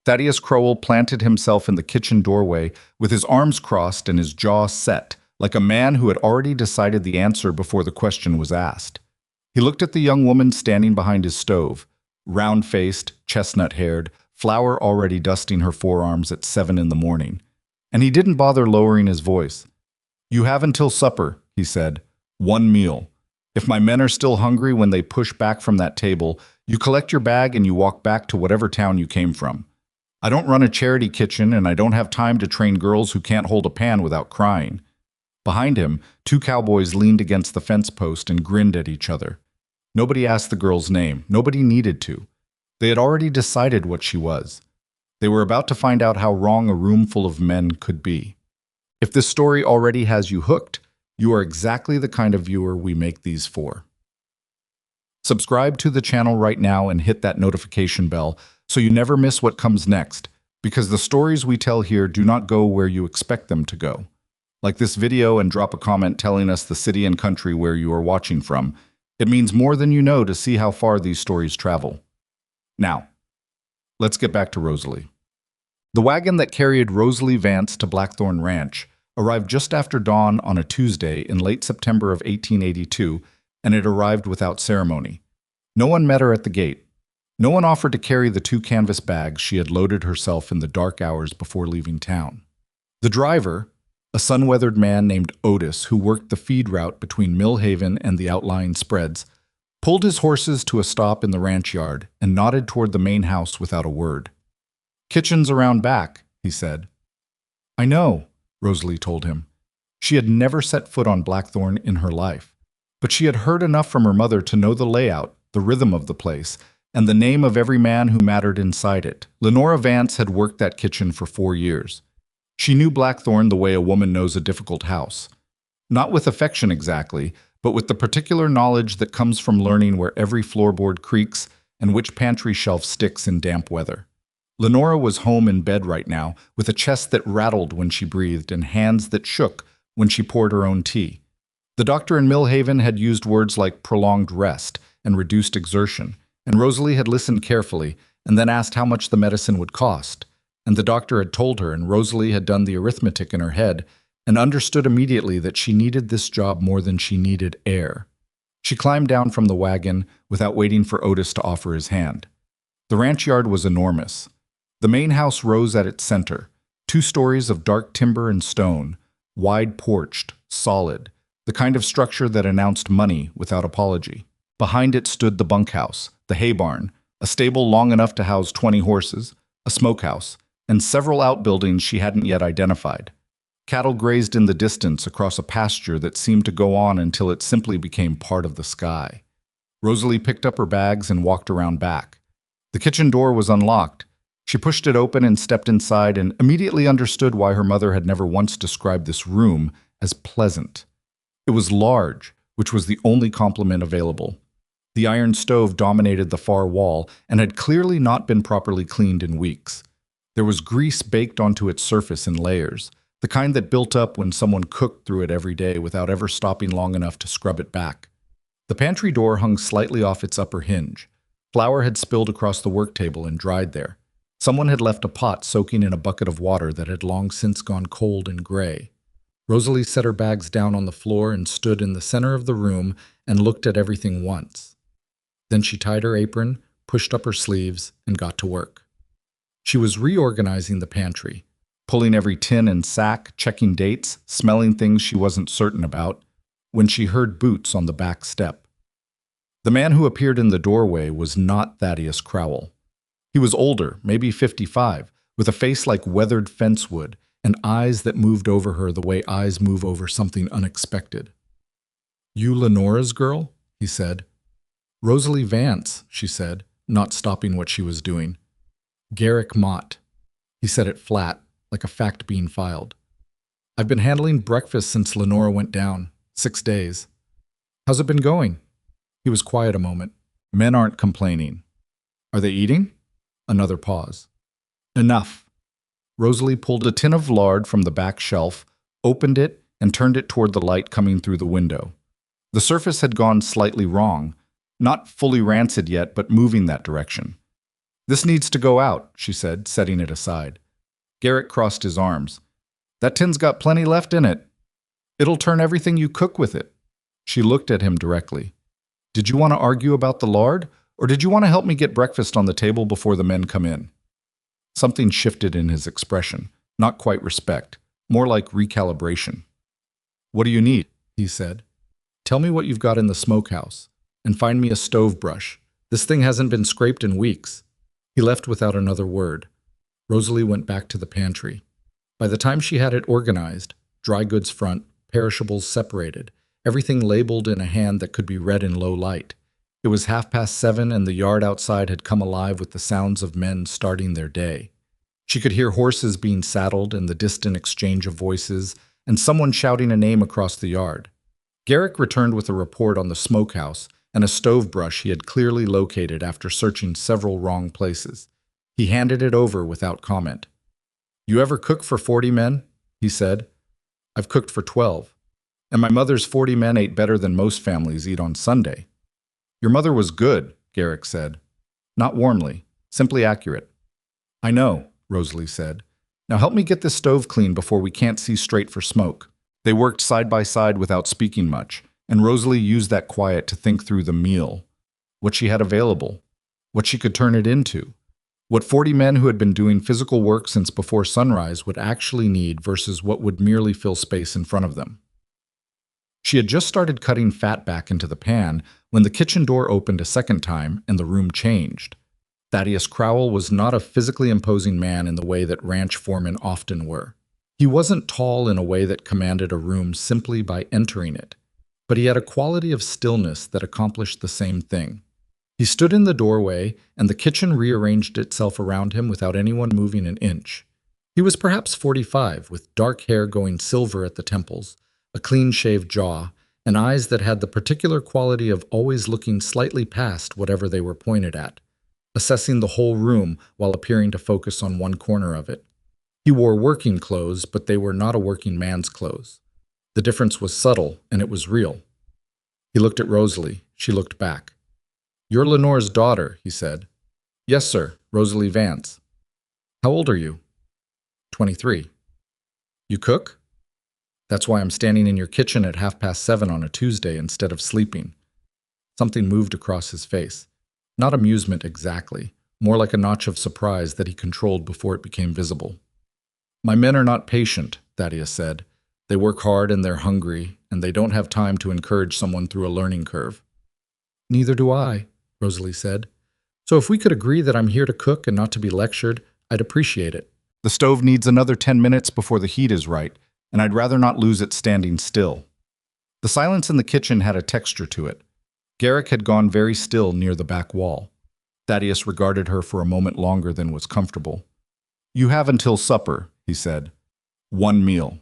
Thaddeus Crowell planted himself in the kitchen doorway with his arms crossed and his jaw set, like a man who had already decided the answer before the question was asked. He looked at the young woman standing behind his stove, round-faced, chestnut-haired, flour already dusting her forearms at 7 in the morning. And he didn't bother lowering his voice. "You have until supper," he said. "One meal. If my men are still hungry when they push back from that table, you collect your bag and you walk back to whatever town you came from. I don't run a charity kitchen and I don't have time to train girls who can't hold a pan without crying." Behind him, two cowboys leaned against the fence post and grinned at each other. Nobody asked the girl's name. Nobody needed to. They had already decided what she was. They were about to find out how wrong a room full of men could be. If this story already has you hooked, you are exactly the kind of viewer we make these for. Subscribe to the channel right now and hit that notification bell so you never miss what comes next, because the stories we tell here do not go where you expect them to go. Like this video and drop a comment telling us the city and country where you are watching from. It means more than you know to see how far these stories travel. Now, let's get back to Rosalie. The wagon that carried Rosalie Vance to Blackthorn Ranch arrived just after dawn on a Tuesday in late September of 1882, and it arrived without ceremony. No one met her at the gate. No one offered to carry the 2 canvas bags she had loaded herself in the dark hours before leaving town. The driver, a sun-weathered man named Otis who worked the feed route between Millhaven and the outlying spreads, pulled his horses to a stop in the ranch yard and nodded toward the main house without a word. "Kitchen's around back," he said. "I know," Rosalie told him. She had never set foot on Blackthorn in her life, but she had heard enough from her mother to know the layout, the rhythm of the place, and the name of every man who mattered inside it. Lenora Vance had worked that kitchen for 4 years. She knew Blackthorn the way a woman knows a difficult house. Not with affection exactly, but with the particular knowledge that comes from learning where every floorboard creaks and which pantry shelf sticks in damp weather. Lenora was home in bed right now, with a chest that rattled when she breathed and hands that shook when she poured her own tea. The doctor in Millhaven had used words like prolonged rest and reduced exertion, and Rosalie had listened carefully and then asked how much the medicine would cost. And the doctor had told her, and Rosalie had done the arithmetic in her head and understood immediately that she needed this job more than she needed air. She climbed down from the wagon without waiting for Otis to offer his hand. The ranch yard was enormous. The main house rose at its center, 2 stories of dark timber and stone, wide-porched, solid, the kind of structure that announced money without apology. Behind it stood the bunkhouse, the hay barn, a stable long enough to house 20 horses, a smokehouse, and several outbuildings she hadn't yet identified. Cattle grazed in the distance across a pasture that seemed to go on until it simply became part of the sky. Rosalie picked up her bags and walked around back. The kitchen door was unlocked. She pushed it open and stepped inside and immediately understood why her mother had never once described this room as pleasant. It was large, which was the only compliment available. The iron stove dominated the far wall and had clearly not been properly cleaned in weeks. There was grease baked onto its surface in layers, the kind that built up when someone cooked through it every day without ever stopping long enough to scrub it back. The pantry door hung slightly off its upper hinge. Flour had spilled across the work table and dried there. Someone had left a pot soaking in a bucket of water that had long since gone cold and gray. Rosalie set her bags down on the floor and stood in the center of the room and looked at everything once. Then she tied her apron, pushed up her sleeves, and got to work. She was reorganizing the pantry, pulling every tin and sack, checking dates, smelling things she wasn't certain about, when she heard boots on the back step. The man who appeared in the doorway was not Thaddeus Crowell. He was older, maybe 55, with a face like weathered fence wood and eyes that moved over her the way eyes move over something unexpected. "You Lenora's girl?" he said. "Rosalie Vance," she said, not stopping what she was doing. "Garrick Mott." He said it flat, like a fact being filed. "I've been handling breakfast since Lenora went down. 6 days. How's it been going?" He was quiet a moment. "Men aren't complaining." "Are they eating?" Another pause. "Enough." Rosalie pulled a tin of lard from the back shelf, opened it, and turned it toward the light coming through the window. The surface had gone slightly wrong, not fully rancid yet, but moving that direction. This needs to go out, she said, setting it aside. Garrick crossed his arms. That tin's got plenty left in it. It'll turn everything you cook with it. She looked at him directly. Did you want to argue about the lard, or did you want to help me get breakfast on the table before the men come in? Something shifted in his expression, not quite respect, more like recalibration. What do you need? He said. Tell me what you've got in the smokehouse, and find me a stove brush. This thing hasn't been scraped in weeks. He left without another word. Rosalie went back to the pantry. By the time she had it organized, dry goods front, perishables separated, everything labeled in a hand that could be read in low light. It was 7:30, and the yard outside had come alive with the sounds of men starting their day. She could hear horses being saddled and the distant exchange of voices, and someone shouting a name across the yard. Garrick returned with a report on the smokehouse and a stove brush he had clearly located after searching several wrong places. He handed it over without comment. You ever cook for 40 men? He said. I've cooked for 12. And my mother's 40 men ate better than most families eat on Sunday. Your mother was good, Garrick said. Not warmly, simply accurate. I know, Rosalie said. Now help me get this stove clean before we can't see straight for smoke. They worked side by side without speaking much, and Rosalie used that quiet to think through the meal, what she had available, what she could turn it into, what 40 men who had been doing physical work since before sunrise would actually need versus what would merely fill space in front of them. She had just started cutting fat back into the pan when the kitchen door opened a second time and the room changed. Thaddeus Crowell was not a physically imposing man in the way that ranch foremen often were. He wasn't tall in a way that commanded a room simply by entering it, but he had a quality of stillness that accomplished the same thing. He stood in the doorway, and the kitchen rearranged itself around him without anyone moving an inch. He was perhaps 45, with dark hair going silver at the temples, a clean-shaved jaw, and eyes that had the particular quality of always looking slightly past whatever they were pointed at, assessing the whole room while appearing to focus on one corner of it. He wore working clothes, but they were not a working man's clothes. The difference was subtle, and it was real. He looked at Rosalie. She looked back. You're Lenore's daughter, he said. Yes, sir, Rosalie Vance. How old are you? 23. You cook? That's why I'm standing in your kitchen at 7:30 on a Tuesday instead of sleeping. Something moved across his face. Not amusement exactly, more like a notch of surprise that he controlled before it became visible. My men are not patient, Thaddeus said. They work hard and they're hungry, and they don't have time to encourage someone through a learning curve. Neither do I, Rosalie said. So if we could agree that I'm here to cook and not to be lectured, I'd appreciate it. The stove needs another 10 minutes before the heat is right, and I'd rather not lose it standing still. The silence in the kitchen had a texture to it. Garrick had gone very still near the back wall. Thaddeus regarded her for a moment longer than was comfortable. You have until supper, he said. One meal.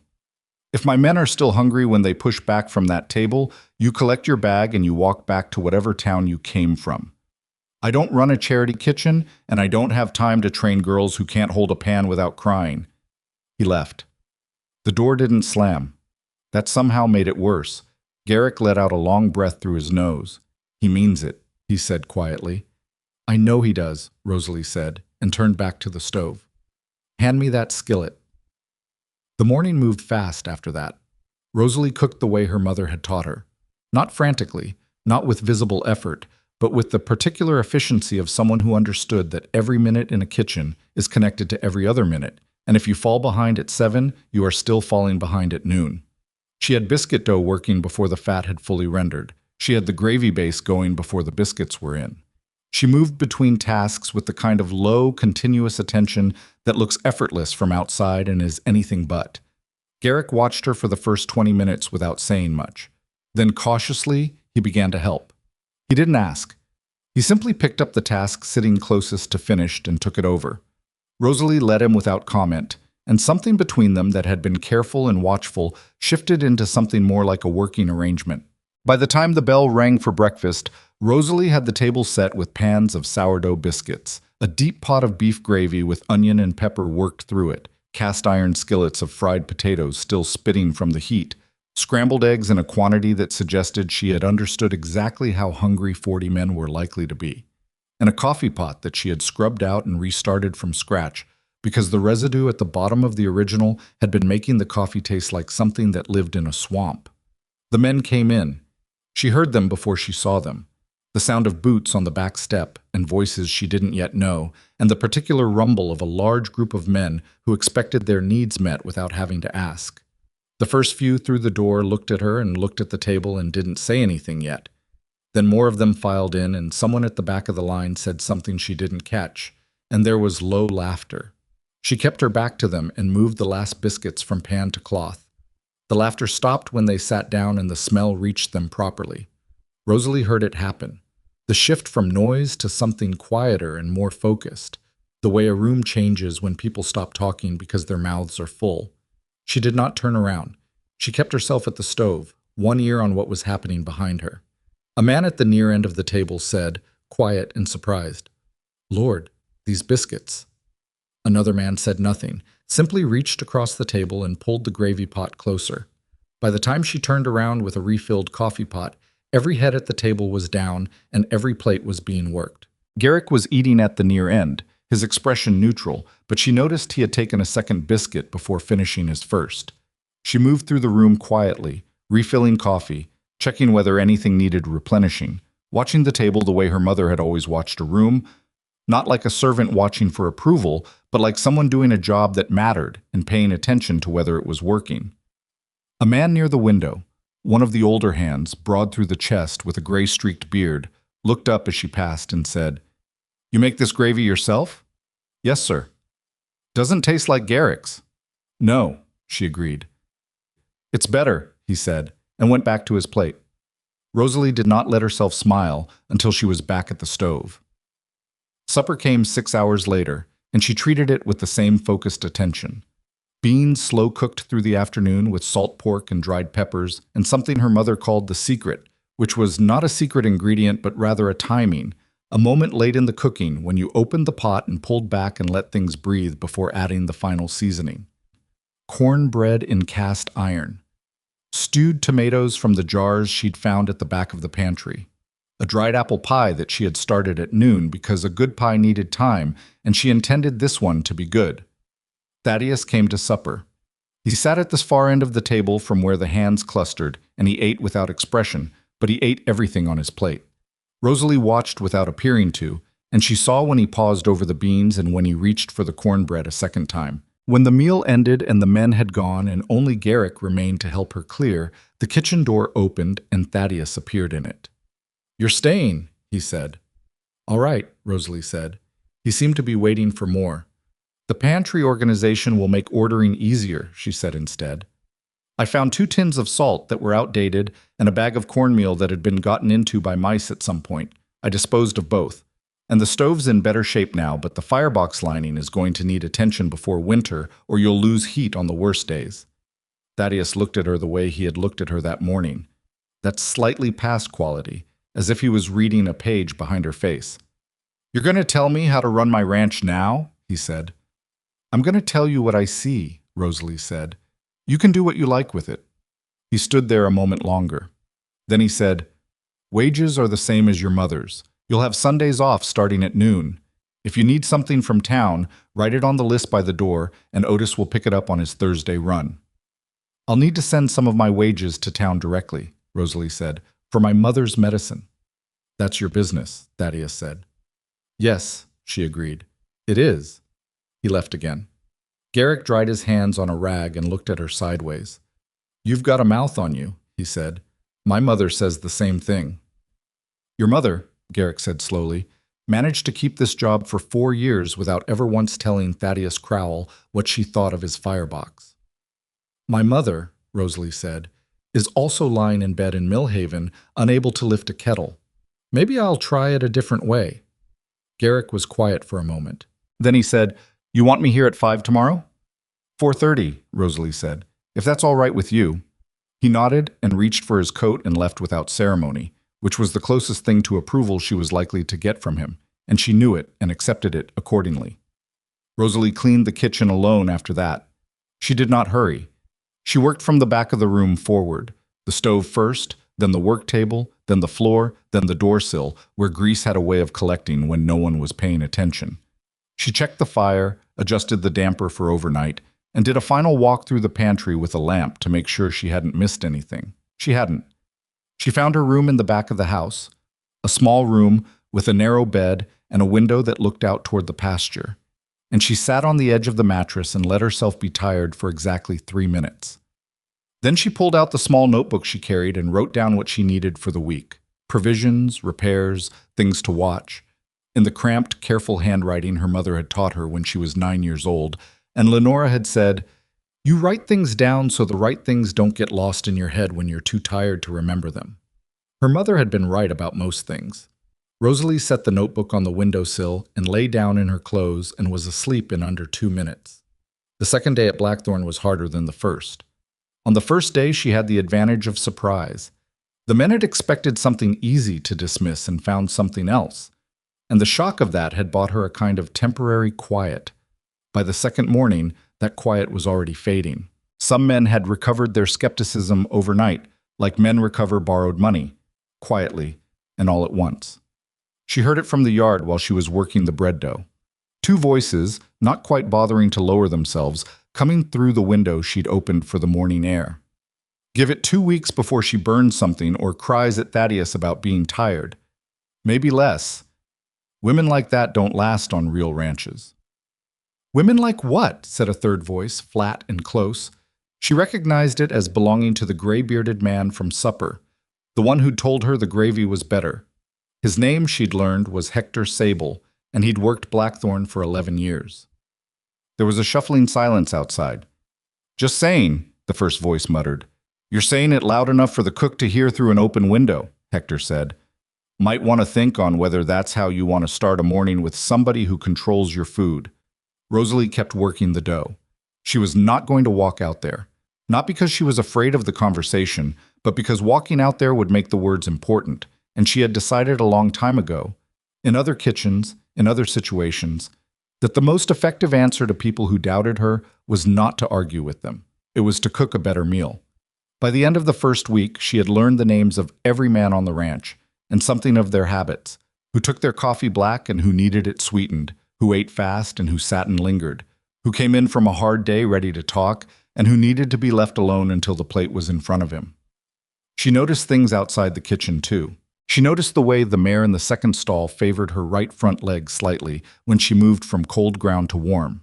If my men are still hungry when they push back from that table, you collect your bag and you walk back to whatever town you came from. I don't run a charity kitchen, and I don't have time to train girls who can't hold a pan without crying. He left. The door didn't slam. That somehow made it worse. Garrick let out a long breath through his nose. He means it, he said quietly. I know he does, Rosalie said, and turned back to the stove. Hand me that skillet. The morning moved fast after that. Rosalie cooked the way her mother had taught her. Not frantically, not with visible effort, but with the particular efficiency of someone who understood that every minute in a kitchen is connected to every other minute, and if you fall behind at 7, you are still falling behind at noon. She had biscuit dough working before the fat had fully rendered. She had the gravy base going before the biscuits were in. She moved between tasks with the kind of low, continuous attention that looks effortless from outside and is anything but. Garrick watched her for the first 20 minutes without saying much. Then cautiously, he began to help. He didn't ask. He simply picked up the task sitting closest to finished and took it over. Rosalie led him without comment, and something between them that had been careful and watchful shifted into something more like a working arrangement. By the time the bell rang for breakfast, Rosalie had the table set with pans of sourdough biscuits, a deep pot of beef gravy with onion and pepper worked through it, cast iron skillets of fried potatoes still spitting from the heat, scrambled eggs in a quantity that suggested she had understood exactly how hungry 40 men were likely to be. and a coffee pot that she had scrubbed out and restarted from scratch because the residue at the bottom of the original had been making the coffee taste like something that lived in a swamp. The men came in. She heard them before she saw them. The sound of boots on the back step and voices she didn't yet know, and the particular rumble of a large group of men who expected their needs met without having to ask. The first few through the door looked at her and looked at the table and didn't say anything yet. Then more of them filed in, and someone at the back of the line said something she didn't catch, and there was low laughter. She kept her back to them and moved the last biscuits from pan to cloth. The laughter stopped when they sat down and the smell reached them properly. Rosalie heard it happen. The shift from noise to something quieter and more focused, the way a room changes when people stop talking because their mouths are full. She did not turn around. She kept herself at the stove, one ear on what was happening behind her. A man at the near end of the table said, quiet and surprised, "Lord, these biscuits." Another man said nothing, simply reached across the table and pulled the gravy pot closer. By the time she turned around with a refilled coffee pot, every head at the table was down and every plate was being worked. Garrick was eating at the near end, his expression neutral, but she noticed he had taken a second biscuit before finishing his first. She moved through the room quietly, refilling coffee, checking whether anything needed replenishing, watching the table the way her mother had always watched a room, not like a servant watching for approval, but like someone doing a job that mattered and paying attention to whether it was working. A man near the window, one of the older hands, broad through the chest with a gray-streaked beard, looked up as she passed and said, "You make this gravy yourself?" "Yes, sir." "Doesn't taste like Garrick's." "No," she agreed. "It's better," he said, and went back to his plate. Rosalie did not let herself smile until she was back at the stove. Supper came 6 hours later, and she treated it with the same focused attention. Beans slow-cooked through the afternoon with salt pork and dried peppers, and something her mother called the secret, which was not a secret ingredient but rather a timing, a moment late in the cooking when you opened the pot and pulled back and let things breathe before adding the final seasoning. Cornbread in cast iron. Stewed tomatoes from the jars she'd found at the back of the pantry. A dried apple pie that she had started at noon because a good pie needed time, and she intended this one to be good. Thaddeus came to supper. He sat at the far end of the table from where the hands clustered, and he ate without expression, but he ate everything on his plate. Rosalie watched without appearing to, and she saw when he paused over the beans and when he reached for the cornbread a second time. When the meal ended and the men had gone and only Garrick remained to help her clear, the kitchen door opened and Thaddeus appeared in it. "You're staying," he said. "All right," Rosalie said. He seemed to be waiting for more. "The pantry organization will make ordering easier," she said instead. "I found 2 tins of salt that were outdated and a bag of cornmeal that had been gotten into by mice at some point. I disposed of both. And the stove's in better shape now, but the firebox lining is going to need attention before winter or you'll lose heat on the worst days." Thaddeus looked at her the way he had looked at her that morning. That slightly past quality, as if he was reading a page behind her face. "You're going to tell me how to run my ranch now?" he said. "I'm going to tell you what I see," Rosalie said. "You can do what you like with it." He stood there a moment longer. Then he said, "Wages are the same as your mother's. You'll have Sundays off starting at noon. If you need something from town, write it on the list by the door, and Otis will pick it up on his Thursday run." "I'll need to send some of my wages to town directly," Rosalie said, "for my mother's medicine." "That's your business," Thaddeus said. "Yes," she agreed. "It is." He left again. Garrick dried his hands on a rag and looked at her sideways. "You've got a mouth on you," he said. "My mother says the same thing." "Your mother," Garrick said slowly, "managed to keep this job for 4 years without ever once telling Thaddeus Crowell what she thought of his firebox." "My mother," Rosalie said, "is also lying in bed in Millhaven, unable to lift a kettle. Maybe I'll try it a different way." Garrick was quiet for a moment. Then he said, "You want me here at 5 tomorrow?" 4:30, Rosalie said, "if that's all right with you." He nodded and reached for his coat and left without ceremony, which was the closest thing to approval she was likely to get from him, and she knew it and accepted it accordingly. Rosalie cleaned the kitchen alone after that. She did not hurry. She worked from the back of the room forward, the stove first, then the work table, then the floor, then the door sill, where grease had a way of collecting when no one was paying attention. She checked the fire, adjusted the damper for overnight, and did a final walk through the pantry with a lamp to make sure she hadn't missed anything. She hadn't. She found her room in the back of the house, a small room with a narrow bed and a window that looked out toward the pasture. And she sat on the edge of the mattress and let herself be tired for exactly 3 minutes. Then she pulled out the small notebook she carried and wrote down what she needed for the week: provisions, repairs, things to watch. In the cramped, careful handwriting her mother had taught her when she was 9 years old, and Lenora had said, "You write things down so the right things don't get lost in your head when you're too tired to remember them." Her mother had been right about most things. Rosalie set the notebook on the windowsill and lay down in her clothes and was asleep in under 2 minutes. The second day at Blackthorn was harder than the first. On the first day, she had the advantage of surprise. The men had expected something easy to dismiss and found something else, and the shock of that had bought her a kind of temporary quiet. By the second morning, that quiet was already fading. Some men had recovered their skepticism overnight, like men recover borrowed money, quietly and all at once. She heard it from the yard while she was working the bread dough. 2 voices, not quite bothering to lower themselves, coming through the window she'd opened for the morning air. Give it 2 weeks before she burns something or cries at Thaddeus about being tired. Maybe less. Women like that don't last on real ranches. "Women like what?" said a third voice, flat and close. She recognized it as belonging to the gray-bearded man from supper, the one who'd told her the gravy was better. His name, she'd learned, was Hector Sable, and he'd worked Blackthorn for 11 years. There was a shuffling silence outside. "Just saying," the first voice muttered. "You're saying it loud enough for the cook to hear through an open window," Hector said. "Might want to think on whether that's how you want to start a morning with somebody who controls your food." Rosalie kept working the dough. She was not going to walk out there. Not because she was afraid of the conversation, but because walking out there would make the words important, and she had decided a long time ago, in other kitchens, in other situations, that the most effective answer to people who doubted her was not to argue with them. It was to cook a better meal. By the end of the first week, she had learned the names of every man on the ranch, and something of their habits, who took their coffee black and who needed it sweetened, who ate fast and who sat and lingered, who came in from a hard day ready to talk, and who needed to be left alone until the plate was in front of him. She noticed things outside the kitchen, too. She noticed the way the mare in the second stall favored her right front leg slightly when she moved from cold ground to warm.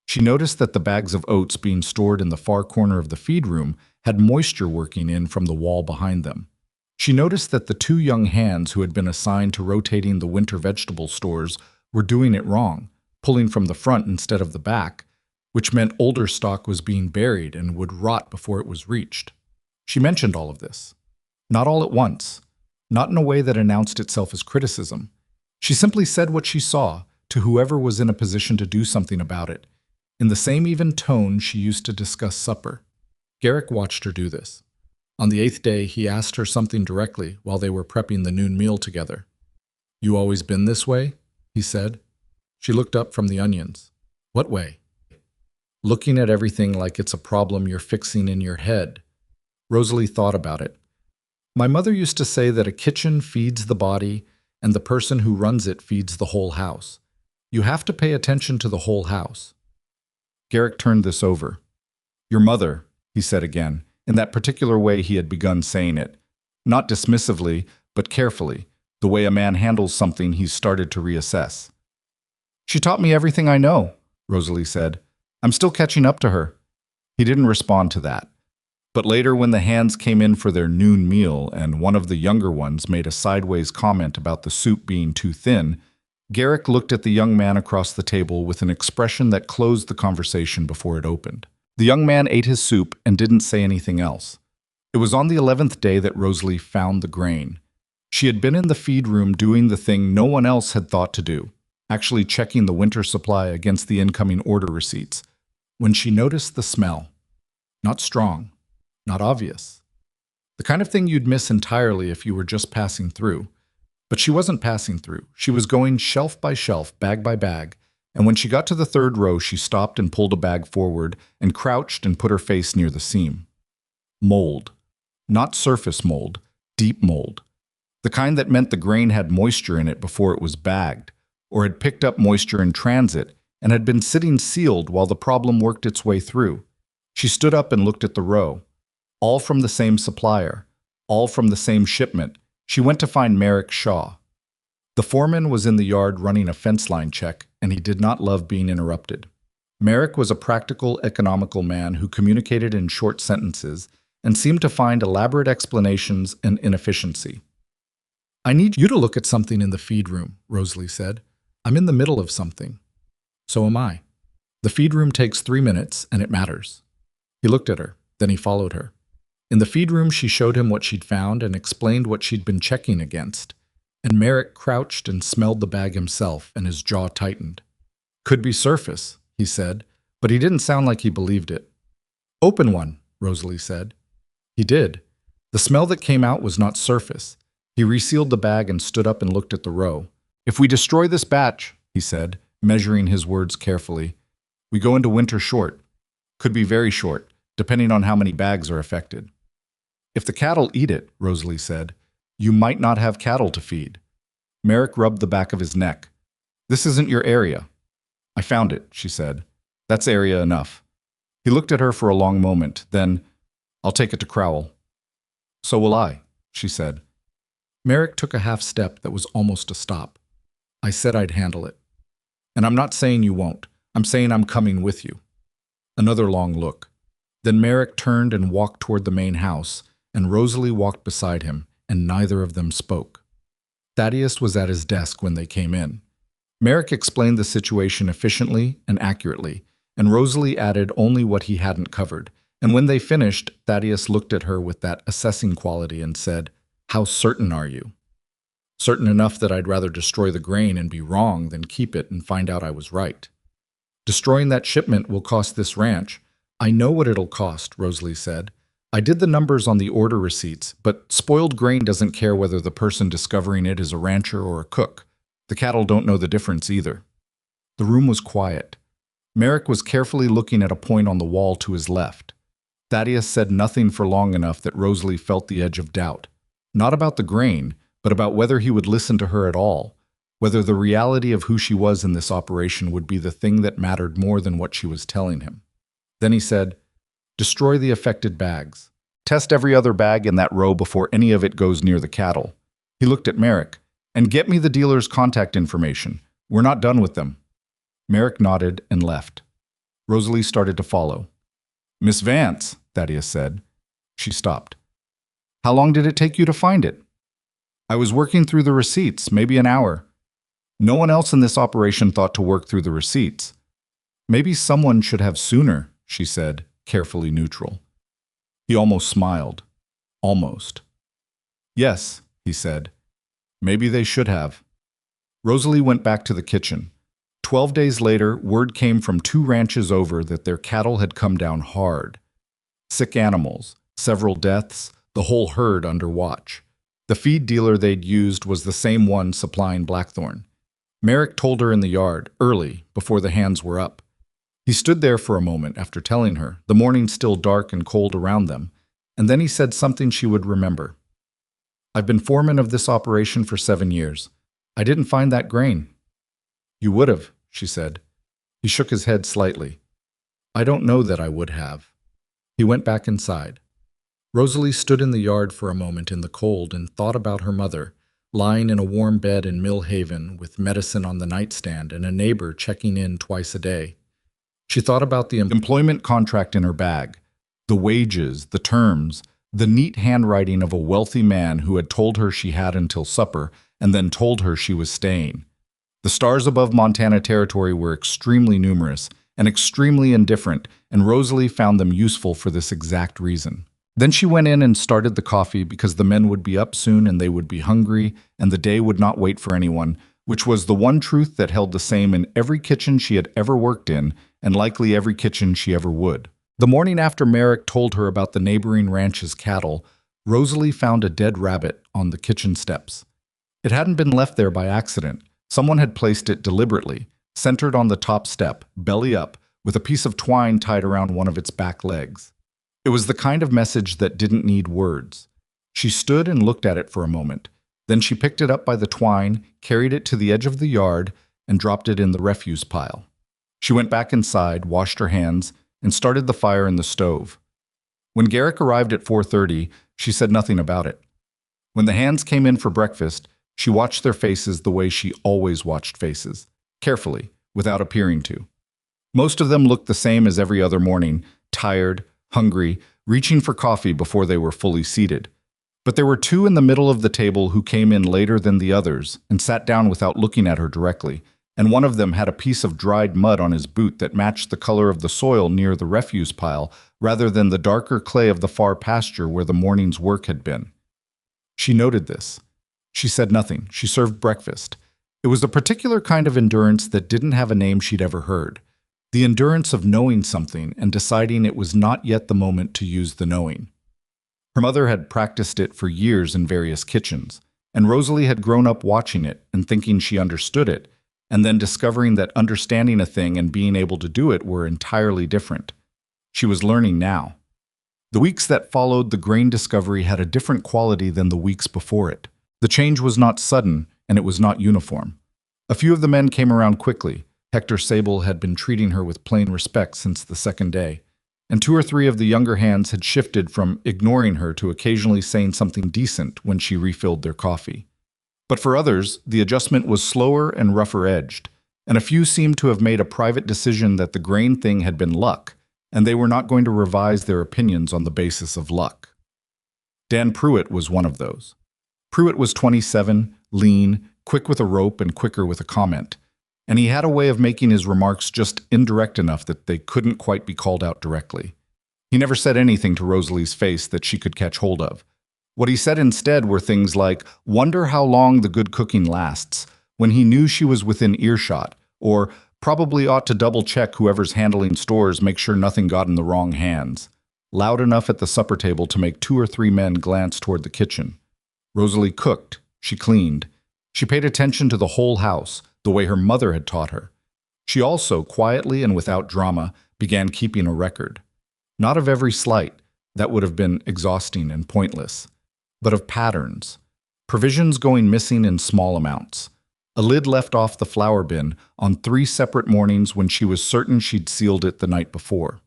She noticed that the bags of oats being stored in the far corner of the feed room had moisture working in from the wall behind them. She noticed that the 2 young hands who had been assigned to rotating the winter vegetable stores were doing it wrong, pulling from the front instead of the back, which meant older stock was being buried and would rot before it was reached. She mentioned all of this. Not all at once. Not in a way that announced itself as criticism. She simply said what she saw to whoever was in a position to do something about it, in the same even tone she used to discuss supper. Garrick watched her do this. On the 8th day, he asked her something directly while they were prepping the noon meal together. "You always been this way?" he said. She looked up from the onions. "What way?" "Looking at everything like it's a problem you're fixing in your head." Rosalie thought about it. "My mother used to say that a kitchen feeds the body and the person who runs it feeds the whole house. You have to pay attention to the whole house." Garrick turned this over. "Your mother," he said again, in that particular way he had begun saying it. Not dismissively, but carefully, the way a man handles something he's started to reassess. "She taught me everything I know," Rosalie said. "I'm still catching up to her." He didn't respond to that. But later, when the hands came in for their noon meal and one of the younger ones made a sideways comment about the soup being too thin, Garrick looked at the young man across the table with an expression that closed the conversation before it opened. The young man ate his soup and didn't say anything else. It was on the 11th day that Rosalie found the grain. She had been in the feed room doing the thing no one else had thought to do, actually checking the winter supply against the incoming order receipts, when she noticed the smell. Not strong. Not obvious. The kind of thing you'd miss entirely if you were just passing through. But she wasn't passing through. She was going shelf by shelf, bag by bag, and when she got to the 3rd row, she stopped and pulled a bag forward and crouched and put her face near the seam. Mold. Not surface mold, deep mold. The kind that meant the grain had moisture in it before it was bagged, or had picked up moisture in transit and had been sitting sealed while the problem worked its way through. She stood up and looked at the row. All from the same supplier, all from the same shipment. She went to find Merrick Shaw. The foreman was in the yard running a fence line check, and he did not love being interrupted. Merrick was a practical, economical man who communicated in short sentences and seemed to find elaborate explanations and inefficiency. "I need you to look at something in the feed room," Rosalie said. "I'm in the middle of something." "So am I." "The feed room takes 3 minutes, and it matters." He looked at her, then he followed her. In the feed room, she showed him what she'd found and explained what she'd been checking against. And Merrick crouched and smelled the bag himself, and his jaw tightened. "Could be surface," he said, but he didn't sound like he believed it. "Open one," Rosalie said. He did. The smell that came out was not surface. He resealed the bag and stood up and looked at the row. "If we destroy this batch," he said, measuring his words carefully, "we go into winter short. Could be very short, depending on how many bags are affected." "If the cattle eat it," Rosalie said, "you might not have cattle to feed." Merrick rubbed the back of his neck. "This isn't your area." "I found it," she said. "That's area enough." He looked at her for a long moment, then, "I'll take it to Crowell." "So will I," she said. Merrick took a half step that was almost a stop. "I said I'd handle it. And I'm not saying you won't. I'm saying I'm coming with you." Another long look. Then Merrick turned and walked toward the main house, and Rosalie walked beside him, and neither of them spoke. Thaddeus was at his desk when they came in. Merrick explained the situation efficiently and accurately, and Rosalie added only what he hadn't covered. And when they finished, Thaddeus looked at her with that assessing quality and said, "How certain are you?" "Certain enough that I'd rather destroy the grain and be wrong than keep it and find out I was right." "Destroying that shipment will cost this ranch." "I know what it'll cost," Rosalie said. "I did the numbers on the order receipts, but spoiled grain doesn't care whether the person discovering it is a rancher or a cook. The cattle don't know the difference either." The room was quiet. Merrick was carefully looking at a point on the wall to his left. Thaddeus said nothing for long enough that Rosalie felt the edge of doubt. Not about the grain, but about whether he would listen to her at all, whether the reality of who she was in this operation would be the thing that mattered more than what she was telling him. Then he said, "Destroy the affected bags. Test every other bag in that row before any of it goes near the cattle." He looked at Merrick. "And get me the dealer's contact information. We're not done with them." Merrick nodded and left. Rosalie started to follow. "Miss Vance," Thaddeus said. She stopped. "How long did it take you to find it?" "I was working through the receipts, maybe an hour." No one else in this operation thought to work through the receipts. "Maybe someone should have sooner," she said, carefully neutral. He almost smiled. Almost. "Yes," he said. "Maybe they should have." Rosalie went back to the kitchen. 12 days later, word came from 2 ranches over that their cattle had come down hard. Sick animals, several deaths, the whole herd under watch. The feed dealer they'd used was the same one supplying Blackthorn. Merrick told her in the yard, early, before the hands were up. He stood there for a moment after telling her, the morning still dark and cold around them, and then he said something she would remember. "I've been foreman of this operation for 7 years. I didn't find that grain." "You would have," she said. He shook his head slightly. "I don't know that I would have." He went back inside. Rosalie stood in the yard for a moment in the cold and thought about her mother, lying in a warm bed in Mill Haven with medicine on the nightstand and a neighbor checking in twice a day. She thought about the employment contract in her bag, the wages, the terms, the neat handwriting of a wealthy man who had told her she had until supper and then told her she was staying. The stars above Montana Territory were extremely numerous and extremely indifferent, and Rosalie found them useful for this exact reason. Then she went in and started the coffee because the men would be up soon and they would be hungry, and the day would not wait for anyone, which was the one truth that held the same in every kitchen she had ever worked in, and likely every kitchen she ever would. The morning after Merrick told her about the neighboring ranch's cattle, Rosalie found a dead rabbit on the kitchen steps. It hadn't been left there by accident. Someone had placed it deliberately, centered on the top step, belly up, with a piece of twine tied around one of its back legs. It was the kind of message that didn't need words. She stood and looked at it for a moment. Then she picked it up by the twine, carried it to the edge of the yard, and dropped it in the refuse pile. She went back inside, washed her hands, and started the fire in the stove. When Garrick arrived at 4:30, she said nothing about it. When the hands came in for breakfast, she watched their faces the way she always watched faces, carefully, without appearing to. Most of them looked the same as every other morning, tired, hungry, reaching for coffee before they were fully seated. But there were two in the middle of the table who came in later than the others and sat down without looking at her directly, and one of them had a piece of dried mud on his boot that matched the color of the soil near the refuse pile rather than the darker clay of the far pasture where the morning's work had been. She noted this. She said nothing. She served breakfast. It was a particular kind of endurance that didn't have a name she'd ever heard. The endurance of knowing something and deciding it was not yet the moment to use the knowing. Her mother had practiced it for years in various kitchens, and Rosalie had grown up watching it and thinking she understood it, and then discovering that understanding a thing and being able to do it were entirely different. She was learning now. The weeks that followed the grain discovery had a different quality than the weeks before it. The change was not sudden, and it was not uniform. A few of the men came around quickly. Hector Sable had been treating her with plain respect since the second day, and two or three of the younger hands had shifted from ignoring her to occasionally saying something decent when she refilled their coffee. But for others, the adjustment was slower and rougher-edged, and a few seemed to have made a private decision that the grain thing had been luck, and they were not going to revise their opinions on the basis of luck. Dan Pruitt was one of those. Pruitt was 27, lean, quick with a rope and quicker with a comment, and he had a way of making his remarks just indirect enough that they couldn't quite be called out directly. He never said anything to Rosalie's face that she could catch hold of. What he said instead were things like, "Wonder how long the good cooking lasts," when he knew she was within earshot, or "Probably ought to double-check whoever's handling stores, make sure nothing got in the wrong hands," loud enough at the supper table to make 2 or 3 men glance toward the kitchen. Rosalie cooked. She cleaned. She paid attention to the whole house, the way her mother had taught her. She also, quietly and without drama, began keeping a record. Not of every slight, that would have been exhausting and pointless, but of patterns. Provisions going missing in small amounts. A lid left off the flour bin on 3 separate mornings when she was certain she'd sealed it the night before.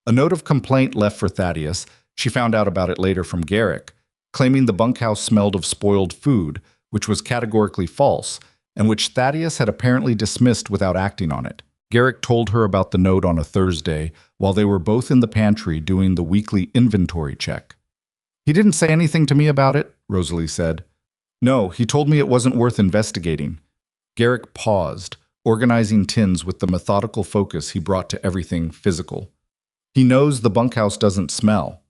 A note of complaint left for Thaddeus, she found out about it later from Garrick, claiming the bunkhouse smelled of spoiled food, which was categorically false, and which Thaddeus had apparently dismissed without acting on it. Garrick told her about the note on a Thursday while they were both in the pantry doing the weekly inventory check. "He didn't say anything to me about it," Rosalie said. "No, he told me it wasn't worth investigating." Garrick paused, organizing tins with the methodical focus he brought to everything physical. "He knows the bunkhouse doesn't smell."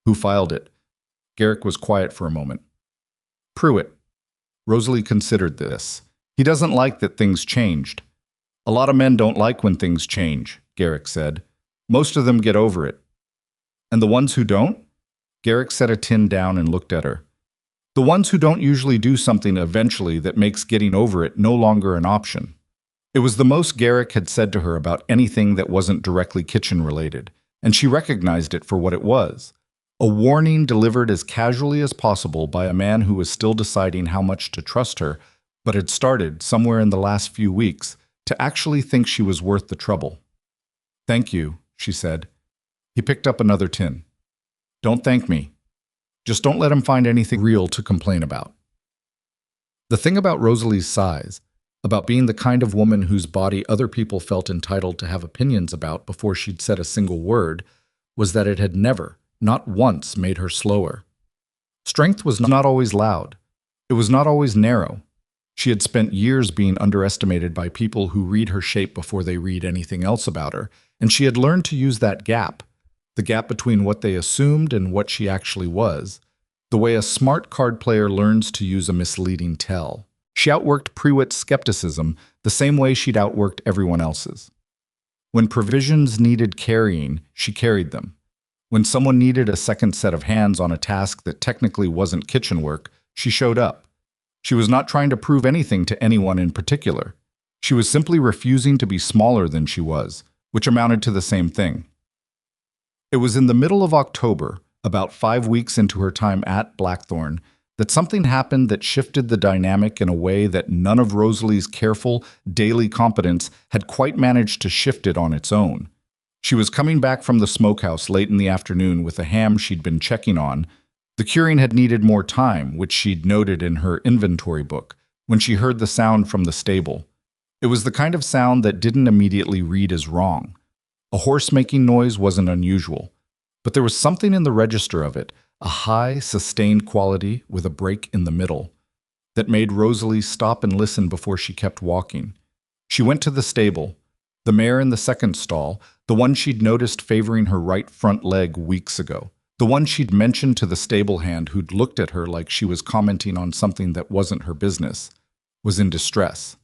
"Who filed it?" Garrick was quiet for a moment. "Pruitt." Rosalie considered this. "He doesn't like that things changed." "A lot of men don't like when things change," Garrick said. "Most of them get over it." "And the ones who don't?" Garrick set a tin down and looked at her. "The ones who don't usually do something eventually that makes getting over it no longer an option." It was the most Garrick had said to her about anything that wasn't directly kitchen-related, and she recognized it for what it was. A warning delivered as casually as possible by a man who was still deciding how much to trust her, but had started, somewhere in the last few weeks, to actually think she was worth the trouble. "Thank you," she said. He picked up another tin. "Don't thank me. Just don't let him find anything real to complain about." The thing about Rosalie's size, about being the kind of woman whose body other people felt entitled to have opinions about before she'd said a single word, was that it had never, not once, made her slower. Strength was not always loud. It was not always narrow. She had spent years being underestimated by people who read her shape before they read anything else about her, and she had learned to use that gap, the gap between what they assumed and what she actually was, the way a smart card player learns to use a misleading tell. She outworked Pruitt's skepticism the same way she'd outworked everyone else's. When provisions needed carrying, she carried them. When someone needed a second set of hands on a task that technically wasn't kitchen work, she showed up. She was not trying to prove anything to anyone in particular. She was simply refusing to be smaller than she was, which amounted to the same thing. It was in the middle of October, about 5 weeks into her time at Blackthorn, that something happened that shifted the dynamic in a way that none of Rosalie's careful, daily competence had quite managed to shift it on its own. She was coming back from the smokehouse late in the afternoon with a ham she'd been checking on. The curing had needed more time, which she'd noted in her inventory book, when she heard the sound from the stable. It was the kind of sound that didn't immediately read as wrong. A horse making noise wasn't unusual, but there was something in the register of it, a high, sustained quality with a break in the middle, that made Rosalie stop and listen before she kept walking. She went to the stable. The mare in the second stall, the one she'd noticed favoring her right front leg weeks ago, the one she'd mentioned to the stable hand who'd looked at her like she was commenting on something that wasn't her business, was in distress.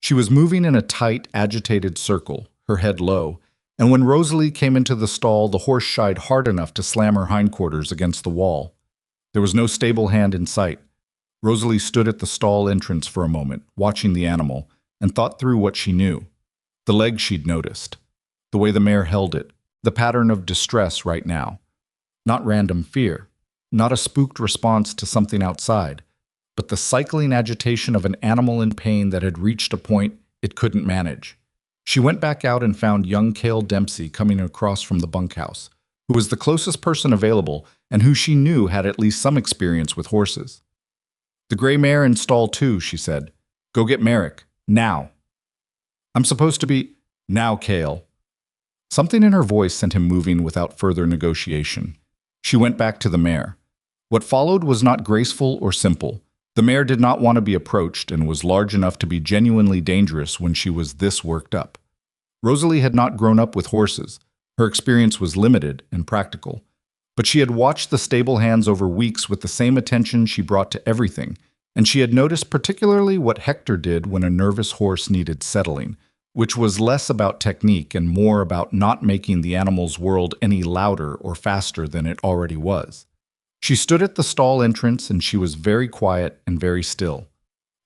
She was moving in a tight, agitated circle, her head low, and when Rosalie came into the stall, the horse shied hard enough to slam her hindquarters against the wall. There was no stable hand in sight. Rosalie stood at the stall entrance for a moment, watching the animal, and thought through what she knew. The leg she'd noticed, the way the mare held it, the pattern of distress right now. Not random fear, not a spooked response to something outside, but the cycling agitation of an animal in pain that had reached a point it couldn't manage. She went back out and found young Cale Dempsey coming across from the bunkhouse, who was the closest person available and who she knew had at least some experience with horses. "The gray mare in stall 2, she said. "Go get Merrick, now." "I'm supposed to be—" "Now, Cale." Something in her voice sent him moving without further negotiation. She went back to the mare. What followed was not graceful or simple. The mare did not want to be approached and was large enough to be genuinely dangerous when she was this worked up. Rosalie had not grown up with horses. Her experience was limited and practical. But she had watched the stable hands over weeks with the same attention she brought to everything, and she had noticed particularly what Hector did when a nervous horse needed settling, which was less about technique and more about not making the animal's world any louder or faster than it already was. She stood at the stall entrance and she was very quiet and very still.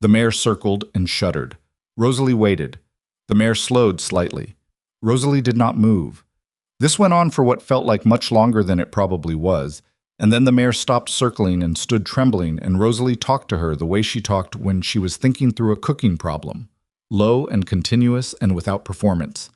The mare circled and shuddered. Rosalie waited. The mare slowed slightly. Rosalie did not move. This went on for what felt like much longer than it probably was, and then the mare stopped circling and stood trembling, and Rosalie talked to her the way she talked when she was thinking through a cooking problem, low and continuous and without performance,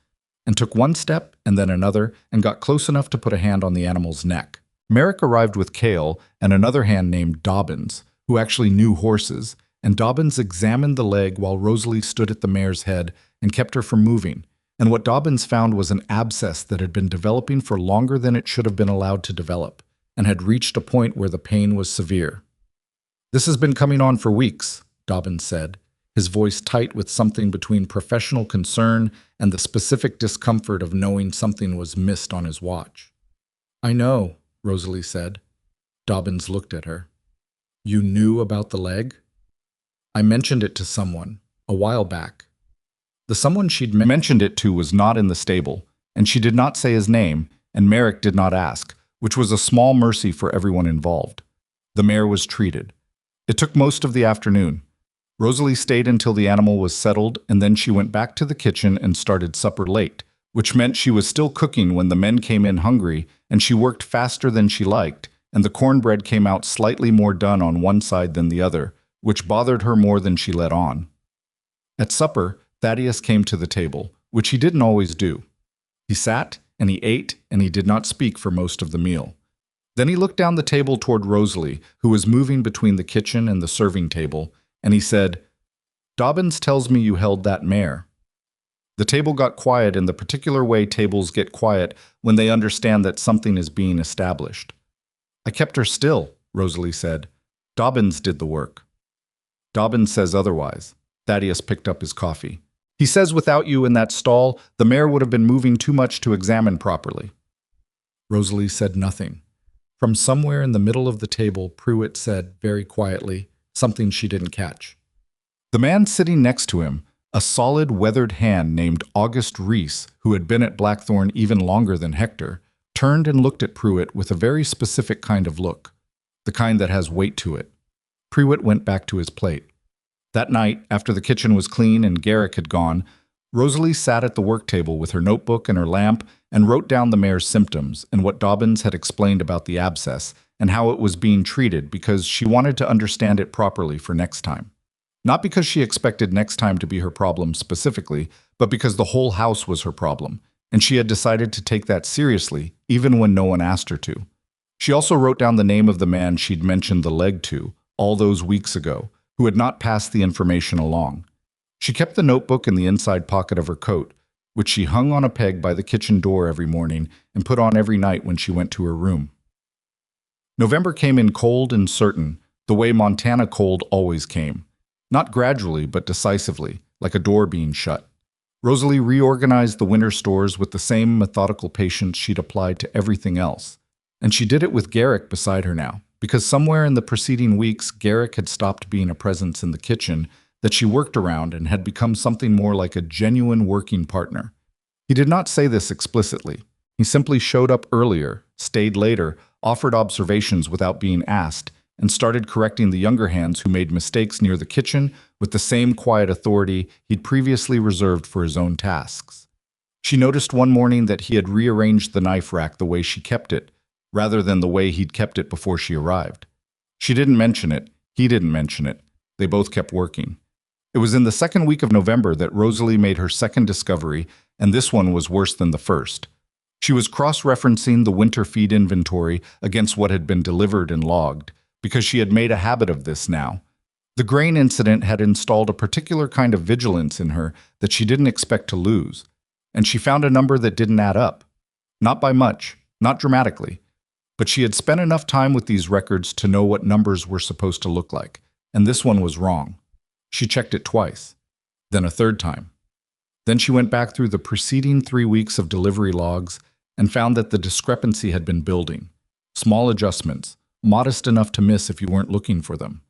and took one step and then another and got close enough to put a hand on the animal's neck. Merrick arrived with Cale and another hand named Dobbins, who actually knew horses, and Dobbins examined the leg while Rosalie stood at the mare's head and kept her from moving, and what Dobbins found was an abscess that had been developing for longer than it should have been allowed to develop, and had reached a point where the pain was severe. "This has been coming on for weeks," Dobbins said, his voice tight with something between professional concern and the specific discomfort of knowing something was missed on his watch. "I know," Rosalie said. Dobbins looked at her. "You knew about the leg?" "I mentioned it to someone, a while back." The someone she'd mentioned it to was not in the stable, and she did not say his name, and Merrick did not ask, which was a small mercy for everyone involved. The mare was treated. It took most of the afternoon. Rosalie stayed until the animal was settled, and then she went back to the kitchen and started supper late, which meant she was still cooking when the men came in hungry, and she worked faster than she liked, and the cornbread came out slightly more done on one side than the other, which bothered her more than she let on. At supper, Thaddeus came to the table, which he didn't always do. He sat, and he ate, and he did not speak for most of the meal. Then he looked down the table toward Rosalie, who was moving between the kitchen and the serving table, and he said, "Dobbins tells me you held that mare." The table got quiet in the particular way tables get quiet when they understand that something is being established. "I kept her still," Rosalie said. "Dobbins did the work." "Dobbins says otherwise." Thaddeus picked up his coffee. "He says without you in that stall, the mare would have been moving too much to examine properly." Rosalie said nothing. From somewhere in the middle of the table, Pruitt said, very quietly, something she didn't catch. The man sitting next to him, a solid, weathered hand named August Reese, who had been at Blackthorn even longer than Hector, turned and looked at Pruitt with a very specific kind of look, the kind that has weight to it. Pruitt went back to his plate. That night, after the kitchen was clean and Garrick had gone, Rosalie sat at the work table with her notebook and her lamp and wrote down the mare's symptoms and what Dobbins had explained about the abscess and how it was being treated because she wanted to understand it properly for next time. Not because she expected next time to be her problem specifically, but because the whole house was her problem, and she had decided to take that seriously, even when no one asked her to. She also wrote down the name of the man she'd mentioned the leg to, all those weeks ago, who had not passed the information along. She kept the notebook in the inside pocket of her coat, which she hung on a peg by the kitchen door every morning and put on every night when she went to her room. November came in cold and certain, the way Montana cold always came. Not gradually, but decisively, like a door being shut. Rosalie reorganized the winter stores with the same methodical patience she'd applied to everything else. And she did it with Garrick beside her now, because somewhere in the preceding weeks, Garrick had stopped being a presence in the kitchen that she worked around and had become something more like a genuine working partner. He did not say this explicitly. He simply showed up earlier, stayed later, offered observations without being asked, and started correcting the younger hands who made mistakes near the kitchen with the same quiet authority he'd previously reserved for his own tasks. She noticed one morning that he had rearranged the knife rack the way she kept it, rather than the way he'd kept it before she arrived. She didn't mention it. He didn't mention it. They both kept working. It was in the second week of November that Rosalie made her second discovery, and this one was worse than the first. She was cross-referencing the winter feed inventory against what had been delivered and logged, because she had made a habit of this now. The grain incident had installed a particular kind of vigilance in her that she didn't expect to lose, and she found a number that didn't add up. Not by much, not dramatically, but she had spent enough time with these records to know what numbers were supposed to look like, and this one was wrong. She checked it twice, then a third time. Then she went back through the preceding 3 weeks of delivery logs and found that the discrepancy had been building. Small adjustments, modest enough to miss if you weren't looking for them,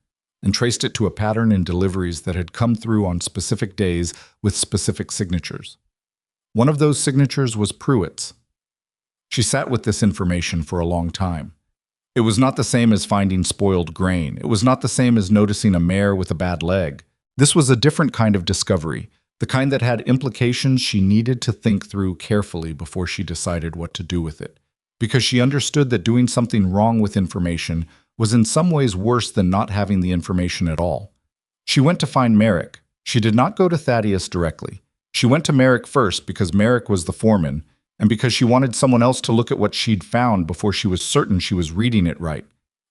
and traced it to a pattern in deliveries that had come through on specific days with specific signatures. One of those signatures was Pruitt's. She sat with this information for a long time. It was not the same as finding spoiled grain. It was not the same as noticing a mare with a bad leg. This was a different kind of discovery, the kind that had implications she needed to think through carefully before she decided what to do with it, because she understood that doing something wrong with information was in some ways worse than not having the information at all. She went to find Merrick. She did not go to Thaddeus directly. She went to Merrick first because Merrick was the foreman, and because she wanted someone else to look at what she'd found before she was certain she was reading it right,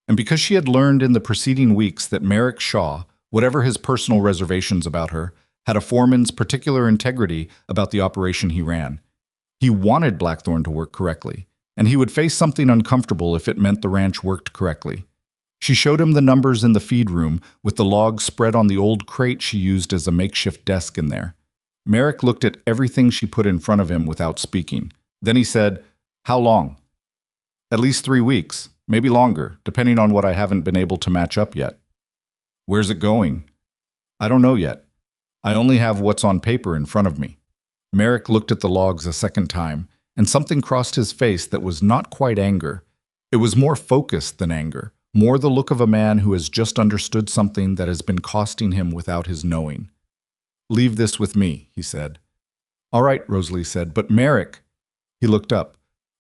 and because she had learned in the preceding weeks that Merrick Shaw, whatever his personal reservations about her, had a foreman's particular integrity about the operation he ran. He wanted Blackthorn to work correctly, and he would face something uncomfortable if it meant the ranch worked correctly. She showed him the numbers in the feed room with the logs spread on the old crate she used as a makeshift desk in there. Merrick looked at everything she put in front of him without speaking. Then he said, "How long?" "At least 3 weeks, maybe longer, depending on what I haven't been able to match up yet." "Where's it going?" "I don't know yet. I only have what's on paper in front of me." Merrick looked at the logs a second time, and something crossed his face that was not quite anger. It was more focused than anger, more the look of a man who has just understood something that has been costing him without his knowing. "Leave this with me," he said. "All right," Rosalie said, "but Merrick..." He looked up.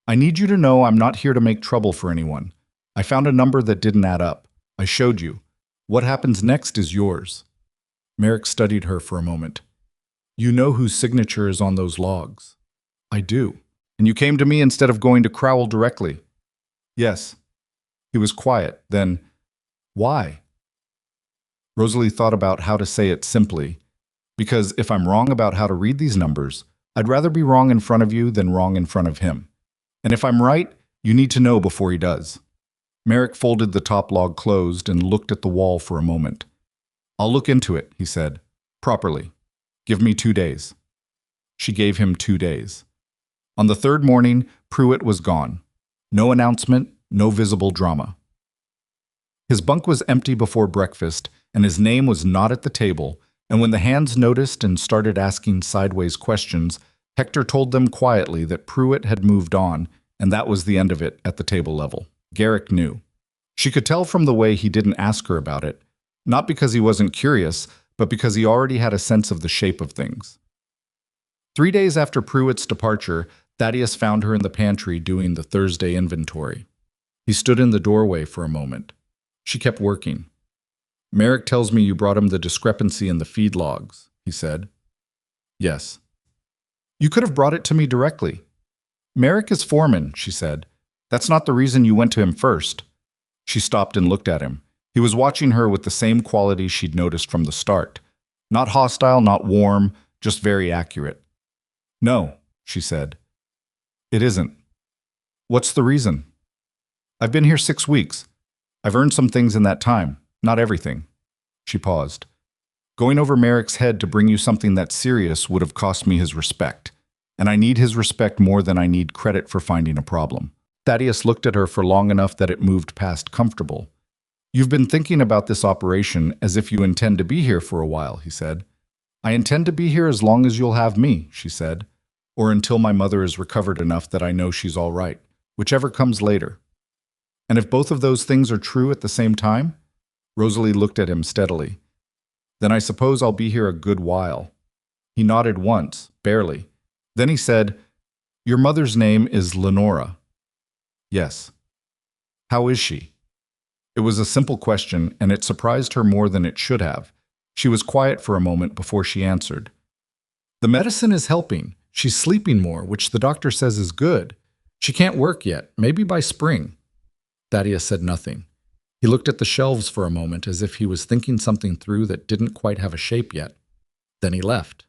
"I need you to know I'm not here to make trouble for anyone. I found a number that didn't add up. I showed you. What happens next is yours." Merrick studied her for a moment. "You know whose signature is on those logs?" "I do. And you came to me instead of going to Crowell directly?" "Yes." He was quiet. Then, "Why?" Rosalie thought about how to say it simply. "Because if I'm wrong about how to read these numbers, I'd rather be wrong in front of you than wrong in front of him. And if I'm right, you need to know before he does." Merrick folded the top log closed and looked at the wall for a moment. "I'll look into it," he said. "Properly. Give me 2 days." She gave him 2 days. On the third morning, Pruitt was gone. No announcement, no visible drama. His bunk was empty before breakfast, and his name was not at the table, and when the hands noticed and started asking sideways questions, Hector told them quietly that Pruitt had moved on, and that was the end of it at the table level. Garrick knew. She could tell from the way he didn't ask her about it, not because he wasn't curious, but because he already had a sense of the shape of things. 3 days after Pruitt's departure, Thaddeus found her in the pantry doing the Thursday inventory. He stood in the doorway for a moment. She kept working. "Merrick tells me you brought him the discrepancy in the feed logs," he said. "Yes." "You could have brought it to me directly." "Merrick is foreman," she said. "That's not the reason you went to him first." She stopped and looked at him. He was watching her with the same quality she'd noticed from the start. Not hostile, not warm, just very accurate. "No," she said. "It isn't." "What's the reason?" "I've been here 6 weeks. I've earned some things in that time, not everything." She paused. "Going over Merrick's head to bring you something that serious would have cost me his respect, and I need his respect more than I need credit for finding a problem." Thaddeus looked at her for long enough that it moved past comfortable. "You've been thinking about this operation as if you intend to be here for a while," he said. "I intend to be here as long as you'll have me," she said, "or until my mother is recovered enough that I know she's all right, whichever comes later." "And if both of those things are true at the same time?" Rosalie looked at him steadily. "Then I suppose I'll be here a good while." He nodded once, barely. Then he said, "Your mother's name is Lenora." "Yes." "How is she?" It was a simple question, and it surprised her more than it should have. She was quiet for a moment before she answered. "The medicine is helping. She's sleeping more, which the doctor says is good. She can't work yet, maybe by spring." Thaddeus said nothing. He looked at the shelves for a moment as if he was thinking something through that didn't quite have a shape yet. Then he left.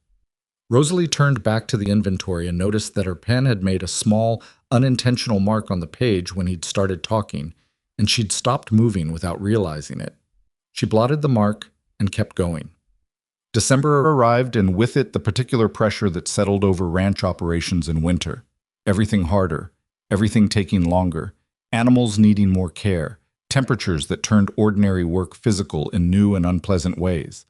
Rosalie turned back to the inventory and noticed that her pen had made a small, unintentional mark on the page when he'd started talking, and she'd stopped moving without realizing it. She blotted the mark and kept going. December arrived, and with it the particular pressure that settled over ranch operations in winter. Everything harder, everything taking longer, animals needing more care, temperatures that turned ordinary work physical in new and unpleasant ways.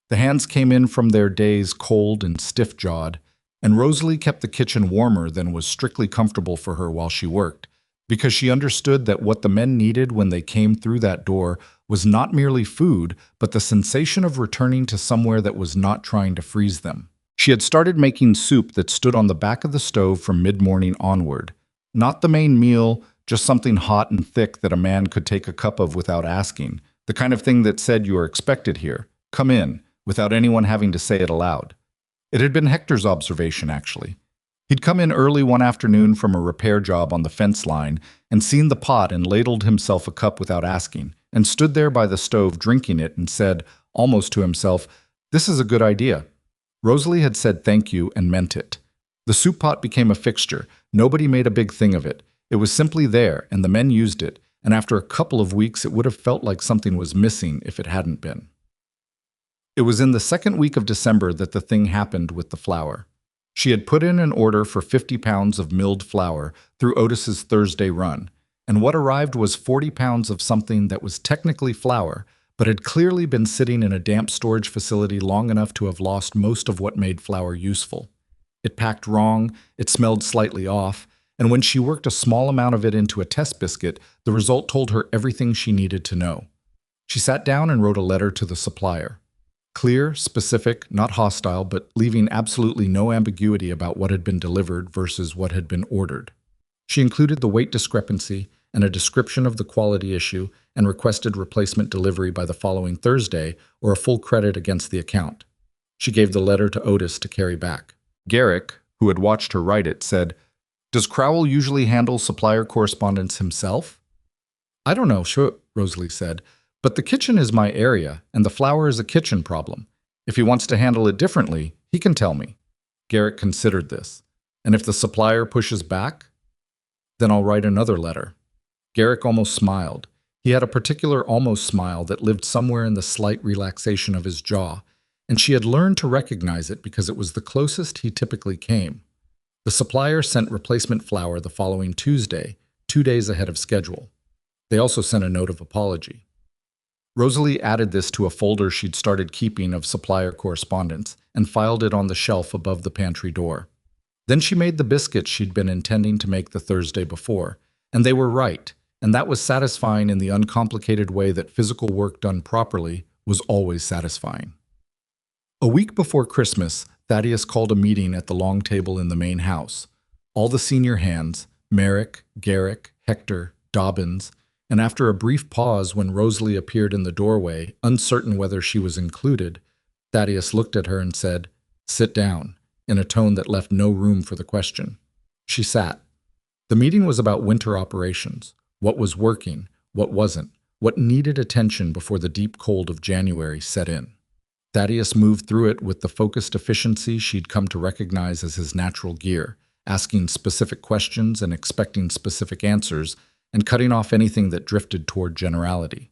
The hands came in from their days cold and stiff-jawed, and Rosalie kept the kitchen warmer than was strictly comfortable for her while she worked, because she understood that what the men needed when they came through that door was not merely food, but the sensation of returning to somewhere that was not trying to freeze them. She had started making soup that stood on the back of the stove from mid-morning onward. Not the main meal, just something hot and thick that a man could take a cup of without asking, the kind of thing that said you are expected here, come in, without anyone having to say it aloud. It had been Hector's observation, actually. He'd come in early one afternoon from a repair job on the fence line and seen the pot and ladled himself a cup without asking, and stood there by the stove drinking it and said, almost to himself, "This is a good idea." Rosalie had said thank you and meant it. The soup pot became a fixture. Nobody made a big thing of it. It was simply there, and the men used it, and after a couple of weeks it would have felt like something was missing if it hadn't been. It was in the second week of December that the thing happened with the flour. She had put in an order for 50 pounds of milled flour through Otis's Thursday run, and what arrived was 40 pounds of something that was technically flour, but had clearly been sitting in a damp storage facility long enough to have lost most of what made flour useful. It packed wrong, it smelled slightly off, and when she worked a small amount of it into a test biscuit, the result told her everything she needed to know. She sat down and wrote a letter to the supplier. Clear, specific, not hostile, but leaving absolutely no ambiguity about what had been delivered versus what had been ordered. She included the weight discrepancy and a description of the quality issue and requested replacement delivery by the following Thursday or a full credit against the account. She gave the letter to Otis to carry back. Garrick, who had watched her write it, said, "Does Crowell usually handle supplier correspondence himself?" "I don't know, sure," Rosalie said. "But the kitchen is my area, and the flour is a kitchen problem. If he wants to handle it differently, he can tell me." Garrick considered this. "And if the supplier pushes back? Then I'll write another letter." Garrick almost smiled. He had a particular almost smile that lived somewhere in the slight relaxation of his jaw, and she had learned to recognize it because it was the closest he typically came. The supplier sent replacement flour the following Tuesday, 2 days ahead of schedule. They also sent a note of apology. Rosalie added this to a folder she'd started keeping of supplier correspondence and filed it on the shelf above the pantry door. Then she made the biscuits she'd been intending to make the Thursday before, and they were right, and that was satisfying in the uncomplicated way that physical work done properly was always satisfying. A week before Christmas, Thaddeus called a meeting at the long table in the main house. All the senior hands, Merrick, Garrick, Hector, Dobbins, and after a brief pause when Rosalie appeared in the doorway, uncertain whether she was included, Thaddeus looked at her and said, "Sit down," in a tone that left no room for the question. She sat. The meeting was about winter operations, what was working, what wasn't, what needed attention before the deep cold of January set in. Thaddeus moved through it with the focused efficiency she'd come to recognize as his natural gear, asking specific questions and expecting specific answers, and cutting off anything that drifted toward generality.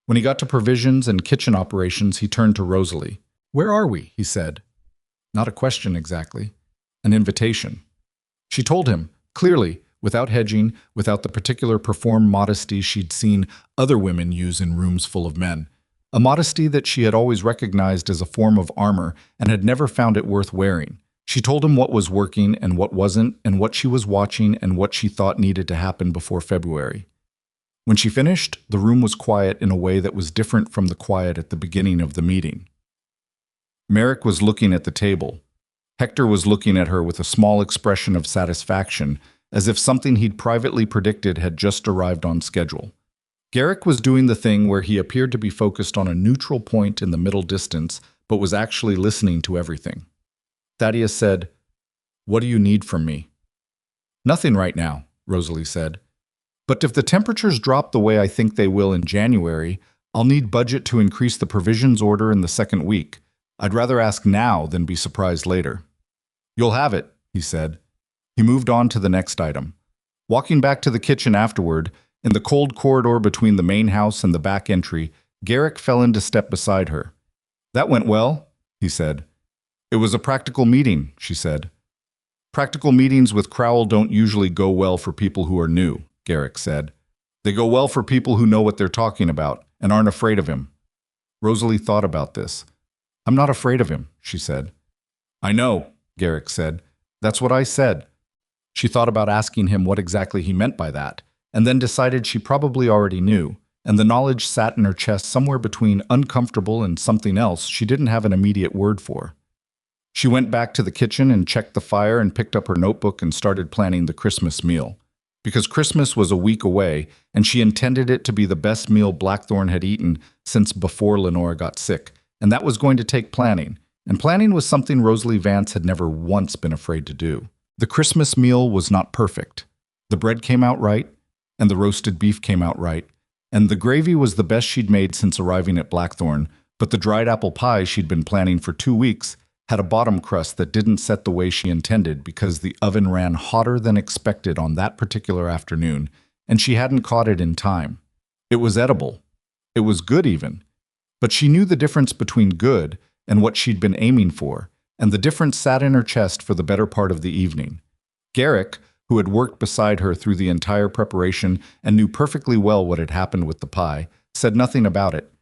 When he got to provisions and kitchen operations, he turned to Rosalie. "Where are we?" he said. Not a question exactly, an invitation. She told him, clearly, without hedging, without the particular performed modesty she'd seen other women use in rooms full of men, a modesty that she had always recognized as a form of armor and had never found it worth wearing. She told him what was working and what wasn't, and what she was watching and what she thought needed to happen before February. When she finished, the room was quiet in a way that was different from the quiet at the beginning of the meeting. Merrick was looking at the table. Hector was looking at her with a small expression of satisfaction, as if something he'd privately predicted had just arrived on schedule. Garrick was doing the thing where he appeared to be focused on a neutral point in the middle distance, but was actually listening to everything. Thaddeus said, "What do you need from me?" "Nothing right now," Rosalie said. "But if the temperatures drop the way I think they will in January, I'll need budget to increase the provisions order in the second week. I'd rather ask now than be surprised later." "You'll have it," he said. He moved on to the next item. Walking back to the kitchen afterward, in the cold corridor between the main house and the back entry, Garrick fell into step beside her. "That went well," he said. "It was a practical meeting," she said. "Practical meetings with Crowell don't usually go well for people who are new," Garrick said. "They go well for people who know what they're talking about and aren't afraid of him." Rosalie thought about this. "I'm not afraid of him," she said. "I know," Garrick said. "That's what I said." She thought about asking him what exactly he meant by that, and then decided she probably already knew, and the knowledge sat in her chest somewhere between uncomfortable and something else she didn't have an immediate word for. She went back to the kitchen and checked the fire and picked up her notebook and started planning the Christmas meal. Because Christmas was a week away, and she intended it to be the best meal Blackthorn had eaten since before Lenora got sick, and that was going to take planning, and planning was something Rosalie Vance had never once been afraid to do. The Christmas meal was not perfect. The bread came out right, and the roasted beef came out right, and the gravy was the best she'd made since arriving at Blackthorn, but the dried apple pie she'd been planning for 2 weeks had a bottom crust that didn't set the way she intended because the oven ran hotter than expected on that particular afternoon, and she hadn't caught it in time. It was edible. It was good even. But she knew the difference between good and what she'd been aiming for, and the difference sat in her chest for the better part of the evening. Garrick, who had worked beside her through the entire preparation and knew perfectly well what had happened with the pie, said nothing about it.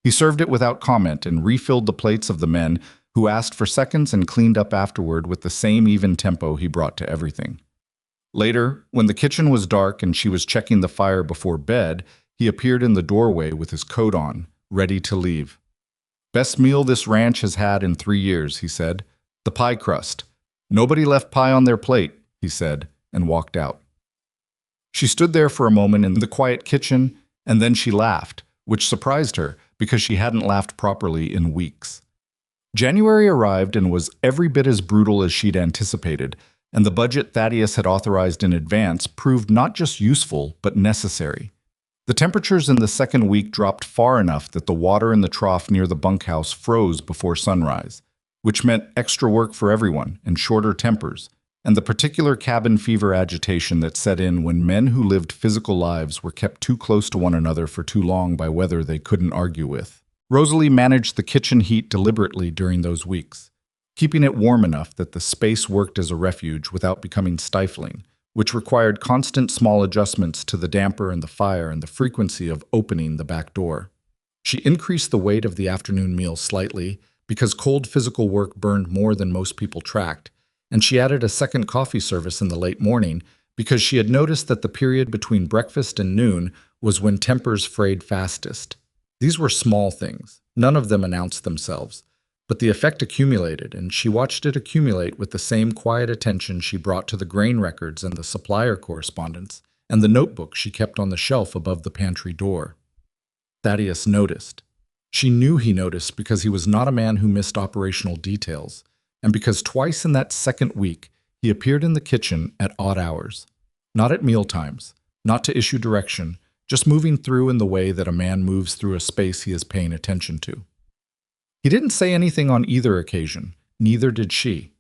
He served it without comment and refilled the plates of the men who asked for seconds and cleaned up afterward with the same even tempo he brought to everything. Later, when the kitchen was dark and she was checking the fire before bed, he appeared in the doorway with his coat on, ready to leave. "Best meal this ranch has had in 3 years," he said. "The pie crust. Nobody left pie on their plate," he said, and walked out. She stood there for a moment in the quiet kitchen, and then she laughed, which surprised her because she hadn't laughed properly in weeks. January arrived and was every bit as brutal as she'd anticipated, and the budget Thaddeus had authorized in advance proved not just useful, but necessary. The temperatures in the second week dropped far enough that the water in the trough near the bunkhouse froze before sunrise, which meant extra work for everyone and shorter tempers, and the particular cabin fever agitation that set in when men who lived physical lives were kept too close to one another for too long by weather they couldn't argue with. Rosalie managed the kitchen heat deliberately during those weeks, keeping it warm enough that the space worked as a refuge without becoming stifling, which required constant small adjustments to the damper and the fire and the frequency of opening the back door. She increased the weight of the afternoon meal slightly because cold physical work burned more than most people tracked, and she added a second coffee service in the late morning because she had noticed that the period between breakfast and noon was when tempers frayed fastest. These were small things. None of them announced themselves. But the effect accumulated, and she watched it accumulate with the same quiet attention she brought to the grain records and the supplier correspondence, and the notebook she kept on the shelf above the pantry door. Thaddeus noticed. She knew he noticed because he was not a man who missed operational details, and because twice in that second week he appeared in the kitchen at odd hours. Not at meal times, not to issue direction, just moving through in the way that a man moves through a space he is paying attention to. He didn't say anything on either occasion, neither did she.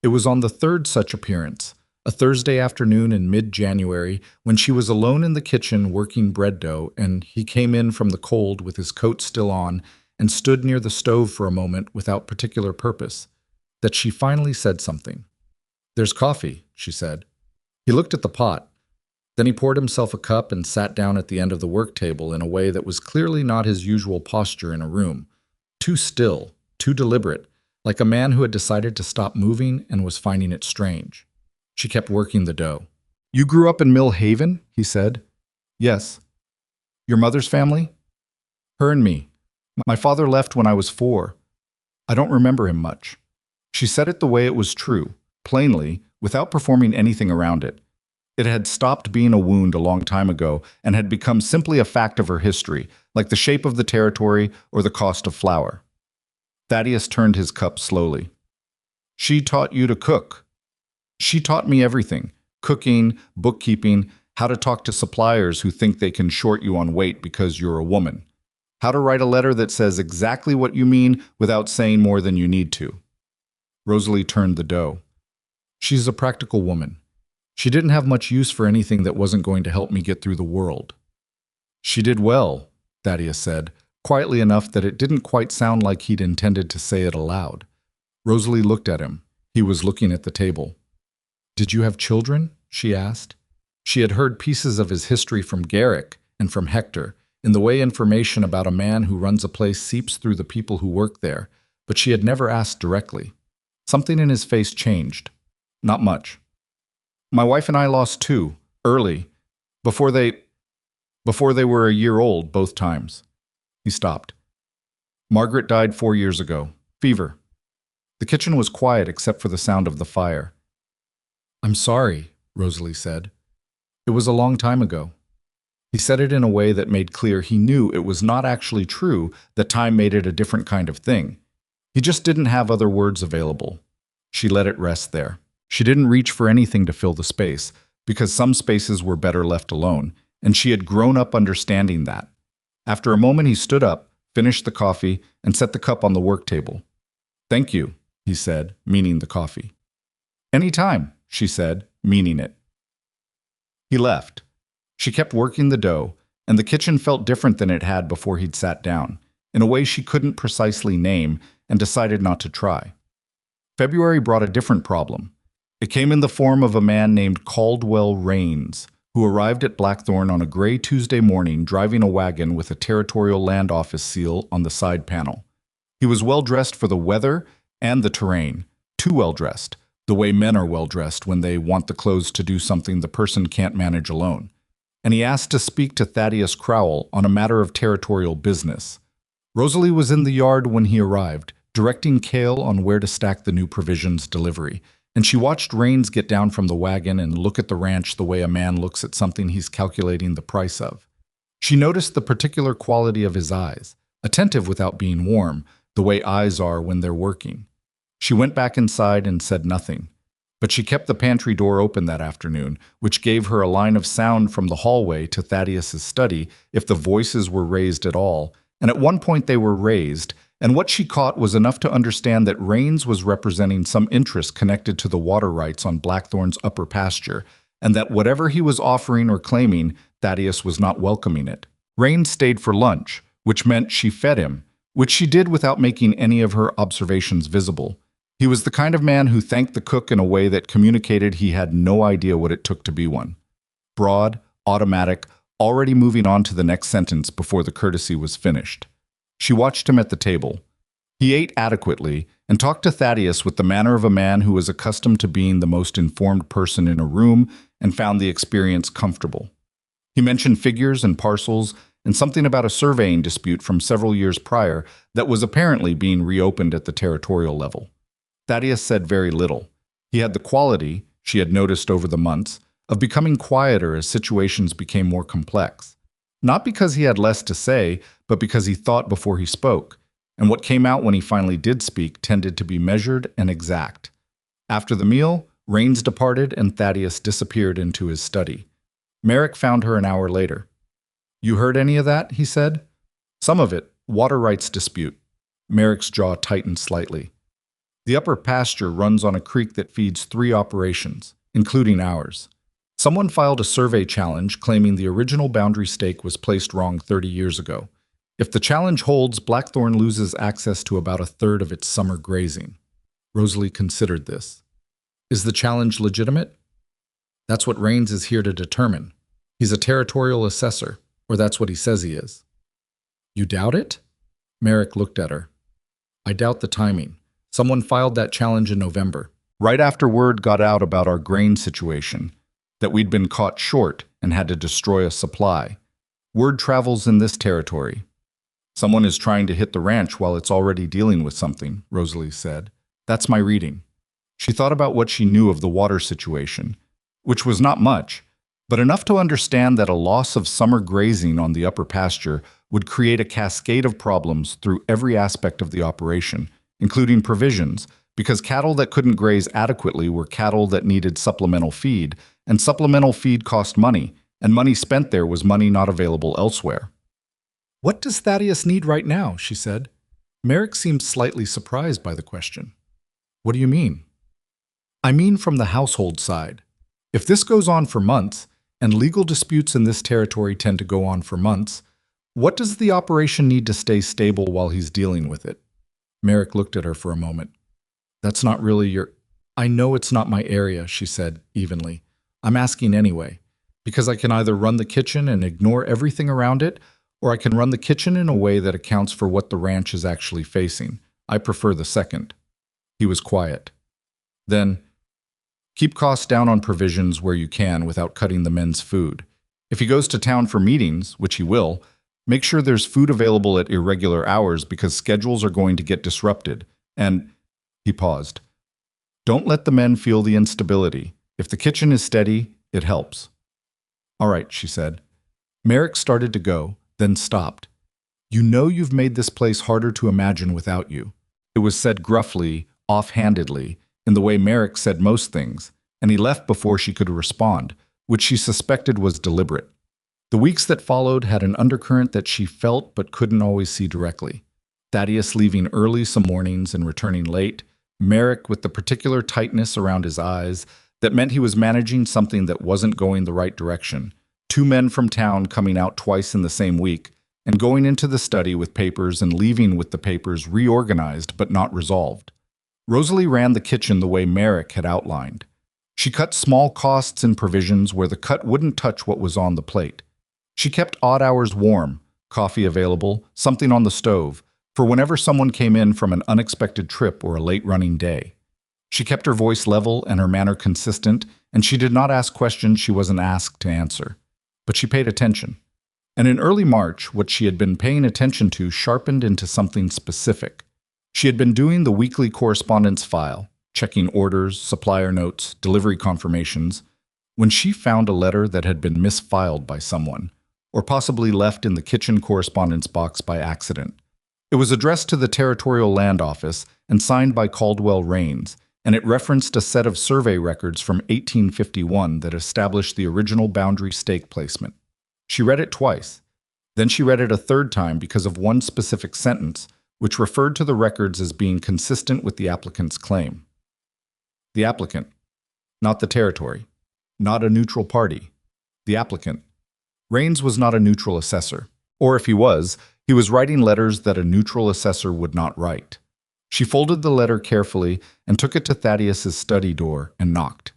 It was on the third such appearance, a Thursday afternoon in mid-January, when she was alone in the kitchen working bread dough, and he came in from the cold with his coat still on and stood near the stove for a moment without particular purpose, that she finally said something. "There's coffee," she said. He looked at the pot. Then he poured himself a cup and sat down at the end of the work table in a way that was clearly not his usual posture in a room. Too still, too deliberate, like a man who had decided to stop moving and was finding it strange. She kept working the dough. "You grew up in Mill Haven?" he said. "Yes." "Your mother's family?" "Her and me. My father left when I was 4. I don't remember him much." She said it the way it was true, plainly, without performing anything around it. It had stopped being a wound a long time ago and had become simply a fact of her history, like the shape of the territory or the cost of flour. Thaddeus turned his cup slowly. "She taught you to cook." "She taught me everything: cooking, bookkeeping, how to talk to suppliers who think they can short you on weight because you're a woman, how to write a letter that says exactly what you mean without saying more than you need to." Rosalie turned the dough. "She's a practical woman. She didn't have much use for anything that wasn't going to help me get through the world." "She did well," Thaddeus said, quietly enough that it didn't quite sound like he'd intended to say it aloud. Rosalie looked at him. He was looking at the table. "Did you have children?" she asked. She had heard pieces of his history from Garrick and from Hector, in the way information about a man who runs a place seeps through the people who work there, but she had never asked directly. Something in his face changed. "Not much. My wife and I lost 2, early, before they were a year old, both times." He stopped. "Margaret died 4 years ago. Fever." The kitchen was quiet except for the sound of the fire. "I'm sorry," Rosalie said. "It was a long time ago." He said it in a way that made clear he knew it was not actually true, that time made it a different kind of thing. He just didn't have other words available. She let it rest there. She didn't reach for anything to fill the space, because some spaces were better left alone, and she had grown up understanding that. After a moment he stood up, finished the coffee, and set the cup on the work table. "Thank you," he said, meaning the coffee. "Any time," she said, meaning it. He left. She kept working the dough, and the kitchen felt different than it had before he'd sat down, in a way she couldn't precisely name, and decided not to try. February brought a different problem. It came in the form of a man named Caldwell Rains, who arrived at Blackthorn on a gray Tuesday morning driving a wagon with a Territorial Land Office seal on the side panel. He was well-dressed for the weather and the terrain, too well-dressed, the way men are well-dressed when they want the clothes to do something the person can't manage alone. And he asked to speak to Thaddeus Crowell on a matter of territorial business. Rosalie was in the yard when he arrived, directing Cale on where to stack the new provisions delivery, and she watched Rains get down from the wagon and look at the ranch the way a man looks at something he's calculating the price of. She noticed the particular quality of his eyes, attentive without being warm, the way eyes are when they're working. She went back inside and said nothing. But she kept the pantry door open that afternoon, which gave her a line of sound from the hallway to Thaddeus's study if the voices were raised at all, and at one point they were raised, and what she caught was enough to understand that Rains was representing some interest connected to the water rights on Blackthorn's upper pasture, and that whatever he was offering or claiming, Thaddeus was not welcoming it. Rains stayed for lunch, which meant she fed him, which she did without making any of her observations visible. He was the kind of man who thanked the cook in a way that communicated he had no idea what it took to be one. Broad, automatic, already moving on to the next sentence before the courtesy was finished. She watched him at the table. He ate adequately and talked to Thaddeus with the manner of a man who was accustomed to being the most informed person in a room and found the experience comfortable. He mentioned figures and parcels and something about a surveying dispute from several years prior that was apparently being reopened at the territorial level. Thaddeus said very little. He had the quality, she had noticed over the months, of becoming quieter as situations became more complex. Not because he had less to say, but because he thought before he spoke, and what came out when he finally did speak tended to be measured and exact. After the meal, Rains departed and Thaddeus disappeared into his study. Merrick found her an hour later. "You heard any of that?" he said. "Some of it. Water rights dispute." Merrick's jaw tightened slightly. "The upper pasture runs on a creek that feeds 3 operations, including ours. Someone filed a survey challenge claiming the original boundary stake was placed wrong 30 years ago. If the challenge holds, Blackthorn loses access to about a third of its summer grazing." Rosalie considered this. "Is the challenge legitimate?" "That's what Rains is here to determine. He's a territorial assessor, or that's what he says he is." "You doubt it?" Merrick looked at her. "I doubt the timing. Someone filed that challenge in November, right after word got out about our grain situation, that we'd been caught short and had to destroy a supply. Word travels in this territory. Someone is trying to hit the ranch while it's already dealing with something," Rosalie said. "That's my reading." She thought about what she knew of the water situation, which was not much, but enough to understand that a loss of summer grazing on the upper pasture would create a cascade of problems through every aspect of the operation, including provisions, because cattle that couldn't graze adequately were cattle that needed supplemental feed, and supplemental feed cost money, and money spent there was money not available elsewhere. "What does Thaddeus need right now?" she said. Merrick seemed slightly surprised by the question. "What do you mean?" "I mean from the household side. If this goes on for months, and legal disputes in this territory tend to go on for months, what does the operation need to stay stable while he's dealing with it?" Merrick looked at her for a moment. "That's not really your—" "I know it's not my area," she said evenly. "I'm asking anyway, because I can either run the kitchen and ignore everything around it, or I can run the kitchen in a way that accounts for what the ranch is actually facing. I prefer the second." He was quiet. Then, "Keep costs down on provisions where you can without cutting the men's food. If he goes to town for meetings, which he will, make sure there's food available at irregular hours because schedules are going to get disrupted. And—" he paused. "Don't let the men feel the instability. If the kitchen is steady, it helps." "All right," she said. Merrick started to go, then stopped. "You know you've made this place harder to imagine without you." It was said gruffly, offhandedly, in the way Merrick said most things, and he left before she could respond, which she suspected was deliberate. The weeks that followed had an undercurrent that she felt but couldn't always see directly. Thaddeus leaving early some mornings and returning late, Merrick with the particular tightness around his eyes that meant he was managing something that wasn't going the right direction, 2 men from town coming out twice in the same week, and going into the study with papers and leaving with the papers reorganized but not resolved. Rosalie ran the kitchen the way Merrick had outlined. She cut small costs and provisions where the cut wouldn't touch what was on the plate. She kept odd hours warm, coffee available, something on the stove, for whenever someone came in from an unexpected trip or a late-running day. She kept her voice level and her manner consistent, and she did not ask questions she wasn't asked to answer. But she paid attention. And in early March, what she had been paying attention to sharpened into something specific. She had been doing the weekly correspondence file, checking orders, supplier notes, delivery confirmations, when she found a letter that had been misfiled by someone, or possibly left in the kitchen correspondence box by accident. It was addressed to the Territorial Land Office and signed by Caldwell Rains, and it referenced a set of survey records from 1851 that established the original boundary stake placement. She read it twice. Then she read it a third time because of one specific sentence, which referred to the records as being consistent with the applicant's claim. The applicant, not the territory, not a neutral party. The applicant. Rains was not a neutral assessor, or if he was writing letters that a neutral assessor would not write. She folded the letter carefully and took it to Thaddeus's study door and knocked.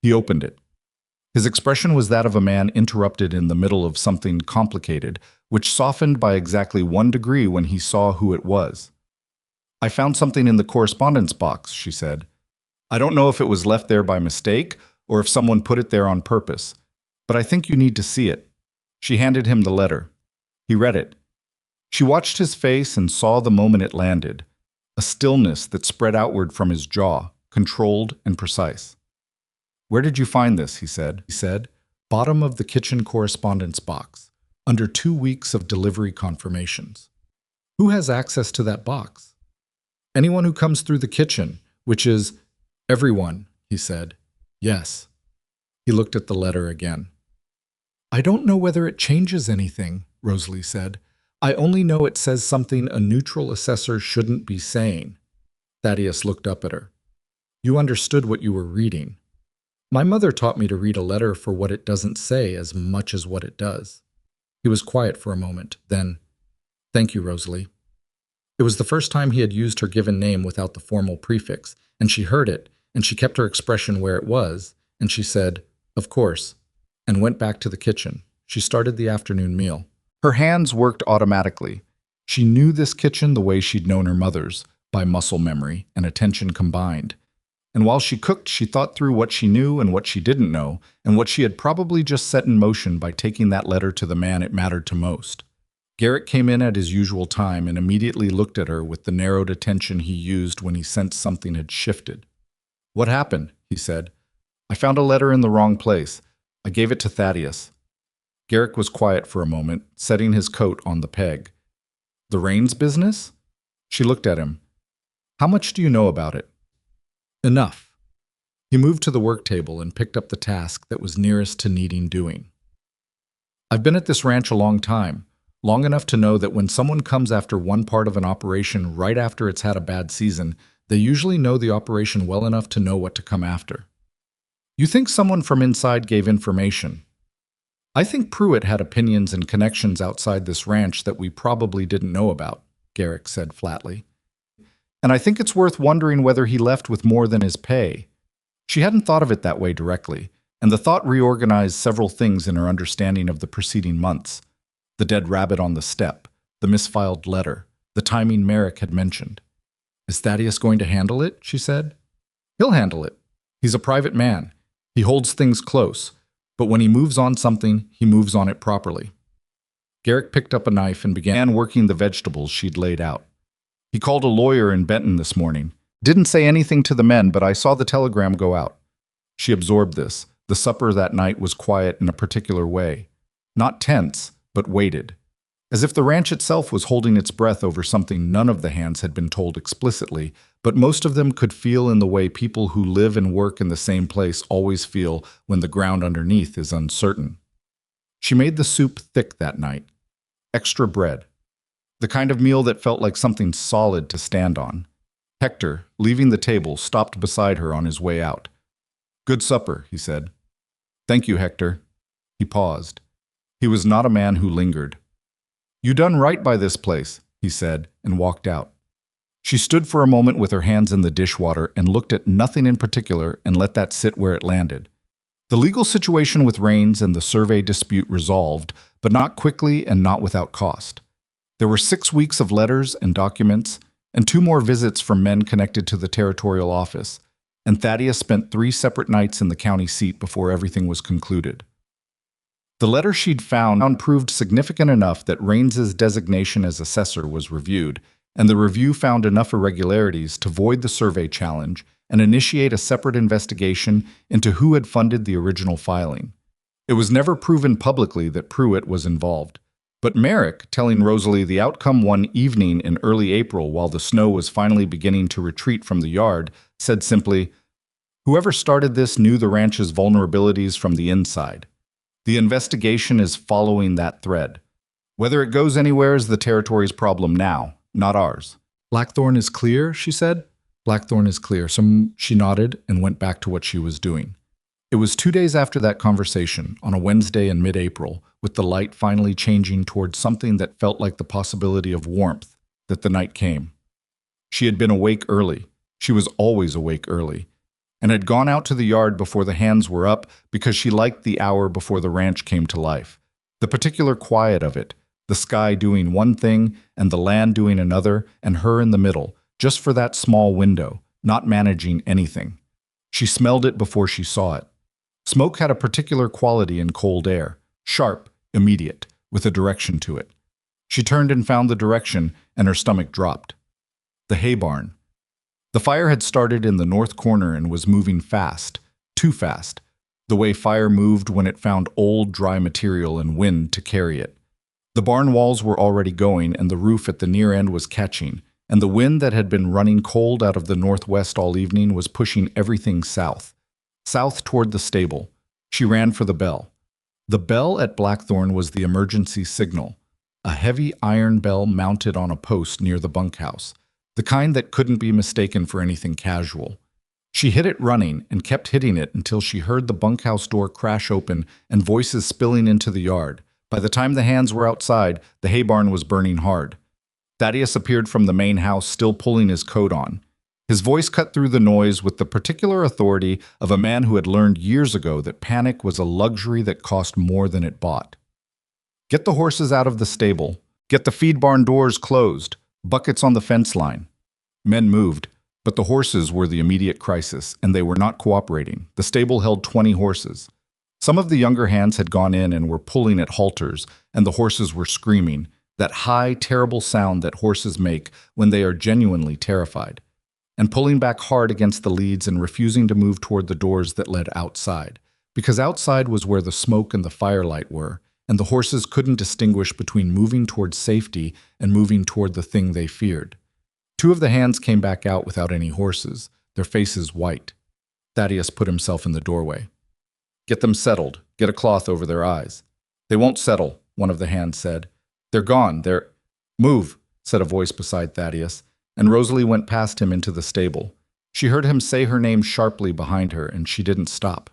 He opened it. His expression was that of a man interrupted in the middle of something complicated, which softened by exactly 1 degree when he saw who it was. "I found something in the correspondence box," she said. "I don't know if it was left there by mistake or if someone put it there on purpose, but I think you need to see it." She handed him the letter. He read it. She watched his face and saw the moment it landed, a stillness that spread outward from his jaw, controlled and precise. "Where did you find this?" he said. "Bottom of the kitchen correspondence box, under 2 weeks of delivery confirmations." "Who has access to that box?" "Anyone who comes through the kitchen, which is everyone," he said. "Yes." He looked at the letter again. "I don't know whether it changes anything," Rosalie said. "I only know it says something a neutral assessor shouldn't be saying." Thaddeus looked up at her. "You understood what you were reading." "My mother taught me to read a letter for what it doesn't say as much as what it does." He was quiet for a moment, then, "Thank you, Rosalie." It was the first time he had used her given name without the formal prefix, and she heard it, and she kept her expression where it was, and she said, "Of course," and went back to the kitchen. She started the afternoon meal. Her hands worked automatically. She knew this kitchen the way she'd known her mother's, by muscle memory and attention combined. And while she cooked, she thought through what she knew and what she didn't know, and what she had probably just set in motion by taking that letter to the man it mattered to most. Garrett came in at his usual time and immediately looked at her with the narrowed attention he used when he sensed something had shifted. "What happened?" he said. "I found a letter in the wrong place. I gave it to Thaddeus." Garrett was quiet for a moment, setting his coat on the peg. "The Rains business?" She looked at him. "How much do you know about it?" "Enough." He moved to the work table and picked up the task that was nearest to needing doing. "I've been at this ranch a long time, long enough to know that when someone comes after one part of an operation right after it's had a bad season, they usually know the operation well enough to know what to come after." "You think someone from inside gave information?" "I think Pruitt had opinions and connections outside this ranch that we probably didn't know about," Garrick said flatly. "And I think it's worth wondering whether he left with more than his pay." She hadn't thought of it that way directly, and the thought reorganized several things in her understanding of the preceding months. The dead rabbit on the step, the misfiled letter, the timing Merrick had mentioned. "Is Thaddeus going to handle it?" she said. "He'll handle it. He's a private man. He holds things close. But when he moves on something, he moves on it properly." Garrick picked up a knife and began working the vegetables she'd laid out. "He called a lawyer in Benton this morning. Didn't say anything to the men, but I saw the telegram go out." She absorbed this. The supper that night was quiet in a particular way. Not tense, but weighted. As if the ranch itself was holding its breath over something none of the hands had been told explicitly, but most of them could feel in the way people who live and work in the same place always feel when the ground underneath is uncertain. She made the soup thick that night. Extra bread. The kind of meal that felt like something solid to stand on. Hector, leaving the table, stopped beside her on his way out. "Good supper," he said. "Thank you, Hector." He paused. He was not a man who lingered. "You done right by this place," he said, and walked out. She stood for a moment with her hands in the dishwater and looked at nothing in particular and let that sit where it landed. The legal situation with Rains and the survey dispute resolved, but not quickly and not without cost. There were 6 weeks of letters and documents, and 2 more visits from men connected to the territorial office, and Thaddeus spent 3 separate nights in the county seat before everything was concluded. The letter she'd found proved significant enough that Rains's designation as assessor was reviewed, and the review found enough irregularities to void the survey challenge and initiate a separate investigation into who had funded the original filing. It was never proven publicly that Pruitt was involved, but Merrick, telling Rosalie the outcome one evening in early April while the snow was finally beginning to retreat from the yard, said simply, "Whoever started this knew the ranch's vulnerabilities from the inside. The investigation is following that thread. Whether it goes anywhere is the territory's problem now, not ours." "Blackthorn is clear," she said. "Blackthorn is clear." She nodded and went back to what she was doing. It was 2 days after that conversation, on a Wednesday in mid-April, with the light finally changing towards something that felt like the possibility of warmth, that the night came. She had been awake early. She was always awake early, and had gone out to the yard before the hands were up because she liked the hour before the ranch came to life. The particular quiet of it, the sky doing one thing and the land doing another, and her in the middle, just for that small window, not managing anything. She smelled it before she saw it. Smoke had a particular quality in cold air, sharp, immediate, with a direction to it. She turned and found the direction, and her stomach dropped. The hay barn. The fire had started in the north corner and was moving fast, too fast, the way fire moved when it found old, dry material and wind to carry it. The barn walls were already going, and the roof at the near end was catching, and the wind that had been running cold out of the northwest all evening was pushing everything south. South toward the stable. She ran for the bell. The bell at Blackthorn was the emergency signal, a heavy iron bell mounted on a post near the bunkhouse, the kind that couldn't be mistaken for anything casual. She hit it running and kept hitting it until she heard the bunkhouse door crash open and voices spilling into the yard. By the time the hands were outside, the hay barn was burning hard. Thaddeus appeared from the main house, still pulling his coat on. His voice cut through the noise with the particular authority of a man who had learned years ago that panic was a luxury that cost more than it bought. Get the horses out of the stable. Get the feed barn doors closed. Buckets on the fence line. Men moved, but the horses were the immediate crisis, and they were not cooperating. The stable held 20 horses. Some of the younger hands had gone in and were pulling at halters, and the horses were screaming, that high, terrible sound that horses make when they are genuinely terrified, and pulling back hard against the leads and refusing to move toward the doors that led outside, because outside was where the smoke and the firelight were, and the horses couldn't distinguish between moving toward safety and moving toward the thing they feared. Two of the hands came back out without any horses, their faces white. Thaddeus put himself in the doorway. Get them settled. Get a cloth over their eyes. They won't settle, one of the hands said. They're gone. They're... Move, said a voice beside Thaddeus, and Rosalie went past him into the stable. She heard him say her name sharply behind her, and she didn't stop.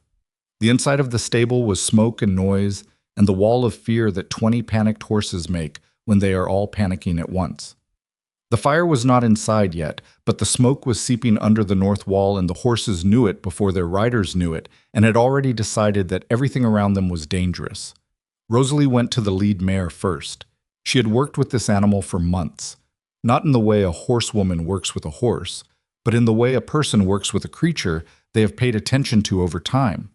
The inside of the stable was smoke and noise, and the wall of fear that 20 panicked horses make when they are all panicking at once. The fire was not inside yet, but the smoke was seeping under the north wall, and the horses knew it before their riders knew it, and had already decided that everything around them was dangerous. Rosalie went to the lead mare first. She had worked with this animal for months, not in the way a horsewoman works with a horse, but in the way a person works with a creature they have paid attention to over time.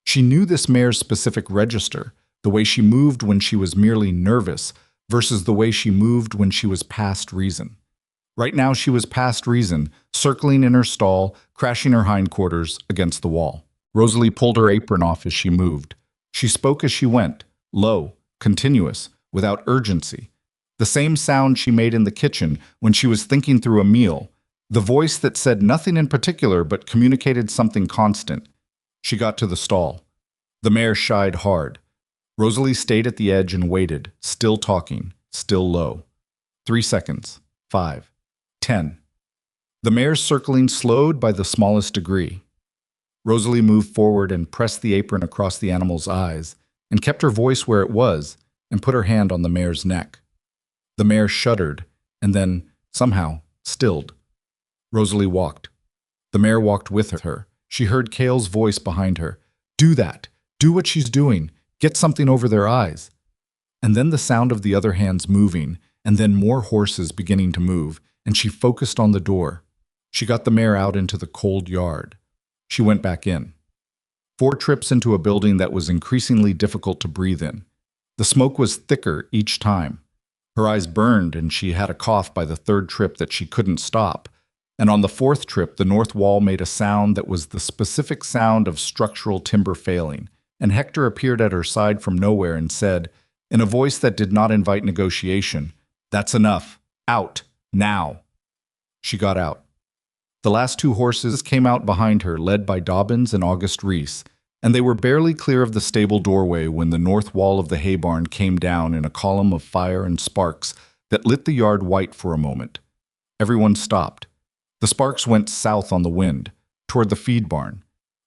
She knew this mare's specific register, the way she moved when she was merely nervous versus the way she moved when she was past reason. Right now she was past reason, circling in her stall, crashing her hindquarters against the wall. Rosalie pulled her apron off as she moved. She spoke as she went, low, continuous, without urgency. The same sound she made in the kitchen when she was thinking through a meal, the voice that said nothing in particular but communicated something constant. She got to the stall. The mare shied hard. Rosalie stayed at the edge and waited, still talking, still low. 3 seconds. 5. 10. The mare's circling slowed by the smallest degree. Rosalie moved forward and pressed the apron across the animal's eyes, and kept her voice where it was, and put her hand on the mare's neck. The mare shuddered, and then, somehow, stilled. Rosalie walked. The mare walked with her. She heard Cale's voice behind her. Do that. Do what she's doing. Get something over their eyes. And then the sound of the other hands moving, and then more horses beginning to move, and she focused on the door. She got the mare out into the cold yard. She went back in. 4 trips into a building that was increasingly difficult to breathe in. The smoke was thicker each time. Her eyes burned, and she had a cough by the 3rd trip that she couldn't stop. And on the 4th trip, the north wall made a sound that was the specific sound of structural timber failing. And Hector appeared at her side from nowhere and said, in a voice that did not invite negotiation, "That's enough. Out. Now." She got out. The last 2 horses came out behind her, led by Dobbins and August Reese, and they were barely clear of the stable doorway when the north wall of the hay barn came down in a column of fire and sparks that lit the yard white for a moment. Everyone stopped. The sparks went south on the wind, toward the feed barn.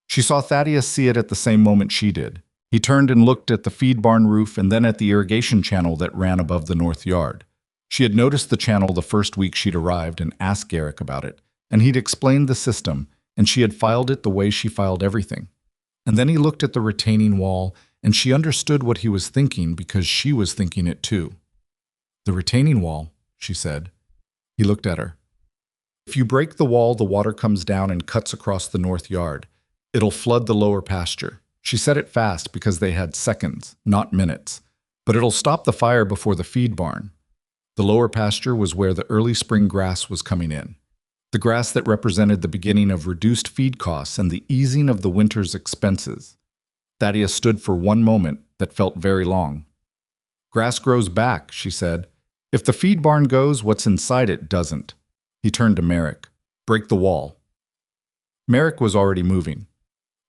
She saw Thaddeus see it at the same moment she did. He turned and looked at the feed barn roof and then at the irrigation channel that ran above the north yard. She had noticed the channel the first week she'd arrived and asked Garrick about it, and he'd explained the system, and she had filed it the way she filed everything. And then he looked at the retaining wall, and she understood what he was thinking because she was thinking it too. "The retaining wall," she said. He looked at her. "If you break the wall, the water comes down and cuts across the north yard. It'll flood the lower pasture." She said it fast because they had seconds, not minutes. "But it'll stop the fire before the feed barn." The lower pasture was where the early spring grass was coming in. The grass that represented the beginning of reduced feed costs and the easing of the winter's expenses. Thaddeus stood for one moment that felt very long. Grass grows back, she said. If the feed barn goes, what's inside it doesn't. He turned to Merrick. Break the wall. Merrick was already moving.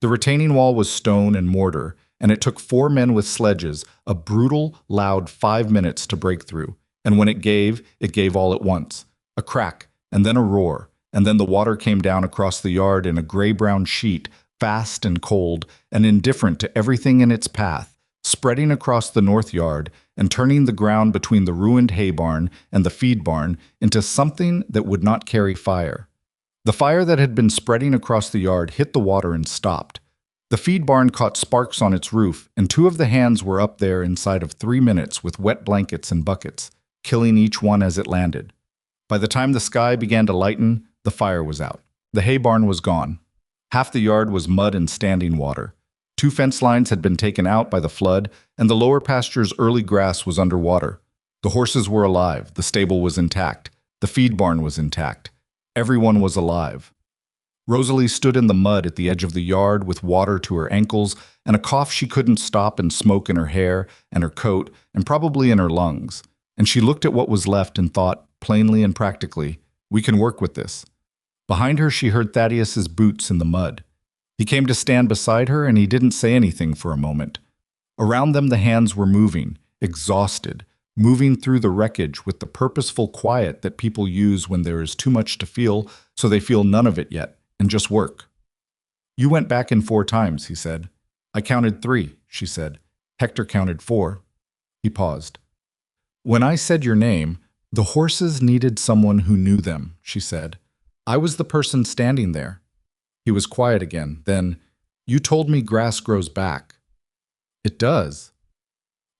The retaining wall was stone and mortar, and it took 4 men with sledges, a brutal, loud 5 minutes to break through. And when it gave all at once. A crack, and then a roar, and then the water came down across the yard in a gray-brown sheet, fast and cold, and indifferent to everything in its path, spreading across the north yard and turning the ground between the ruined hay barn and the feed barn into something that would not carry fire. The fire that had been spreading across the yard hit the water and stopped. The feed barn caught sparks on its roof, and 2 of the hands were up there inside of 3 minutes with wet blankets and buckets, killing each one as it landed. By the time the sky began to lighten, the fire was out. The hay barn was gone. Half the yard was mud and standing water. 2 fence lines had been taken out by the flood, and the lower pasture's early grass was underwater. The horses were alive, the stable was intact, the feed barn was intact. Everyone was alive. Rosalie stood in the mud at the edge of the yard with water to her ankles and a cough she couldn't stop and smoke in her hair and her coat and probably in her lungs. And she looked at what was left and thought, plainly and practically, we can work with this. Behind her she heard Thaddeus's boots in the mud. He came to stand beside her and he didn't say anything for a moment. Around them the hands were moving, exhausted, moving through the wreckage with the purposeful quiet that people use when there is too much to feel, so they feel none of it yet, and just work. You went back in 4 times, he said. I counted 3, she said. Hector counted 4. He paused. When I said your name, the horses needed someone who knew them, she said. I was the person standing there. He was quiet again. Then, you told me grass grows back. It does.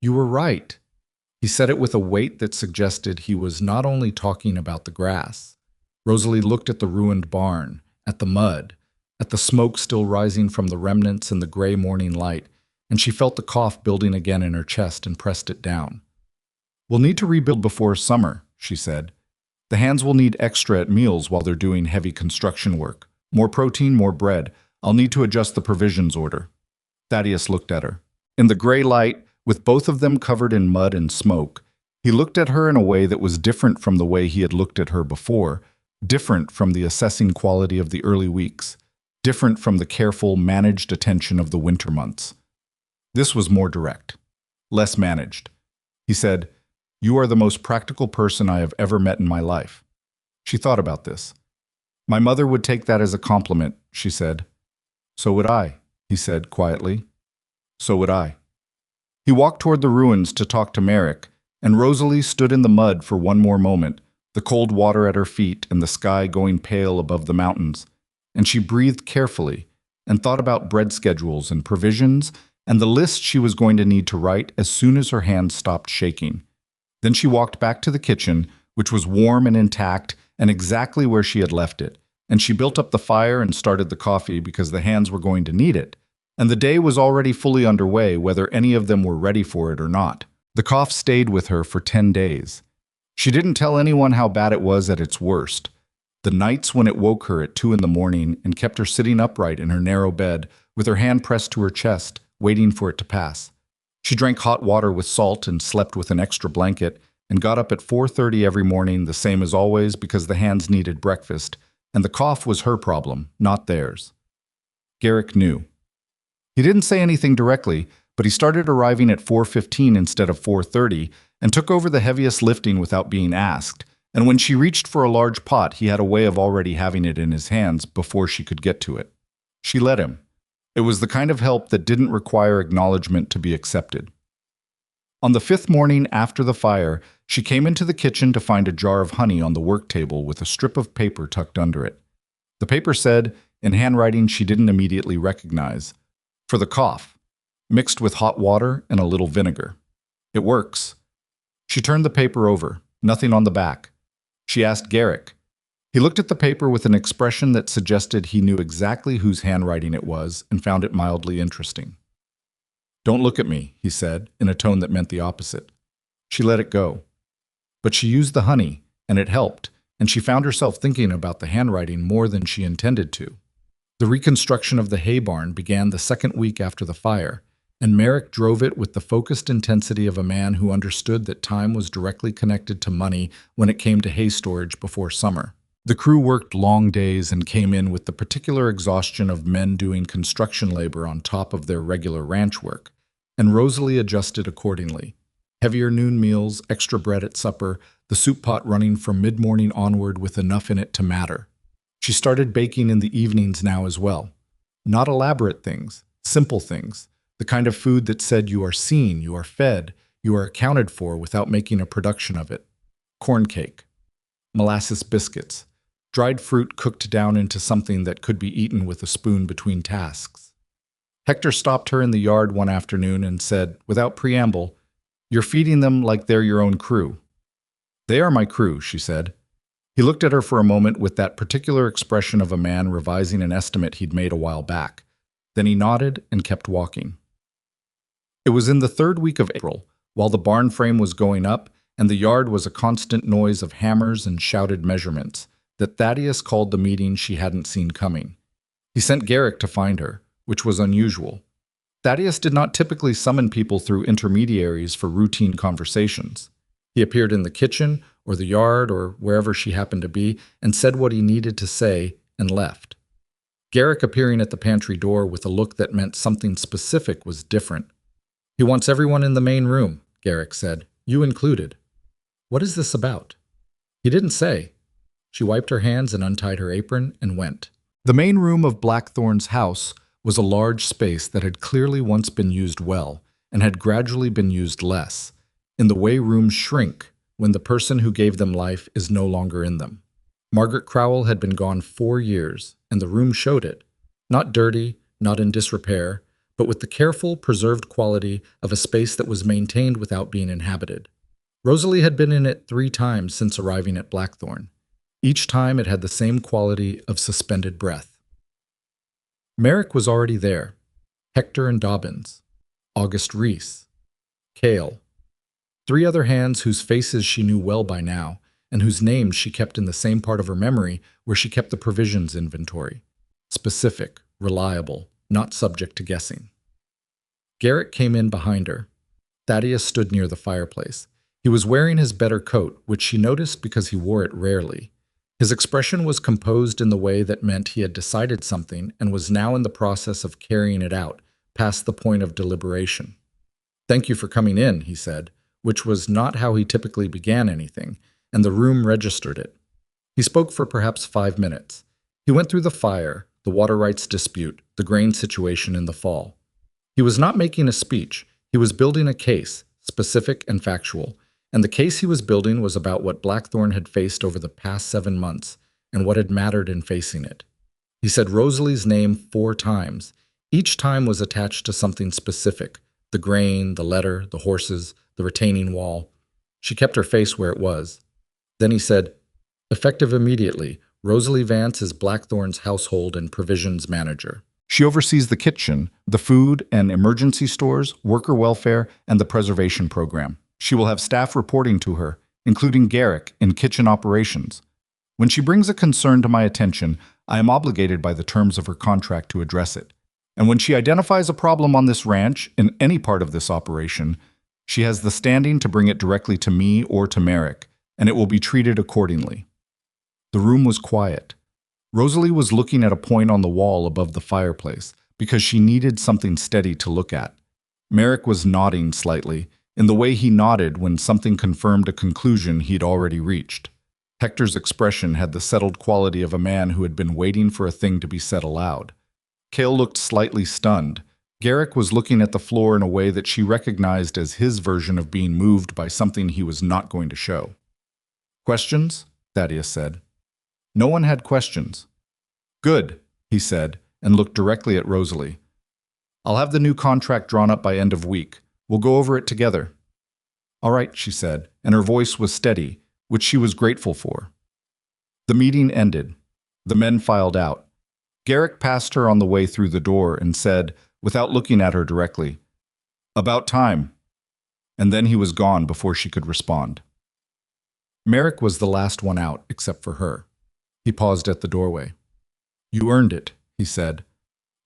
You were right. He said it with a weight that suggested he was not only talking about the grass. Rosalie looked at the ruined barn, at the mud, at the smoke still rising from the remnants in the gray morning light, and she felt the cough building again in her chest and pressed it down. We'll need to rebuild before summer, she said. The hands will need extra at meals while they're doing heavy construction work. More protein, more bread. I'll need to adjust the provisions order. Thaddeus looked at her. In the gray light, with both of them covered in mud and smoke, he looked at her in a way that was different from the way he had looked at her before, different from the assessing quality of the early weeks, different from the careful, managed attention of the winter months. This was more direct, less managed. He said, You are the most practical person I have ever met in my life. She thought about this. My mother would take that as a compliment, she said. So would I, he said quietly. So would I. He walked toward the ruins to talk to Merrick, and Rosalie stood in the mud for one more moment, the cold water at her feet and the sky going pale above the mountains, and she breathed carefully and thought about bread schedules and provisions and the list she was going to need to write as soon as her hands stopped shaking. Then she walked back to the kitchen, which was warm and intact and exactly where she had left it, and she built up the fire and started the coffee because the hands were going to need it, and the day was already fully underway whether any of them were ready for it or not. The cough stayed with her for 10 days. She didn't tell anyone how bad it was at its worst. The nights when it woke her at 2 in the morning and kept her sitting upright in her narrow bed with her hand pressed to her chest, waiting for it to pass. She drank hot water with salt and slept with an extra blanket and got up at 4:30 every morning, the same as always, because the hands needed breakfast, and the cough was her problem, not theirs. Garrick knew. He didn't say anything directly, but he started arriving at 4:15 instead of 4:30 and took over the heaviest lifting without being asked, and when she reached for a large pot, he had a way of already having it in his hands before she could get to it. She let him. It was the kind of help that didn't require acknowledgement to be accepted. On the 5th morning after the fire, she came into the kitchen to find a jar of honey on the work table with a strip of paper tucked under it. The paper said, in handwriting she didn't immediately recognize, "For the cough, mixed with hot water and a little vinegar. It works." She turned the paper over, nothing on the back. She asked Garrick. He looked at the paper with an expression that suggested he knew exactly whose handwriting it was and found it mildly interesting. "Don't look at me," he said, in a tone that meant the opposite. She let it go. But she used the honey, and it helped, and she found herself thinking about the handwriting more than she intended to. The reconstruction of the hay barn began the second week after the fire, and Merrick drove it with the focused intensity of a man who understood that time was directly connected to money when it came to hay storage before summer. The crew worked long days and came in with the particular exhaustion of men doing construction labor on top of their regular ranch work, and Rosalie adjusted accordingly. Heavier noon meals, extra bread at supper, the soup pot running from mid-morning onward with enough in it to matter. She started baking in the evenings now as well. Not elaborate things, simple things, the kind of food that said you are seen, you are fed, you are accounted for without making a production of it. Corn cake, molasses biscuits, dried fruit cooked down into something that could be eaten with a spoon between tasks. Hector stopped her in the yard one afternoon and said, without preamble, "You're feeding them like they're your own crew." "They are my crew," she said. He looked at her for a moment with that particular expression of a man revising an estimate he'd made a while back. Then he nodded and kept walking. It was in the third week of April, while the barn frame was going up and the yard was a constant noise of hammers and shouted measurements, that Thaddeus called the meeting she hadn't seen coming. He sent Garrick to find her, which was unusual. Thaddeus did not typically summon people through intermediaries for routine conversations. He appeared in the kitchen or the yard or wherever she happened to be and said what he needed to say and left. Garrick appearing at the pantry door with a look that meant something specific was different. "He wants everyone in the main room," Garrick said, "you included." "What is this about?" "He didn't say." She wiped her hands and untied her apron and went. The main room of Blackthorn's house was a large space that had clearly once been used well and had gradually been used less, in the way rooms shrink when the person who gave them life is no longer in them. Margaret Crowell had been gone 4 years, and the room showed it. Not dirty, not in disrepair, but with the careful, preserved quality of a space that was maintained without being inhabited. Rosalie had been in it 3 times since arriving at Blackthorn. Each time it had the same quality of suspended breath. Merrick was already there. Hector and Dobbins. August Reese. Cale. 3 other hands whose faces she knew well by now, and whose names she kept in the same part of her memory where she kept the provisions inventory. Specific, reliable, not subject to guessing. Garrick came in behind her. Thaddeus stood near the fireplace. He was wearing his better coat, which she noticed because he wore it rarely. His expression was composed in the way that meant he had decided something and was now in the process of carrying it out, past the point of deliberation. "Thank you for coming in," he said, which was not how he typically began anything, and the room registered it. He spoke for perhaps 5 minutes. He went through the fire, the water rights dispute, the grain situation in the fall. He was not making a speech. He was building a case, specific and factual, and the case he was building was about what Blackthorn had faced over the past 7 months and what had mattered in facing it. He said Rosalie's name 4 times. Each time was attached to something specific: the grain, the letter, the horses, the retaining wall. She kept her face where it was. Then he said, "Effective immediately, Rosalie Vance is Blackthorn's household and provisions manager. She oversees the kitchen, the food and emergency stores, worker welfare, and the preservation program. She will have staff reporting to her, including Garrick, in kitchen operations. When she brings a concern to my attention, I am obligated by the terms of her contract to address it. And when she identifies a problem on this ranch, in any part of this operation, she has the standing to bring it directly to me or to Merrick, and it will be treated accordingly." The room was quiet. Rosalie was looking at a point on the wall above the fireplace because she needed something steady to look at. Merrick was nodding slightly, in the way he nodded when something confirmed a conclusion he'd already reached. Hector's expression had the settled quality of a man who had been waiting for a thing to be said aloud. Cale looked slightly stunned. Garrick was looking at the floor in a way that she recognized as his version of being moved by something he was not going to show. "Questions?" Thaddeus said. No one had questions. "Good," he said, and looked directly at Rosalie. "I'll have the new contract drawn up by end of week. We'll go over it together." "All right," she said, and her voice was steady, which she was grateful for. The meeting ended. The men filed out. Garrick passed her on the way through the door and said, without looking at her directly, "About time." And then he was gone before she could respond. Merrick was the last one out, except for her. He paused at the doorway. "You earned it," he said.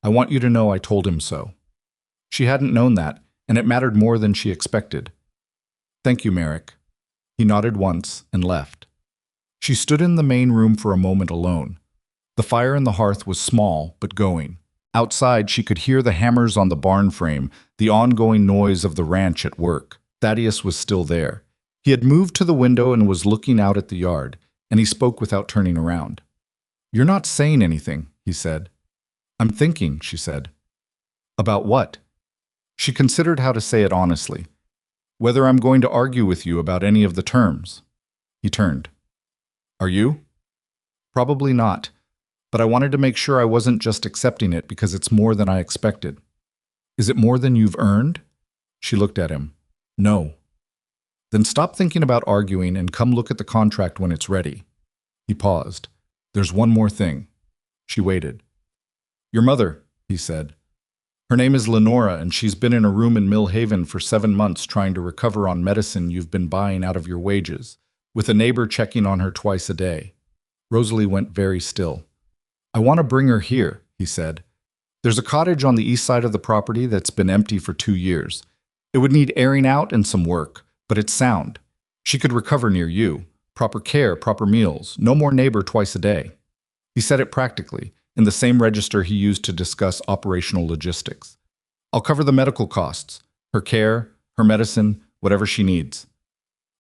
"I want you to know I told him so." She hadn't known that, and it mattered more than she expected. "Thank you, Merrick." He nodded once and left. She stood in the main room for a moment alone. The fire in the hearth was small, but going. Outside, she could hear the hammers on the barn frame, the ongoing noise of the ranch at work. Thaddeus was still there. He had moved to the window and was looking out at the yard, and he spoke without turning around. "You're not saying anything," he said. "I'm thinking," she said. "About what?" She considered how to say it honestly. "Whether I'm going to argue with you about any of the terms." He turned. "Are you?" "Probably not, but I wanted to make sure I wasn't just accepting it because it's more than I expected." "Is it more than you've earned?" She looked at him. "No." "Then stop thinking about arguing and come look at the contract when it's ready." He paused. "There's one more thing." She waited. "Your mother," he said. "Her name is Lenora, and she's been in a room in Mill Haven for 7 months trying to recover on medicine you've been buying out of your wages, with a neighbor checking on her twice a day." Rosalie went very still. "I want to bring her here," he said. "There's a cottage on the east side of the property that's been empty for 2 years. It would need airing out and some work, but it's sound. She could recover near you. Proper care, proper meals, no more neighbor twice a day." He said it practically, in the same register he used to discuss operational logistics. "I'll cover the medical costs, her care, her medicine, whatever she needs."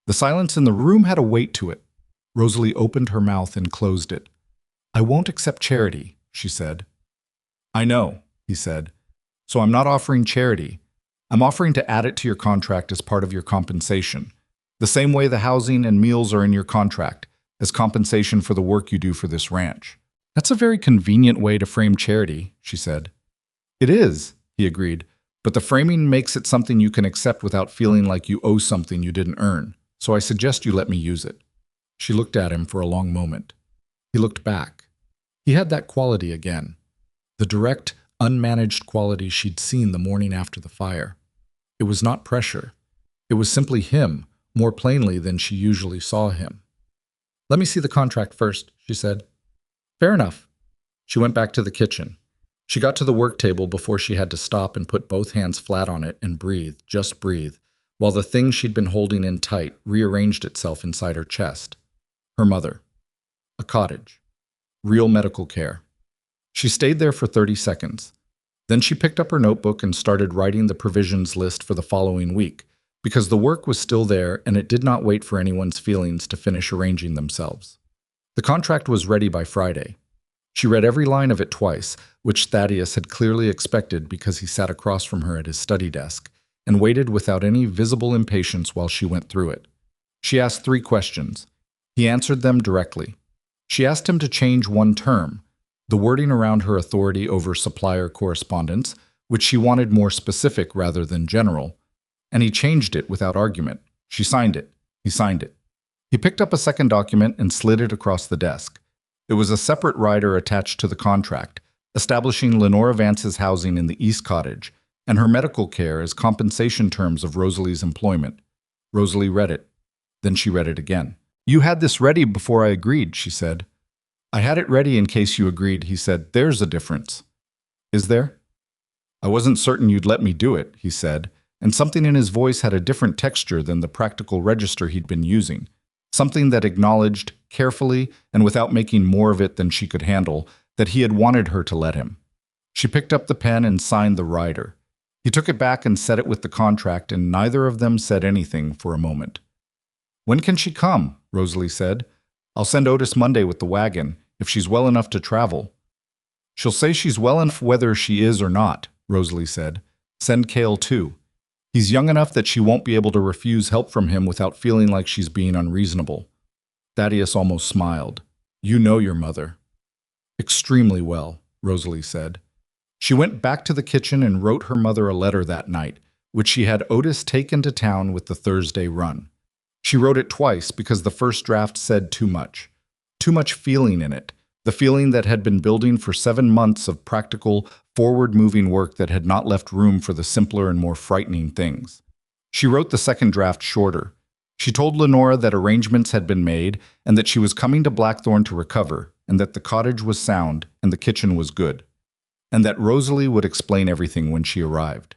The silence in the room had a weight to it. Rosalie opened her mouth and closed it. "I won't accept charity," she said. "I know," he said. "So I'm not offering charity. I'm offering to add it to your contract as part of your compensation, the same way the housing and meals are in your contract, as compensation for the work you do for this ranch." "That's a very convenient way to frame charity," she said. "It is," he agreed, "but the framing makes it something you can accept without feeling like you owe something you didn't earn, so I suggest you let me use it." She looked at him for a long moment. He looked back. He had that quality again, the direct, unmanaged quality she'd seen the morning after the fire. It was not pressure. It was simply him, more plainly than she usually saw him. "Let me see the contract first," she said. "Fair enough." She went back to the kitchen. She got to the work table before she had to stop and put both hands flat on it and breathe, just breathe, while the thing she'd been holding in tight rearranged itself inside her chest. Her mother. A cottage. Real medical care. She stayed there for 30 seconds. Then she picked up her notebook and started writing the provisions list for the following week, because the work was still there and it did not wait for anyone's feelings to finish arranging themselves. The contract was ready by Friday. She read every line of it twice, which Thaddeus had clearly expected because he sat across from her at his study desk, and waited without any visible impatience while she went through it. She asked 3 questions. He answered them directly. She asked him to change one term, the wording around her authority over supplier correspondence, which she wanted more specific rather than general, and he changed it without argument. She signed it. He signed it. He picked up a second document and slid it across the desk. It was a separate rider attached to the contract, establishing Lenora Vance's housing in the East Cottage and her medical care as compensation terms of Rosalie's employment. Rosalie read it. Then she read it again. "You had this ready before I agreed," she said. "I had it ready in case you agreed," he said. "There's a difference." "Is there?" "I wasn't certain you'd let me do it," he said, and something in his voice had a different texture than the practical register he'd been using, something that acknowledged, carefully and without making more of it than she could handle, that he had wanted her to let him. She picked up the pen and signed the rider. He took it back and set it with the contract, and neither of them said anything for a moment. "When can she come?" Rosalie said. "I'll send Otis Monday with the wagon, if she's well enough to travel." "She'll say she's well enough whether she is or not," Rosalie said. "Send Cale too. He's young enough that she won't be able to refuse help from him without feeling like she's being unreasonable." Thaddeus almost smiled. "You know your mother." "Extremely well," Rosalie said. She went back to the kitchen and wrote her mother a letter that night, which she had Otis take into town with the Thursday run. She wrote it twice because the first draft said too much feeling in it, the feeling that had been building for 7 months of practical, forward-moving work that had not left room for the simpler and more frightening things. She wrote the second draft shorter. She told Lenora that arrangements had been made and that she was coming to Blackthorn to recover, and that the cottage was sound and the kitchen was good, and that Rosalie would explain everything when she arrived.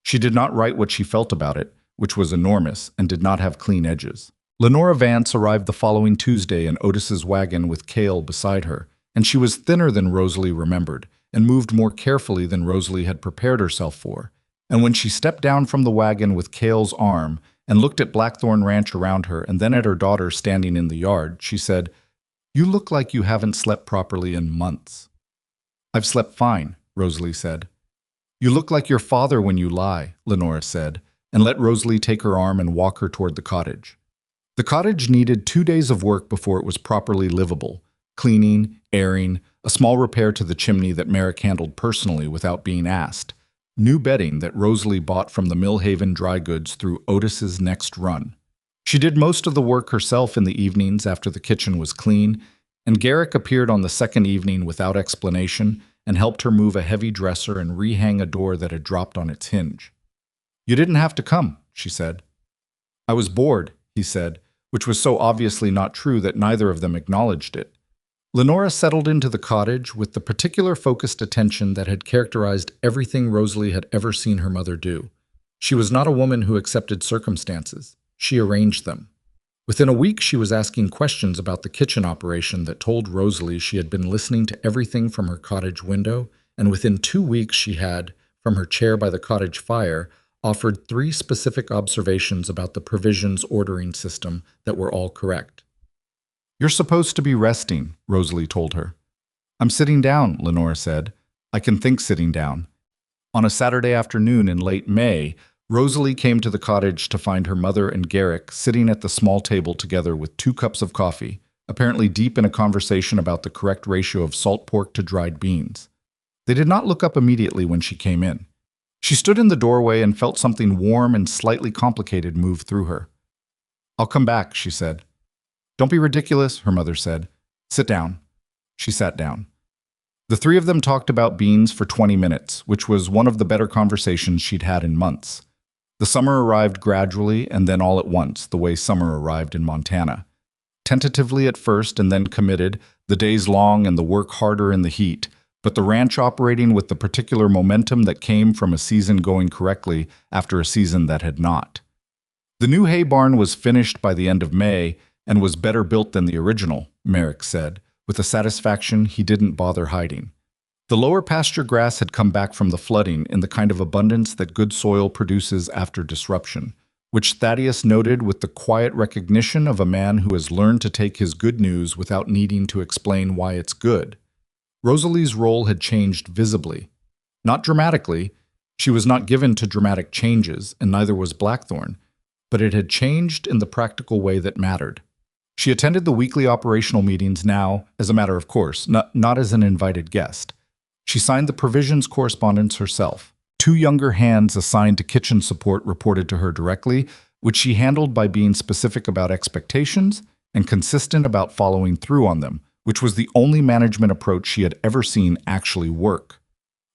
She did not write what she felt about it, which was enormous and did not have clean edges. Lenora Vance arrived the following Tuesday in Otis's wagon with Cale beside her, and she was thinner than Rosalie remembered, and moved more carefully than Rosalie had prepared herself for. And when she stepped down from the wagon with Cale's arm and looked at Blackthorn Ranch around her and then at her daughter standing in the yard, she said, "You look like you haven't slept properly in months." "I've slept fine," Rosalie said. "You look like your father when you lie," Lenora said, and let Rosalie take her arm and walk her toward the cottage. The cottage needed 2 days of work before it was properly livable: cleaning, airing, a small repair to the chimney that Merrick handled personally without being asked, new bedding that Rosalie bought from the Millhaven dry goods through Otis's next run. She did most of the work herself in the evenings after the kitchen was clean, and Garrick appeared on the second evening without explanation and helped her move a heavy dresser and rehang a door that had dropped on its hinge. "You didn't have to come," she said. "I was bored," he said, which was so obviously not true that neither of them acknowledged it. Lenora settled into the cottage with the particular focused attention that had characterized everything Rosalie had ever seen her mother do. She was not a woman who accepted circumstances. She arranged them. Within a week, she was asking questions about the kitchen operation that told Rosalie she had been listening to everything from her cottage window, and within 2 weeks she had, from her chair by the cottage fire, offered 3 specific observations about the provisions ordering system that were all correct. "You're supposed to be resting," Rosalie told her. "I'm sitting down," Lenora said. "I can think sitting down." On a Saturday afternoon in late May, Rosalie came to the cottage to find her mother and Garrick sitting at the small table together with 2 cups of coffee, apparently deep in a conversation about the correct ratio of salt pork to dried beans. They did not look up immediately when she came in. She stood in the doorway and felt something warm and slightly complicated move through her. "I'll come back," she said. "Don't be ridiculous," her mother said. "Sit down." She sat down. The 3 of them talked about beans for 20 minutes, which was one of the better conversations she'd had in months. The summer arrived gradually and then all at once, the way summer arrived in Montana. Tentatively at first and then committed, the days long and the work harder in the heat, but the ranch operating with the particular momentum that came from a season going correctly after a season that had not. The new hay barn was finished by the end of May and was better built than the original, Merrick said, with a satisfaction he didn't bother hiding. The lower pasture grass had come back from the flooding in the kind of abundance that good soil produces after disruption, which Thaddeus noted with the quiet recognition of a man who has learned to take his good news without needing to explain why it's good. Rosalie's role had changed visibly. Not dramatically. She was not given to dramatic changes, and neither was Blackthorn, but it had changed in the practical way that mattered. She attended the weekly operational meetings now, as a matter of course, not as an invited guest. She signed the provisions correspondence herself. 2 younger hands assigned to kitchen support reported to her directly, which she handled by being specific about expectations and consistent about following through on them, which was the only management approach she had ever seen actually work.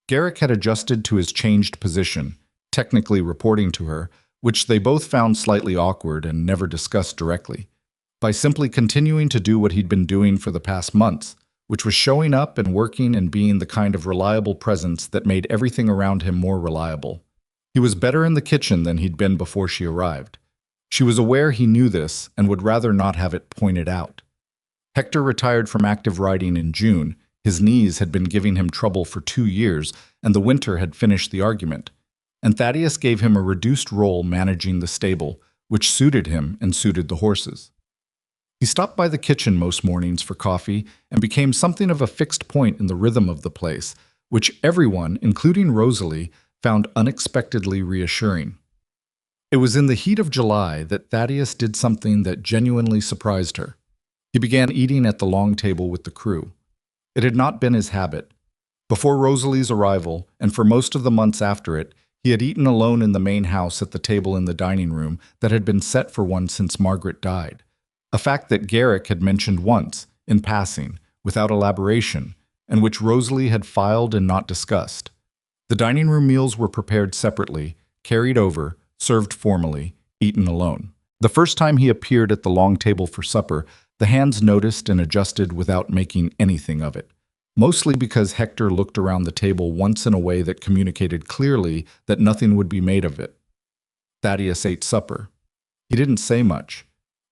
Garrick had adjusted to his changed position, technically reporting to her, which they both found slightly awkward and never discussed directly, by simply continuing to do what he'd been doing for the past months, which was showing up and working and being the kind of reliable presence that made everything around him more reliable. He was better in the kitchen than he'd been before she arrived. She was aware he knew this and would rather not have it pointed out. Hector retired from active riding in June. His knees had been giving him trouble for 2 years, and the winter had finished the argument. And Thaddeus gave him a reduced role managing the stable, which suited him and suited the horses. He stopped by the kitchen most mornings for coffee and became something of a fixed point in the rhythm of the place, which everyone, including Rosalie, found unexpectedly reassuring. It was in the heat of July that Thaddeus did something that genuinely surprised her. He began eating at the long table with the crew. It had not been his habit. Before Rosalie's arrival, and for most of the months after it, he had eaten alone in the main house at the table in the dining room that had been set for one since Margaret died. A fact that Garrick had mentioned once, in passing, without elaboration, and which Rosalie had filed and not discussed. The dining room meals were prepared separately, carried over, served formally, eaten alone. The first time he appeared at the long table for supper, the hands noticed and adjusted without making anything of it. Mostly because Hector looked around the table once in a way that communicated clearly that nothing would be made of it. Thaddeus ate supper. He didn't say much.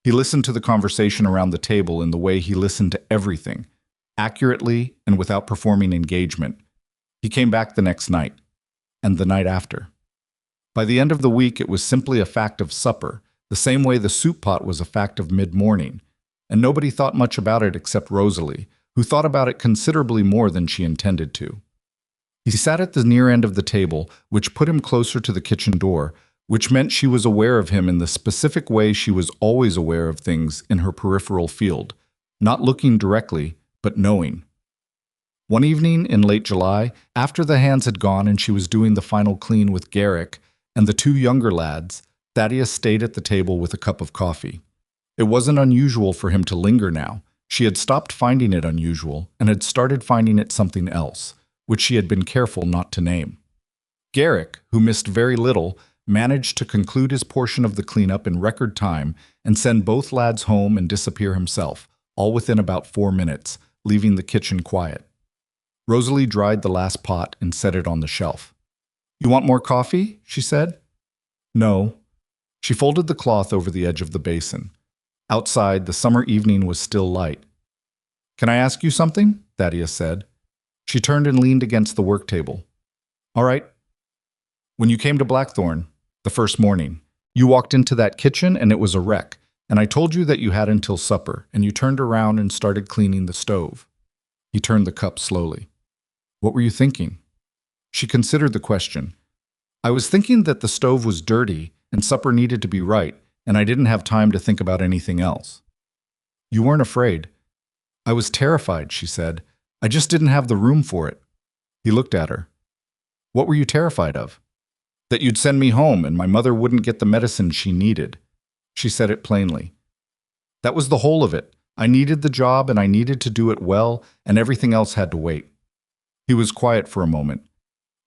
He listened to the conversation around the table in the way he listened to everything, accurately and without performing engagement. He came back the next night, and the night after. By the end of the week, it was simply a fact of supper, the same way the soup pot was a fact of mid-morning, and nobody thought much about it except Rosalie, who thought about it considerably more than she intended to. He sat at the near end of the table, which put him closer to the kitchen door, which meant she was aware of him in the specific way she was always aware of things in her peripheral field, not looking directly, but knowing. One evening in late July, after the hands had gone and she was doing the final clean with Garrick and the two younger lads, Thaddeus stayed at the table with a cup of coffee. It wasn't unusual for him to linger now. She had stopped finding it unusual and had started finding it something else, which she had been careful not to name. Garrick, who missed very little, managed to conclude his portion of the cleanup in record time and send both lads home and disappear himself, all within about 4 minutes, leaving the kitchen quiet. Rosalie dried the last pot and set it on the shelf. "You want more coffee?" she said. "No." She folded the cloth over the edge of the basin. Outside, the summer evening was still light. "Can I ask you something?" Thaddeus said. She turned and leaned against the work table. "All right." "When you came to Blackthorn, the first morning, you walked into that kitchen and it was a wreck, and I told you that you had until supper, and you turned around and started cleaning the stove." He turned the cup slowly. "What were you thinking?" She considered the question. "I was thinking that the stove was dirty and supper needed to be right, and I didn't have time to think about anything else." "You weren't afraid." "I was terrified," she said. "I just didn't have the room for it." He looked at her. "What were you terrified of?" "That you'd send me home and my mother wouldn't get the medicine she needed." She said it plainly. "That was the whole of it. I needed the job and I needed to do it well, and everything else had to wait." He was quiet for a moment.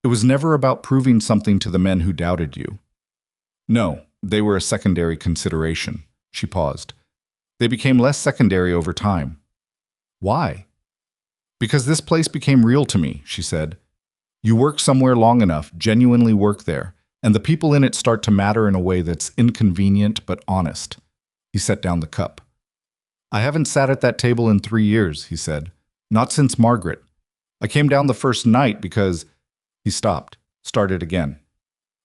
"It was never about proving something to the men who doubted you." "No, they were a secondary consideration." She paused. "They became less secondary over time." "Why?" "Because this place became real to me," she said. "You work somewhere long enough, genuinely work there, and the people in it start to matter in a way that's inconvenient but honest." He set down the cup. "I haven't sat at that table in 3 years," he said. "Not since Margaret. I came down the first night because—" He stopped, started again.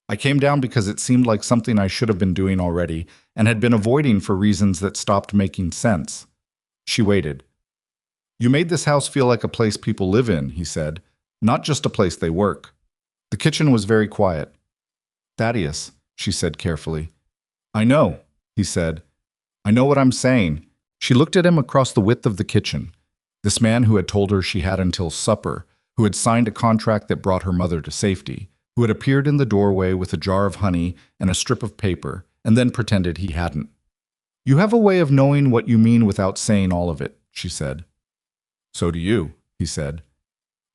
"I came down because it seemed like something I should have been doing already and had been avoiding for reasons that stopped making sense." She waited. "You made this house feel like a place people live in," he said, "not just a place they work." The kitchen was very quiet. "Thaddeus," she said carefully. "I know," he said. "I know what I'm saying." She looked at him across the width of the kitchen. This man who had told her she had until supper, who had signed a contract that brought her mother to safety, who had appeared in the doorway with a jar of honey and a strip of paper, and then pretended he hadn't. "You have a way of knowing what you mean without saying all of it," she said. "So do you," he said.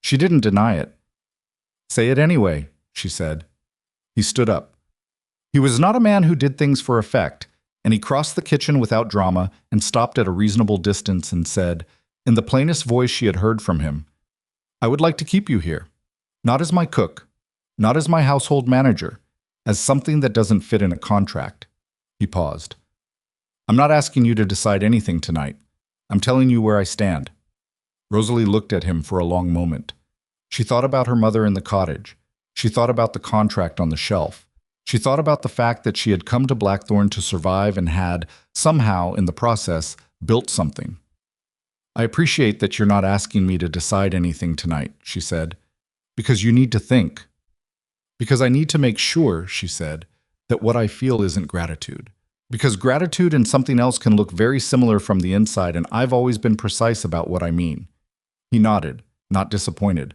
She didn't deny it. "Say it anyway," she said. He stood up. He was not a man who did things for effect, and he crossed the kitchen without drama and stopped at a reasonable distance and said, in the plainest voice she had heard from him, "I would like to keep you here. Not as my cook, not as my household manager, as something that doesn't fit in a contract." He paused. "I'm not asking you to decide anything tonight. I'm telling you where I stand." Rosalie looked at him for a long moment. She thought about her mother in the cottage. She thought about the contract on the shelf. She thought about the fact that she had come to Blackthorn to survive and had, somehow, in the process, built something. "I appreciate that you're not asking me to decide anything tonight," she said, "because you need to think." "Because I need to make sure," she said, "that what I feel isn't gratitude. Because gratitude and something else can look very similar from the inside, and I've always been precise about what I mean." He nodded, not disappointed.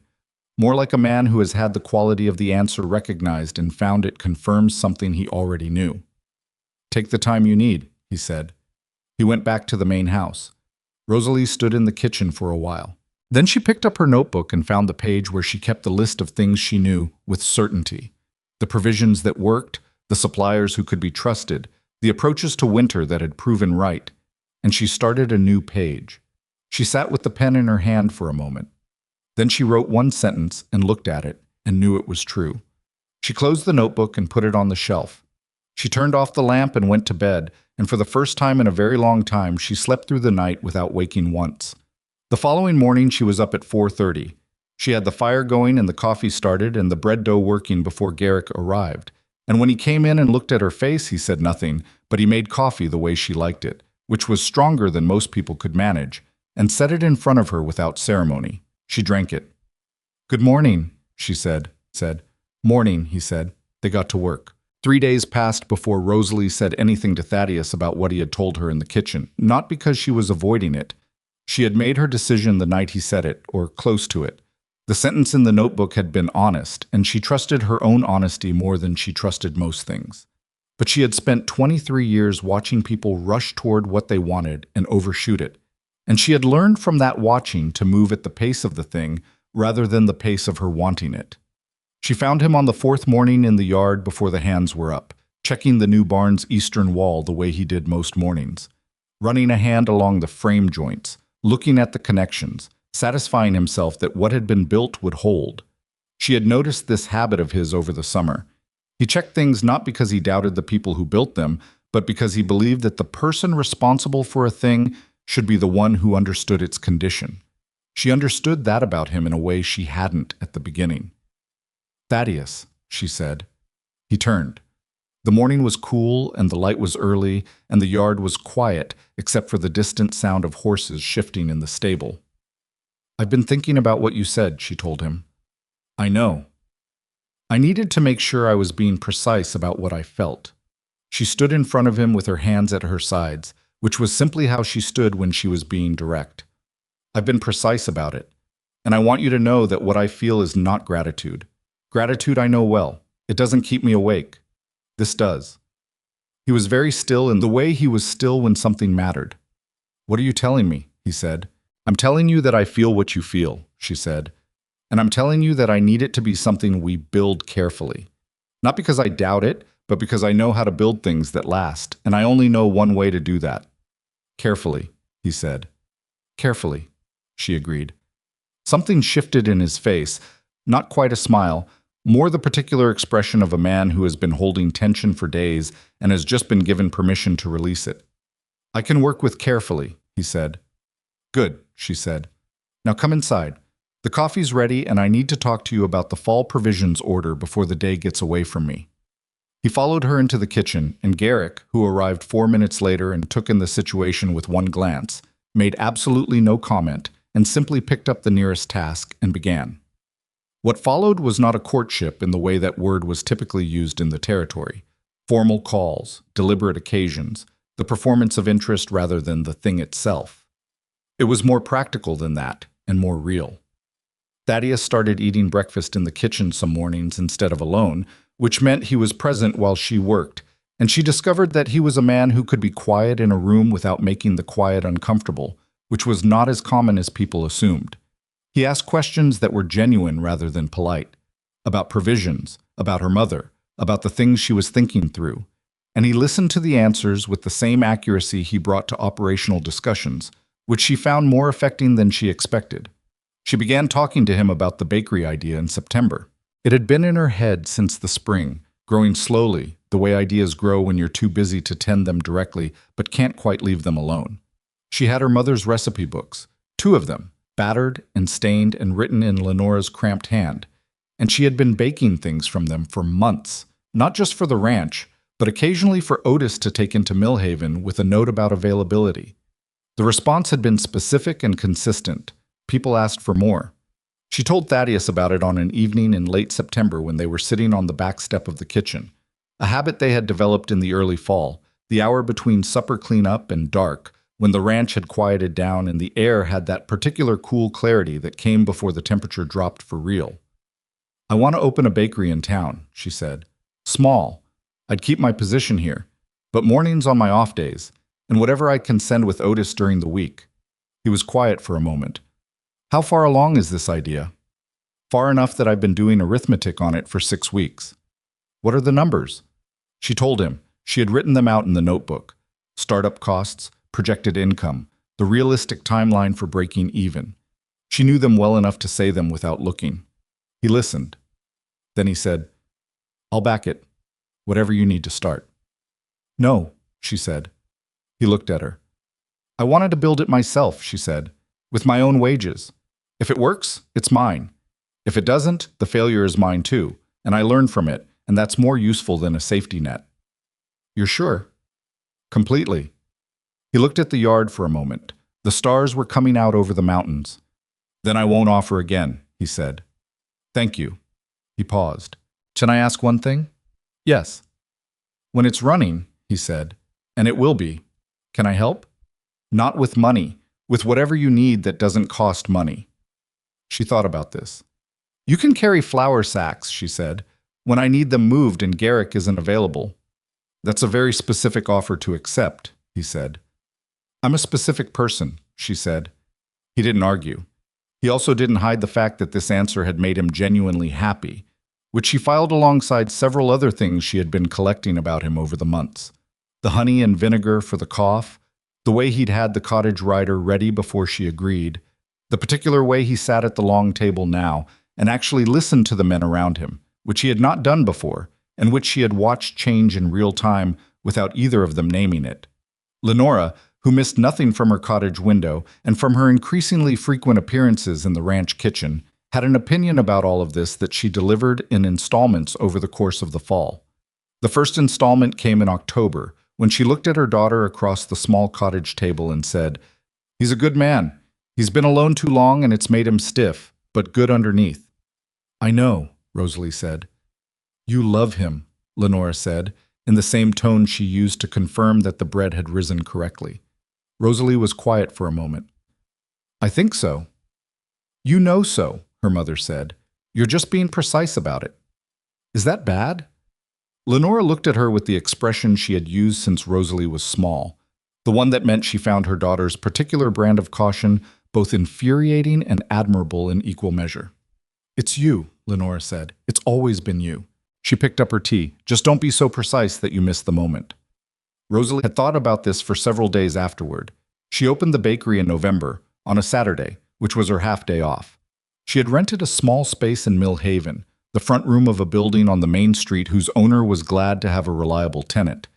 More like a man who has had the quality of the answer recognized and found it confirms something he already knew. "Take the time you need," he said. He went back to the main house. Rosalie stood in the kitchen for a while. Then she picked up her notebook and found the page where she kept the list of things she knew with certainty. The provisions that worked, the suppliers who could be trusted, the approaches to winter that had proven right, and she started a new page. She sat with the pen in her hand for a moment. Then she wrote one sentence and looked at it and knew it was true. She closed the notebook and put it on the shelf. She turned off the lamp and went to bed, and for the first time in a very long time, she slept through the night without waking once. The following morning, she was up at 4:30. She had the fire going and the coffee started and the bread dough working before Garrick arrived. And when he came in and looked at her face, he said nothing, but he made coffee the way she liked it, which was stronger than most people could manage, and set it in front of her without ceremony. She drank it. "Good morning," she said. "Morning," he said. They got to work. 3 days passed before Rosalie said anything to Thaddeus about what he had told her in the kitchen, not because she was avoiding it. She had made her decision the night he said it, or close to it. The sentence in the notebook had been honest, and she trusted her own honesty more than she trusted most things. But she had spent 23 years watching people rush toward what they wanted and overshoot it, and she had learned from that watching to move at the pace of the thing rather than the pace of her wanting it. She found him on the 4th morning in the yard before the hands were up, checking the new barn's eastern wall the way he did most mornings, running a hand along the frame joints, looking at the connections, satisfying himself that what had been built would hold. She had noticed this habit of his over the summer. He checked things not because he doubted the people who built them, but because he believed that the person responsible for a thing should be the one who understood its condition. She understood that about him in a way she hadn't at the beginning. "Thaddeus," she said. He turned. The morning was cool, and the light was early, and the yard was quiet, except for the distant sound of horses shifting in the stable. "I've been thinking about what you said," she told him. "I know." I needed to make sure I was being precise about what I felt. She stood in front of him with her hands at her sides, which was simply how she stood when she was being direct. "I've been precise about it, and I want you to know that what I feel is not gratitude. Gratitude I know well. It doesn't keep me awake. This does." He was very still in the way he was still when something mattered. "What are you telling me?" he said. "I'm telling you that I feel what you feel," she said. "And I'm telling you that I need it to be something we build carefully. Not because I doubt it, but because I know how to build things that last, and I only know one way to do that." "Carefully," he said. "Carefully," she agreed. Something shifted in his face, not quite a smile, more the particular expression of a man who has been holding tension for days and has just been given permission to release it. "I can work with carefully," he said. "Good," she said. "Now come inside. The coffee's ready, and I need to talk to you about the fall provisions order before the day gets away from me." He followed her into the kitchen, and Garrick, who arrived 4 minutes later and took in the situation with one glance, made absolutely no comment and simply picked up the nearest task and began. What followed was not a courtship in the way that word was typically used in the territory. Formal calls, deliberate occasions, the performance of interest rather than the thing itself. It was more practical than that, and more real. Thaddeus started eating breakfast in the kitchen some mornings instead of alone, which meant he was present while she worked, and she discovered that he was a man who could be quiet in a room without making the quiet uncomfortable, which was not as common as people assumed. He asked questions that were genuine rather than polite, about provisions, about her mother, about the things she was thinking through, and he listened to the answers with the same accuracy he brought to operational discussions, which she found more affecting than she expected. She began talking to him about the bakery idea in September. It had been in her head since the spring, growing slowly, the way ideas grow when you're too busy to tend them directly but can't quite leave them alone. She had her mother's recipe books, 2 of them, battered and stained and written in Lenora's cramped hand, and she had been baking things from them for months, not just for the ranch, but occasionally for Otis to take into Millhaven with a note about availability. The response had been specific and consistent. People asked for more. She told Thaddeus about it on an evening in late September when they were sitting on the back step of the kitchen, a habit they had developed in the early fall, the hour between supper cleanup and dark, when the ranch had quieted down and the air had that particular cool clarity that came before the temperature dropped for real. "I want to open a bakery in town," she said. "Small. I'd keep my position here, but mornings on my off days, and whatever I can send with Otis during the week." He was quiet for a moment. "How far along is this idea?" "Far enough that I've been doing arithmetic on it for 6 weeks." "What are the numbers?" She told him. She had written them out in the notebook: startup costs, projected income, the realistic timeline for breaking even. She knew them well enough to say them without looking. He listened. Then he said, "I'll back it, whatever you need to start." "No," she said. He looked at her. "I wanted to build it myself," she said, "with my own wages. If it works, it's mine. If it doesn't, the failure is mine too, and I learn from it, and that's more useful than a safety net." "You're sure?" "Completely." He looked at the yard for a moment. The stars were coming out over the mountains. "Then I won't offer again," he said. "Thank you." He paused. "Can I ask one thing?" "Yes." "When it's running," he said, "and it will be, can I help?" "Not with money, with whatever you need that doesn't cost money." She thought about this. "You can carry flour sacks," she said, "when I need them moved and Garrick isn't available." "That's a very specific offer to accept," he said. "I'm a specific person," she said. He didn't argue. He also didn't hide the fact that this answer had made him genuinely happy, which she filed alongside several other things she had been collecting about him over the months. The honey and vinegar for the cough, the way he'd had the cottage rider ready before she agreed, the particular way he sat at the long table now and actually listened to the men around him, which he had not done before, and which she had watched change in real time without either of them naming it. Lenora, who missed nothing from her cottage window and from her increasingly frequent appearances in the ranch kitchen, had an opinion about all of this that she delivered in installments over the course of the fall. The first installment came in October, when she looked at her daughter across the small cottage table and said, "He's a good man. He's been alone too long and it's made him stiff, but good underneath." "I know," Rosalie said. "You love him," Lenora said, in the same tone she used to confirm that the bread had risen correctly. Rosalie was quiet for a moment. "I think so." "You know so," her mother said. "You're just being precise about it." "Is that bad?" Lenora looked at her with the expression she had used since Rosalie was small, the one that meant she found her daughter's particular brand of caution both infuriating and admirable in equal measure. "It's you," Lenora said. "It's always been you." She picked up her tea. "Just don't be so precise that you miss the moment." Rosalie had thought about this for several days afterward. She opened the bakery in November, on a Saturday, which was her half-day off. She had rented a small space in Mill Haven, the front room of a building on the main street whose owner was glad to have a reliable tenant,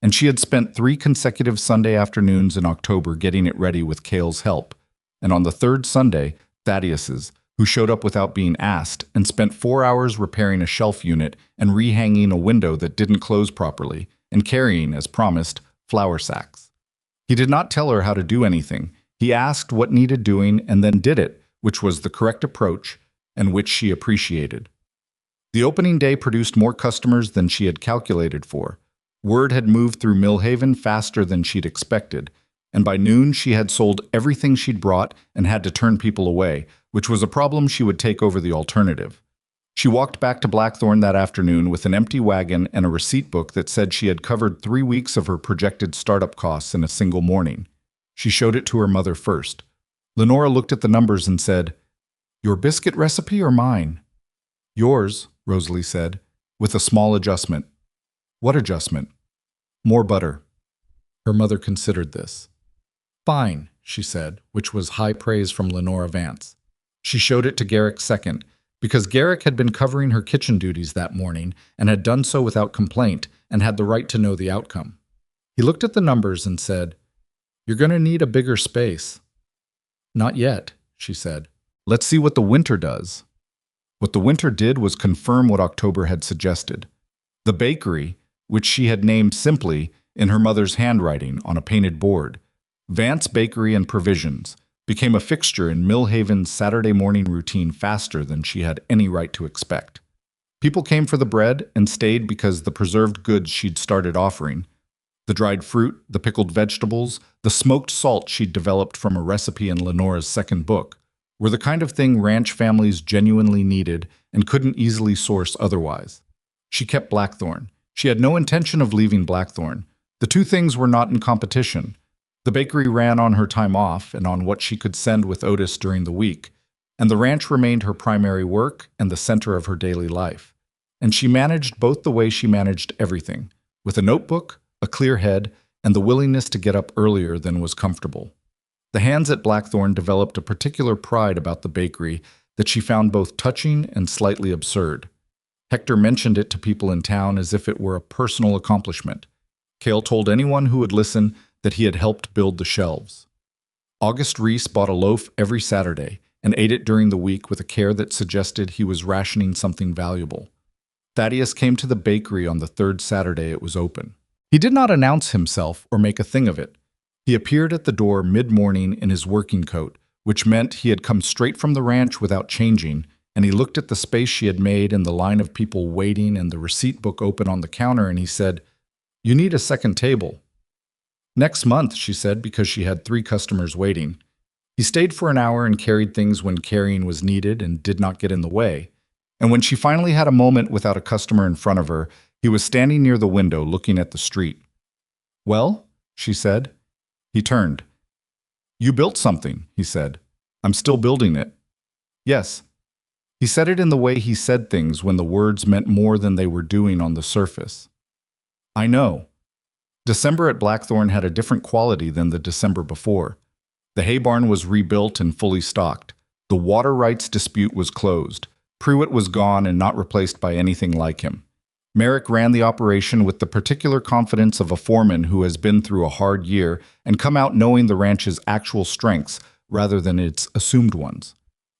and she had spent 3 consecutive Sunday afternoons in October getting it ready with Cale's help, and on the third Sunday, Thaddeus's, who showed up without being asked and spent 4 hours repairing a shelf unit and rehanging a window that didn't close properly, and carrying, as promised, flour sacks. He did not tell her how to do anything. He asked what needed doing and then did it, which was the correct approach and which she appreciated. The opening day produced more customers than she had calculated for. Word had moved through Millhaven faster than she'd expected, and by noon she had sold everything she'd brought and had to turn people away, which was a problem she would take over the alternative. She walked back to Blackthorn that afternoon with an empty wagon and a receipt book that said she had covered 3 weeks of her projected startup costs in a single morning. She showed it to her mother first. Lenora looked at the numbers and said, "Your biscuit recipe or mine?" "Yours," Rosalie said, with a small adjustment. "What adjustment?" "More butter." Her mother considered this. "Fine," she said, which was high praise from Lenora Vance. She showed it to Garrick second, because Garrick had been covering her kitchen duties that morning and had done so without complaint and had the right to know the outcome. He looked at the numbers and said, "You're going to need a bigger space." "Not yet," she said. "Let's see what the winter does." What the winter did was confirm what October had suggested. The bakery, which she had named simply, in her mother's handwriting on a painted board, Vance Bakery and Provisions, became a fixture in Millhaven's Saturday morning routine faster than she had any right to expect. People came for the bread and stayed because the preserved goods she'd started offering, the dried fruit, the pickled vegetables, the smoked salt she'd developed from a recipe in Lenora's second book, were the kind of thing ranch families genuinely needed and couldn't easily source otherwise. She kept Blackthorn. She had no intention of leaving Blackthorn. The two things were not in competition. The bakery ran on her time off and on what she could send with Otis during the week, and the ranch remained her primary work and the center of her daily life. And she managed both the way she managed everything, with a notebook, a clear head, and the willingness to get up earlier than was comfortable. The hands at Blackthorn developed a particular pride about the bakery that she found both touching and slightly absurd. Hector mentioned it to people in town as if it were a personal accomplishment. Cale told anyone who would listen that he had helped build the shelves. August Reese bought a loaf every Saturday and ate it during the week with a care that suggested he was rationing something valuable. Thaddeus came to the bakery on the third Saturday it was open. He did not announce himself or make a thing of it. He appeared at the door mid-morning in his working coat, which meant he had come straight from the ranch without changing, and he looked at the space she had made and the line of people waiting and the receipt book open on the counter, and he said, "You need a second table." "Next month," she said, because she had 3 customers waiting. He stayed for an hour and carried things when carrying was needed and did not get in the way. And when she finally had a moment without a customer in front of her, he was standing near the window looking at the street. "Well?" she said. He turned. "You built something," he said. "I'm still building it." "Yes." He said it in the way he said things when the words meant more than they were doing on the surface. "I know." December at Blackthorn had a different quality than the December before. The hay barn was rebuilt and fully stocked. The water rights dispute was closed. Pruitt was gone and not replaced by anything like him. Merrick ran the operation with the particular confidence of a foreman who has been through a hard year and come out knowing the ranch's actual strengths rather than its assumed ones.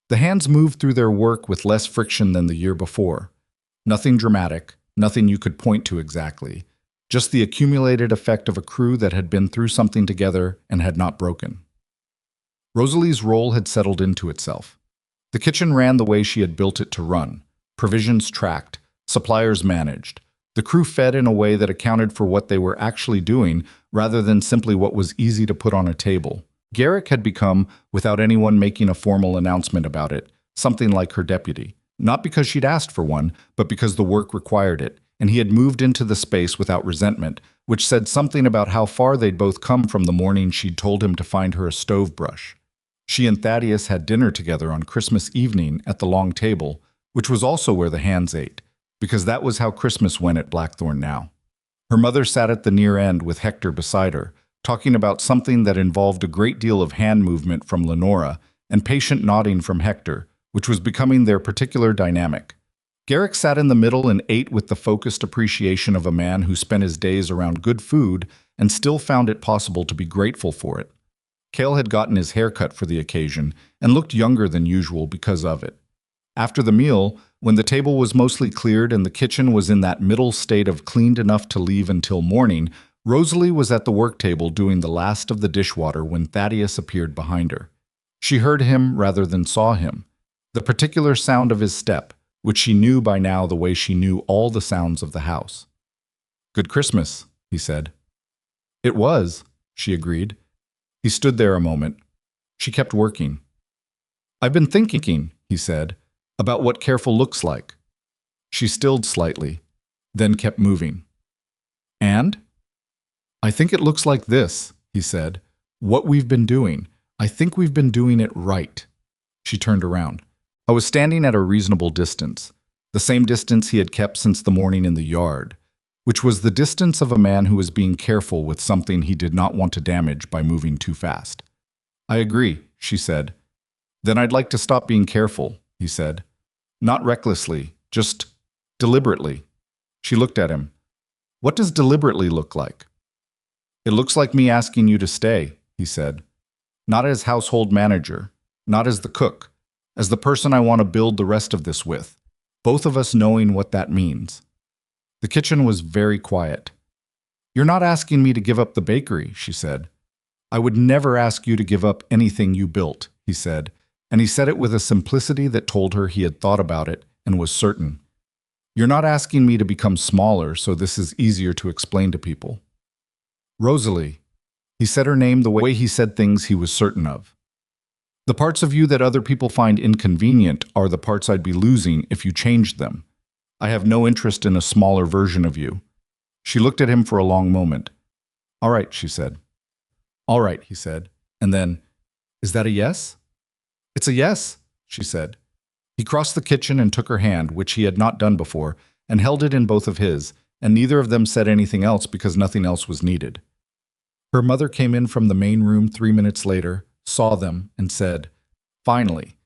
The hands moved through their work with less friction than the year before. Nothing dramatic, nothing you could point to exactly. Just the accumulated effect of a crew that had been through something together and had not broken. Rosalie's role had settled into itself. The kitchen ran the way she had built it to run. Provisions tracked, suppliers managed. The crew fed in a way that accounted for what they were actually doing rather than simply what was easy to put on a table. Garrick had become, without anyone making a formal announcement about it, something like her deputy. Not because she'd asked for one, but because the work required it, and he had moved into the space without resentment, which said something about how far they'd both come from the morning she'd told him to find her a stove brush. She and Thaddeus had dinner together on Christmas evening at the long table, which was also where the hands ate, because that was how Christmas went at Blackthorn now. Her mother sat at the near end with Hector beside her, talking about something that involved a great deal of hand movement from Lenora and patient nodding from Hector, which was becoming their particular dynamic. Garrick sat in the middle and ate with the focused appreciation of a man who spent his days around good food and still found it possible to be grateful for it. Cale had gotten his hair cut for the occasion and looked younger than usual because of it. After the meal, when the table was mostly cleared and the kitchen was in that middle state of cleaned enough to leave until morning, Rosalie was at the work table doing the last of the dishwater when Thaddeus appeared behind her. She heard him rather than saw him. The particular sound of his step, which she knew by now the way she knew all the sounds of the house. "Good Christmas," he said. "It was," she agreed. He stood there a moment. She kept working. "I've been thinking," he said, "about what careful looks like." She stilled slightly, then kept moving. "And?" "I think it looks like this," he said. "What we've been doing. I think we've been doing it right." She turned around. I was standing at a reasonable distance, the same distance he had kept since the morning in the yard, which was the distance of a man who was being careful with something he did not want to damage by moving too fast. "I agree," she said. "Then I'd like to stop being careful," he said. "Not recklessly, just deliberately." She looked at him. "What does deliberately look like?" "It looks like me asking you to stay," he said. "Not as household manager, not as the cook, as the person I want to build the rest of this with, both of us knowing what that means." The kitchen was very quiet. "You're not asking me to give up the bakery," she said. "I would never ask you to give up anything you built," he said, and he said it with a simplicity that told her he had thought about it and was certain. "You're not asking me to become smaller, so this is easier to explain to people." "Rosalie." He said her name the way he said things he was certain of. "The parts of you that other people find inconvenient are the parts I'd be losing if you changed them. I have no interest in a smaller version of you." She looked at him for a long moment. "All right," she said. "All right," he said, and then, "Is that a yes?" "It's a yes," she said. He crossed the kitchen and took her hand, which he had not done before, and held it in both of his, and neither of them said anything else because nothing else was needed. Her mother came in from the main room 3 minutes later, saw them, and said, "Finally,"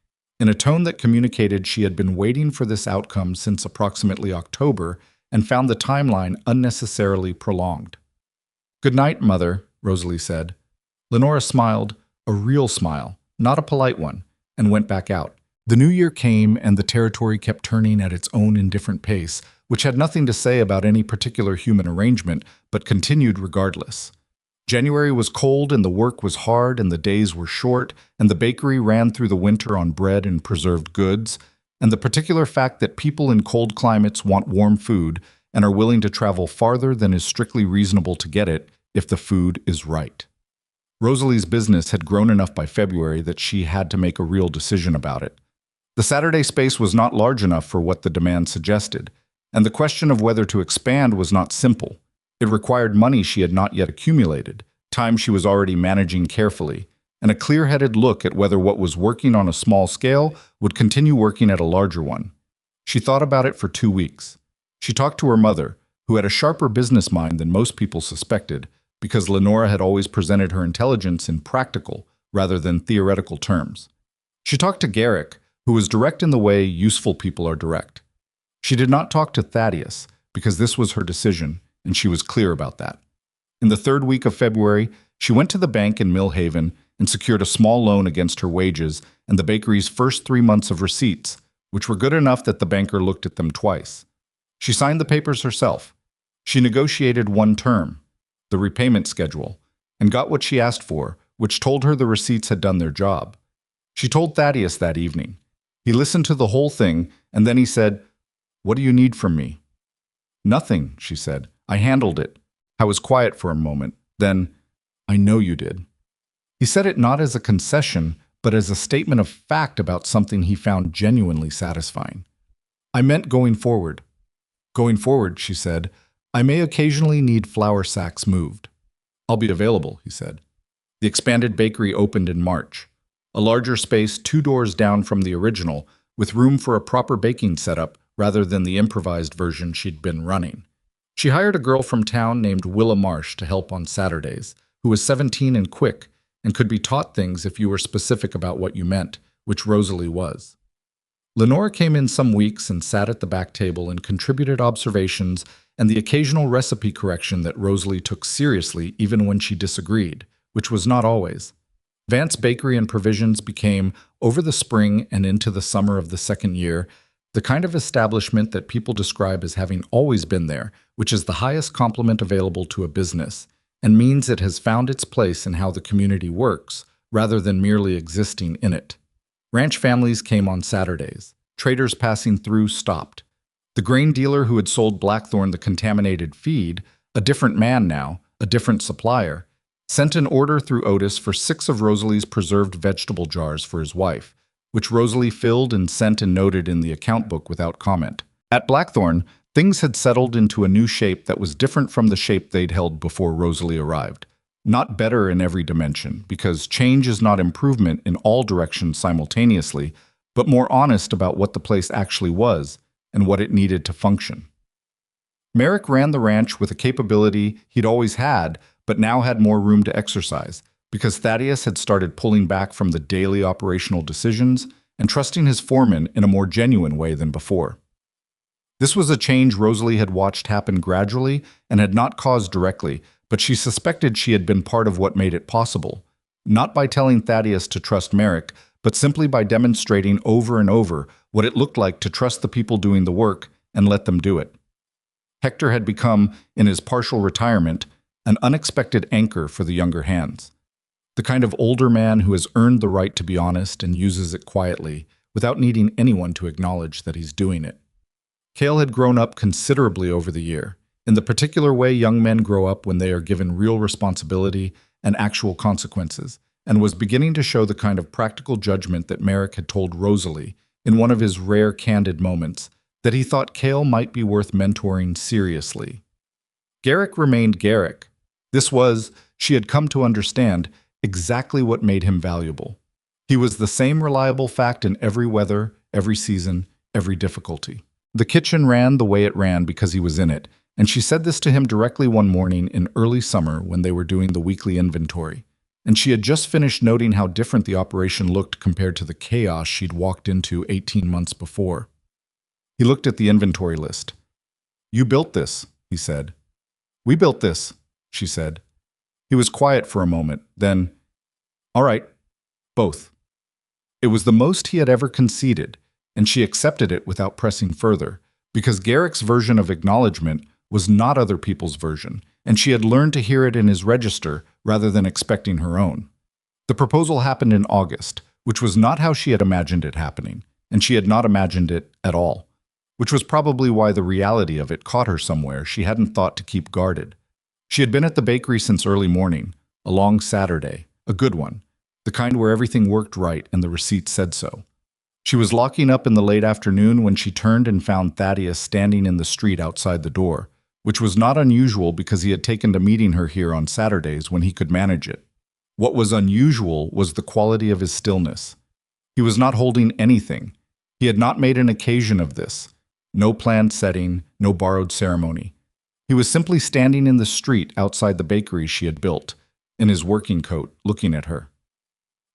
in a tone that communicated she had been waiting for this outcome since approximately October and found the timeline unnecessarily prolonged. "Good night, Mother," Rosalie said. Lenora smiled, a real smile, not a polite one, and went back out. The new year came and the territory kept turning at its own indifferent pace, which had nothing to say about any particular human arrangement, but continued regardless. January was cold and the work was hard and the days were short, and the bakery ran through the winter on bread and preserved goods, and the particular fact that people in cold climates want warm food and are willing to travel farther than is strictly reasonable to get it if the food is right. Rosalie's business had grown enough by February that she had to make a real decision about it. The Saturday space was not large enough for what the demand suggested, and the question of whether to expand was not simple. It required money she had not yet accumulated, time she was already managing carefully, and a clear-headed look at whether what was working on a small scale would continue working at a larger one. She thought about it for 2 weeks. She talked to her mother, who had a sharper business mind than most people suspected, because Lenora had always presented her intelligence in practical rather than theoretical terms. She talked to Garrick, who was direct in the way useful people are direct. She did not talk to Thaddeus, because this was her decision, and she was clear about that. In the 3rd week of February, she went to the bank in Mill Haven and secured a small loan against her wages and the bakery's first 3 months of receipts, which were good enough that the banker looked at them twice. She signed the papers herself. She negotiated 1 term, the repayment schedule, and got what she asked for, which told her the receipts had done their job. She told Thaddeus that evening. He listened to the whole thing, and then he said, "What do you need from me?" "Nothing," she said. "I handled it." I was quiet for a moment. Then, "I know you did." He said it not as a concession, but as a statement of fact about something he found genuinely satisfying. "I meant going forward." "Going forward," she said, "I may occasionally need flour sacks moved." "I'll be available," he said. The expanded bakery opened in March. A larger space 2 doors down from the original, with room for a proper baking setup rather than the improvised version she'd been running. She hired a girl from town named Willa Marsh to help on Saturdays, who was 17 and quick, and could be taught things if you were specific about what you meant, which Rosalie was. Lenora came in some weeks and sat at the back table and contributed observations and the occasional recipe correction that Rosalie took seriously even when she disagreed, which was not always. Vance Bakery and Provisions became, over the spring and into the summer of the 2nd year, the kind of establishment that people describe as having always been there, which is the highest compliment available to a business, and means it has found its place in how the community works, rather than merely existing in it. Ranch families came on Saturdays. Traders passing through stopped. The grain dealer who had sold Blackthorn the contaminated feed, a different man now, a different supplier, sent an order through Otis for 6 of Rosalie's preserved vegetable jars for his wife, which Rosalie filled and sent and noted in the account book without comment. At Blackthorn, things had settled into a new shape that was different from the shape they'd held before Rosalie arrived. Not better in every dimension, because change is not improvement in all directions simultaneously, but more honest about what the place actually was and what it needed to function. Merrick ran the ranch with a capability he'd always had, but now had more room to exercise, because Thaddeus had started pulling back from the daily operational decisions and trusting his foreman in a more genuine way than before. This was a change Rosalie had watched happen gradually and had not caused directly, but she suspected she had been part of what made it possible, not by telling Thaddeus to trust Merrick, but simply by demonstrating over and over what it looked like to trust the people doing the work and let them do it. Hector had become, in his partial retirement, an unexpected anchor for the younger hands. The kind of older man who has earned the right to be honest and uses it quietly, without needing anyone to acknowledge that he's doing it. Cale had grown up considerably over the year, in the particular way young men grow up when they are given real responsibility and actual consequences, and was beginning to show the kind of practical judgment that Merrick had told Rosalie, in one of his rare candid moments, that he thought Cale might be worth mentoring seriously. Garrick remained Garrick. This was, she had come to understand, exactly what made him valuable. He was the same reliable fact in every weather, every season, every difficulty. The kitchen ran the way it ran because he was in it, And she said this to him directly one morning in early summer when they were doing the weekly inventory. And she had just finished noting how different the operation looked compared to the chaos she'd walked into 18 months before. He looked at the inventory list. "You built this," he said. "We built this," she said. He was quiet for a moment, then, "All right, both." It was the most he had ever conceded, and she accepted it without pressing further, because Garrick's version of acknowledgement was not other people's version, and she had learned to hear it in his register rather than expecting her own. The proposal happened in August, which was not how she had imagined it happening, and she had not imagined it at all, which was probably why the reality of it caught her somewhere she hadn't thought to keep guarded. She had been at the bakery since early morning, a long Saturday, a good one, the kind where everything worked right and the receipt said so. She was locking up in the late afternoon when she turned and found Thaddeus standing in the street outside the door, which was not unusual because he had taken to meeting her here on Saturdays when he could manage it. What was unusual was the quality of his stillness. He was not holding anything. He had not made an occasion of this. No planned setting, no borrowed ceremony. He was simply standing in the street outside the bakery she had built, in his working coat, looking at her.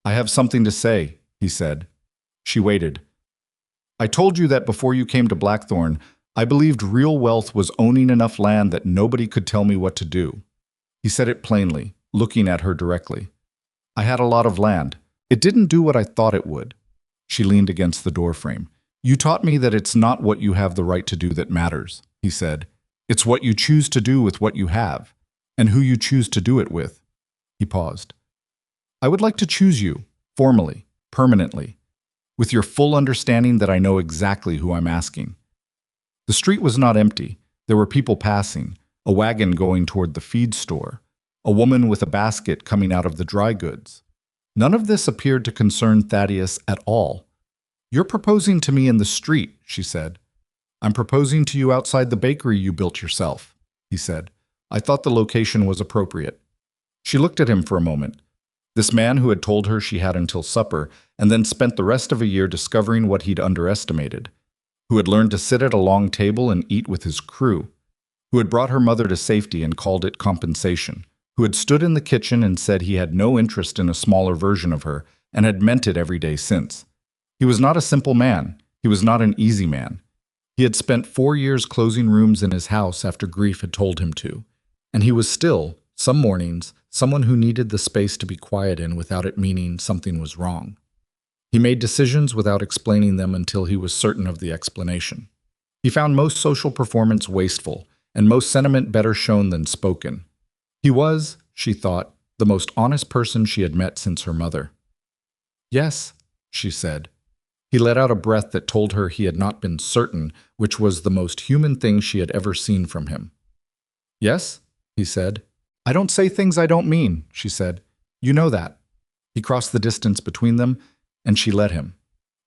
"I have something to say," he said. She waited. "I told you that before you came to Blackthorn, I believed real wealth was owning enough land that nobody could tell me what to do." He said it plainly, looking at her directly. "I had a lot of land. It didn't do what I thought it would." She leaned against the doorframe. "You taught me that it's not what you have the right to do that matters," he said. "It's what you choose to do with what you have, and who you choose to do it with." He paused. "I would like to choose you, formally, permanently, with your full understanding that I know exactly who I'm asking." The street was not empty. There were people passing, a wagon going toward the feed store, a woman with a basket coming out of the dry goods. None of this appeared to concern Thaddeus at all. "You're proposing to me in the street," she said. "I'm proposing to you outside the bakery you built yourself," he said. "I thought the location was appropriate." She looked at him for a moment. This man who had told her she had until supper and then spent the rest of a year discovering what he'd underestimated, who had learned to sit at a long table and eat with his crew, who had brought her mother to safety and called it compensation, who had stood in the kitchen and said he had no interest in a smaller version of her and had meant it every day since. He was not a simple man. He was not an easy man. He had spent 4 years closing rooms in his house after grief had told him to, and he was still, some mornings, someone who needed the space to be quiet in without it meaning something was wrong. He made decisions without explaining them until he was certain of the explanation. He found most social performance wasteful, and most sentiment better shown than spoken. He was, she thought, the most honest person she had met since her mother. "Yes," she said. He let out a breath that told her he had not been certain, which was the most human thing she had ever seen from him. "Yes," he said. "I don't say things I don't mean," she said. "You know that." He crossed the distance between them, and she let him.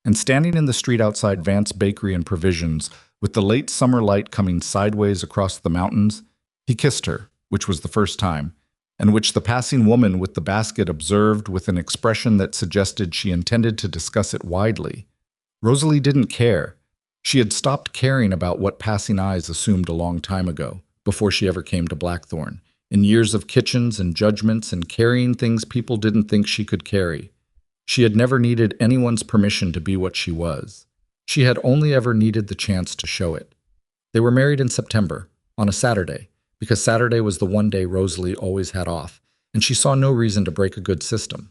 And standing in the street outside Vance Bakery and Provisions, with the late summer light coming sideways across the mountains, he kissed her, which was the first time, and which the passing woman with the basket observed with an expression that suggested she intended to discuss it widely. Rosalie didn't care. She had stopped caring about what passing eyes assumed a long time ago, before she ever came to Blackthorn, in years of kitchens and judgments and carrying things people didn't think she could carry. She had never needed anyone's permission to be what she was. She had only ever needed the chance to show it. They were married in September, on a Saturday, because Saturday was the one day Rosalie always had off, and she saw no reason to break a good system.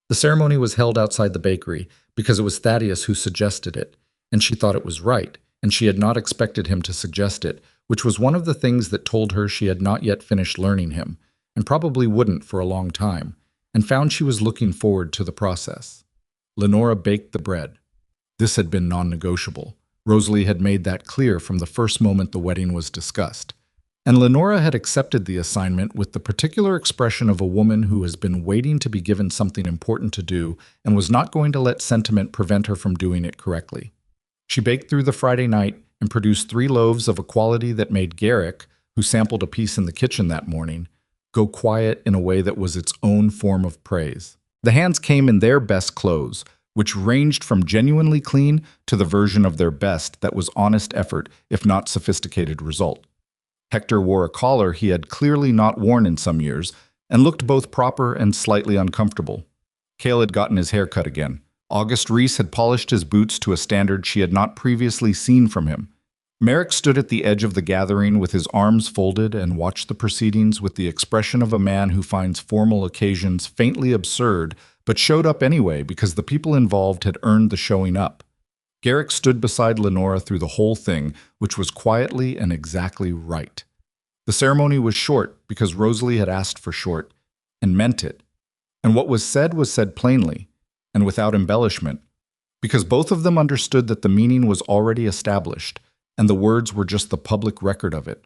The ceremony was held outside the bakery because it was Thaddeus who suggested it, and she thought it was right, and she had not expected him to suggest it, which was one of the things that told her she had not yet finished learning him, and probably wouldn't for a long time, and found she was looking forward to the process. Lenora baked the bread. This had been non-negotiable. Rosalie had made that clear from the first moment the wedding was discussed. And Lenora had accepted the assignment with the particular expression of a woman who has been waiting to be given something important to do and was not going to let sentiment prevent her from doing it correctly. She baked through the Friday night and produced 3 loaves of a quality that made Garrick, who sampled a piece in the kitchen that morning, go quiet in a way that was its own form of praise. The hands came in their best clothes, which ranged from genuinely clean to the version of their best that was honest effort, if not sophisticated result. Hector wore a collar he had clearly not worn in some years, and looked both proper and slightly uncomfortable. Cale had gotten his hair cut again. August Reese had polished his boots to a standard she had not previously seen from him. Merrick stood at the edge of the gathering with his arms folded and watched the proceedings with the expression of a man who finds formal occasions faintly absurd but showed up anyway because the people involved had earned the showing up. Garrick stood beside Lenora through the whole thing, which was quietly and exactly right. The ceremony was short because Rosalie had asked for short, and meant it. And what was said plainly, and without embellishment, because both of them understood that the meaning was already established, and the words were just the public record of it.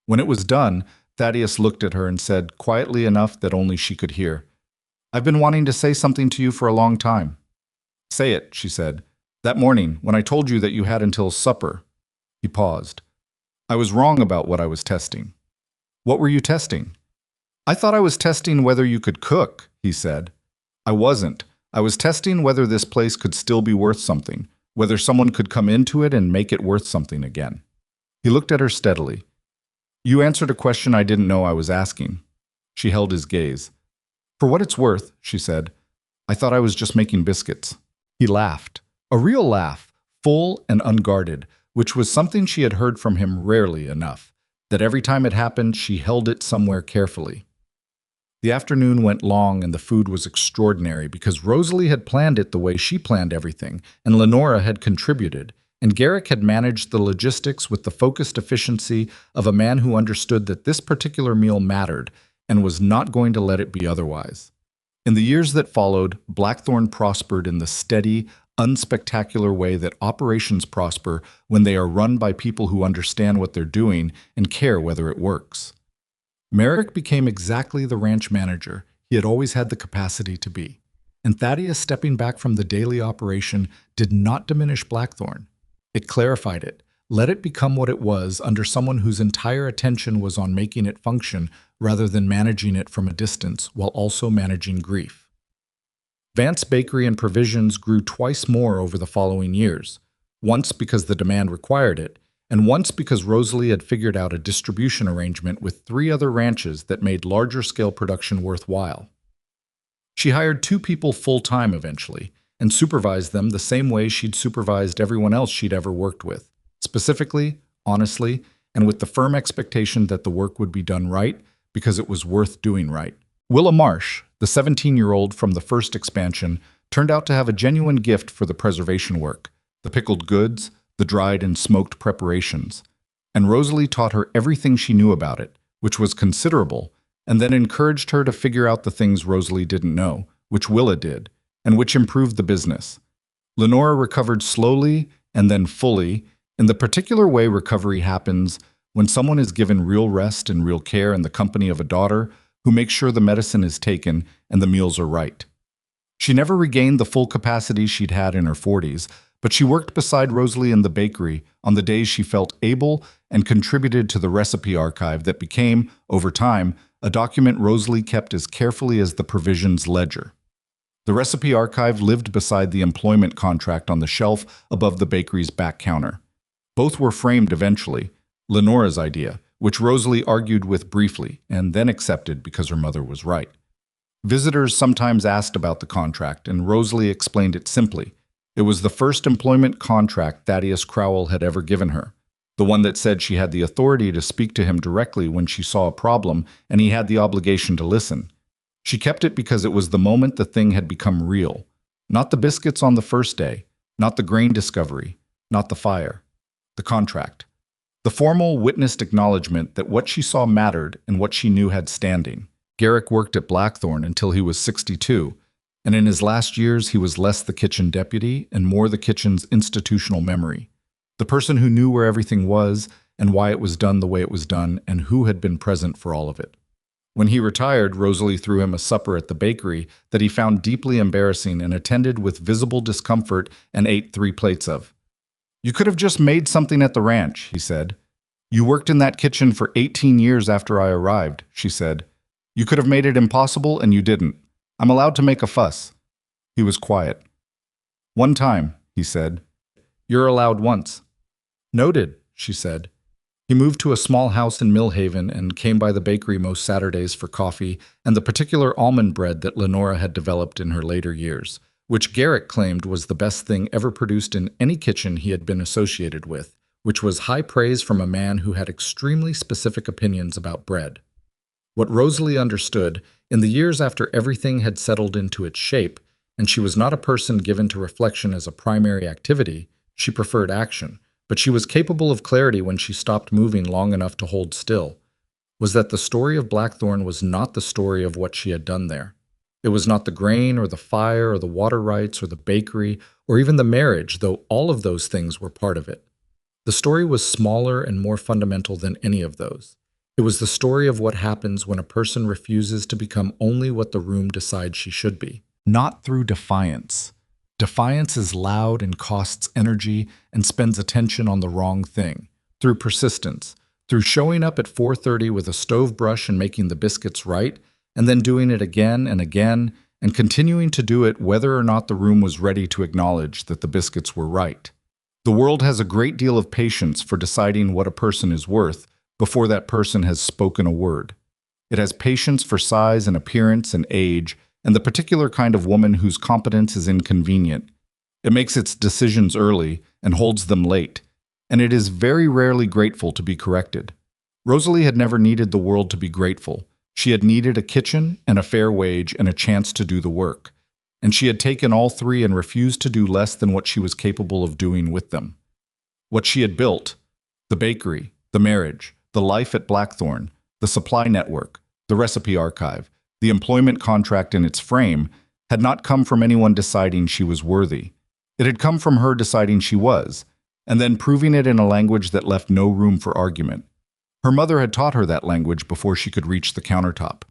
When it was done, Thaddeus looked at her and said, quietly enough that only she could hear, "I've been wanting to say something to you for a long time." "Say it," she said. "That morning, when I told you that you had until supper." He paused. "I was wrong about what I was testing." "What were you testing?" "I thought I was testing whether you could cook," he said. "I wasn't. I was testing whether this place could still be worth something, whether someone could come into it and make it worth something again." He looked at her steadily. "You answered a question I didn't know I was asking." She held his gaze. "For what it's worth," she said, "I thought I was just making biscuits." He laughed. A real laugh, full and unguarded, which was something she had heard from him rarely enough, that every time it happened she held it somewhere carefully. The afternoon went long and the food was extraordinary because Rosalie had planned it the way she planned everything, and Lenora had contributed, and Garrick had managed the logistics with the focused efficiency of a man who understood that this particular meal mattered and was not going to let it be otherwise. In the years that followed, Blackthorn prospered in the steady, unspectacular way that operations prosper when they are run by people who understand what they're doing and care whether it works. Merrick became exactly the ranch manager he had always had the capacity to be, and Thaddeus stepping back from the daily operation did not diminish Blackthorn. It clarified it, let it become what it was under someone whose entire attention was on making it function rather than managing it from a distance while also managing grief. Vance Bakery and Provisions grew twice more over the following years, once because the demand required it, and once because Rosalie had figured out a distribution arrangement with 3 other ranches that made larger-scale production worthwhile. She hired 2 people full-time eventually, and supervised them the same way she'd supervised everyone else she'd ever worked with, specifically, honestly, and with the firm expectation that the work would be done right because it was worth doing right. Willa Marsh, the 17-year-old from the first expansion, turned out to have a genuine gift for the preservation work, the pickled goods, the dried and smoked preparations, and Rosalie taught her everything she knew about it, which was considerable, and then encouraged her to figure out the things Rosalie didn't know, which Willa did, and which improved the business. Lenora recovered slowly and then fully, in the particular way recovery happens when someone is given real rest and real care in the company of a daughter who makes sure the medicine is taken and the meals are right. She never regained the full capacity she'd had in her 40s, but she worked beside Rosalie in the bakery on the days she felt able and contributed to the recipe archive that became, over time, a document Rosalie kept as carefully as the provisions ledger. The recipe archive lived beside the employment contract on the shelf above the bakery's back counter. Both were framed eventually, Lenora's idea, which Rosalie argued with briefly and then accepted because her mother was right. Visitors sometimes asked about the contract, and Rosalie explained it simply. It was the first employment contract Thaddeus Crowell had ever given her, the one that said she had the authority to speak to him directly when she saw a problem and he had the obligation to listen. She kept it because it was the moment the thing had become real. Not the biscuits on the first day, not the grain discovery, not the fire. The contract. The formal, witnessed acknowledgement that what she saw mattered and what she knew had standing. Garrick worked at Blackthorn until he was 62, and in his last years he was less the kitchen deputy and more the kitchen's institutional memory. The person who knew where everything was and why it was done the way it was done and who had been present for all of it. When he retired, Rosalie threw him a supper at the bakery that he found deeply embarrassing and attended with visible discomfort and ate 3 plates of. "You could have just made something at the ranch," he said. "You worked in that kitchen for 18 years after I arrived," she said. "You could have made it impossible and you didn't. I'm allowed to make a fuss." He was quiet. "One time," he said. "You're allowed once." "Noted," she said. He moved to a small house in Millhaven and came by the bakery most Saturdays for coffee and the particular almond bread that Lenora had developed in her later years, which Garrick claimed was the best thing ever produced in any kitchen he had been associated with, which was high praise from a man who had extremely specific opinions about bread. What Rosalie understood, in the years after everything had settled into its shape, and she was not a person given to reflection as a primary activity, she preferred action, but she was capable of clarity when she stopped moving long enough to hold still, was that the story of Blackthorn was not the story of what she had done there. It was not the grain or the fire or the water rights or the bakery or even the marriage, though all of those things were part of it. The story was smaller and more fundamental than any of those. It was the story of what happens when a person refuses to become only what the room decides she should be. Not through defiance. Defiance is loud and costs energy and spends attention on the wrong thing. Through persistence. Through showing up at 4:30 with a stove brush and making the biscuits right, and then doing it again and continuing to do it whether or not the room was ready to acknowledge that the biscuits were right. The world has a great deal of patience for deciding what a person is worth before that person has spoken a word. It has patience for size and appearance and age and the particular kind of woman whose competence is inconvenient. It makes its decisions early and holds them late, and it is very rarely grateful to be corrected. Rosalie had never needed the world to be grateful. She had needed a kitchen and a fair wage and a chance to do the work. And she had taken all three and refused to do less than what she was capable of doing with them. What she had built, the bakery, the marriage, the life at Blackthorn, the supply network, the recipe archive, the employment contract in its frame, had not come from anyone deciding she was worthy. It had come from her deciding she was, and then proving it in a language that left no room for argument. Her mother had taught her that language before she could reach the countertop.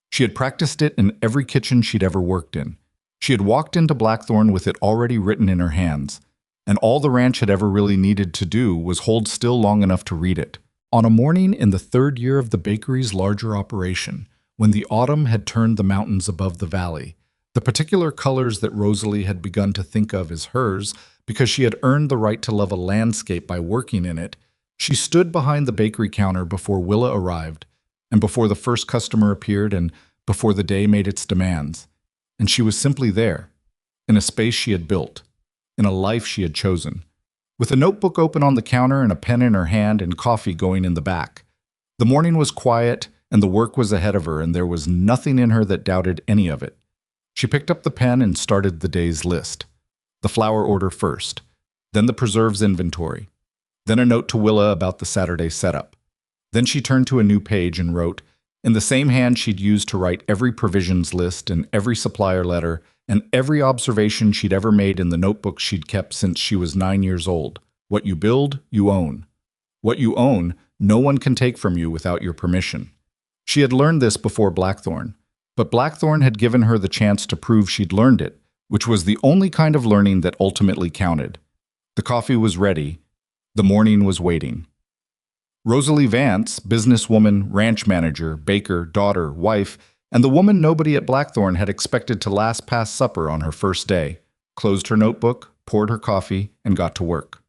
She had practiced it in every kitchen she'd ever worked in. She had walked into Blackthorn with it already written in her hands, and all the ranch had ever really needed to do was hold still long enough to read it. On a morning in the 3rd year of the bakery's larger operation, when the autumn had turned the mountains above the valley, the particular colors that Rosalie had begun to think of as hers because she had earned the right to love a landscape by working in it, she stood behind the bakery counter before Willa arrived, and before the first customer appeared, and before the day made its demands. And she was simply there, in a space she had built, in a life she had chosen, with a notebook open on the counter and a pen in her hand and coffee going in the back. The morning was quiet, and the work was ahead of her, and there was nothing in her that doubted any of it. She picked up the pen and started the day's list. The flour order first, then the preserves inventory, then a note to Willa about the Saturday setup. Then she turned to a new page and wrote, in the same hand she'd used to write every provisions list and every supplier letter and every observation she'd ever made in the notebook she'd kept since she was 9 years old. What you build, you own. What you own, no one can take from you without your permission. She had learned this before Blackthorn, but Blackthorn had given her the chance to prove she'd learned it, which was the only kind of learning that ultimately counted. The coffee was ready. The morning was waiting. Rosalie Vance, businesswoman, ranch manager, baker, daughter, wife, and the woman nobody at Blackthorn had expected to last past supper on her first day, closed her notebook, poured her coffee, and got to work.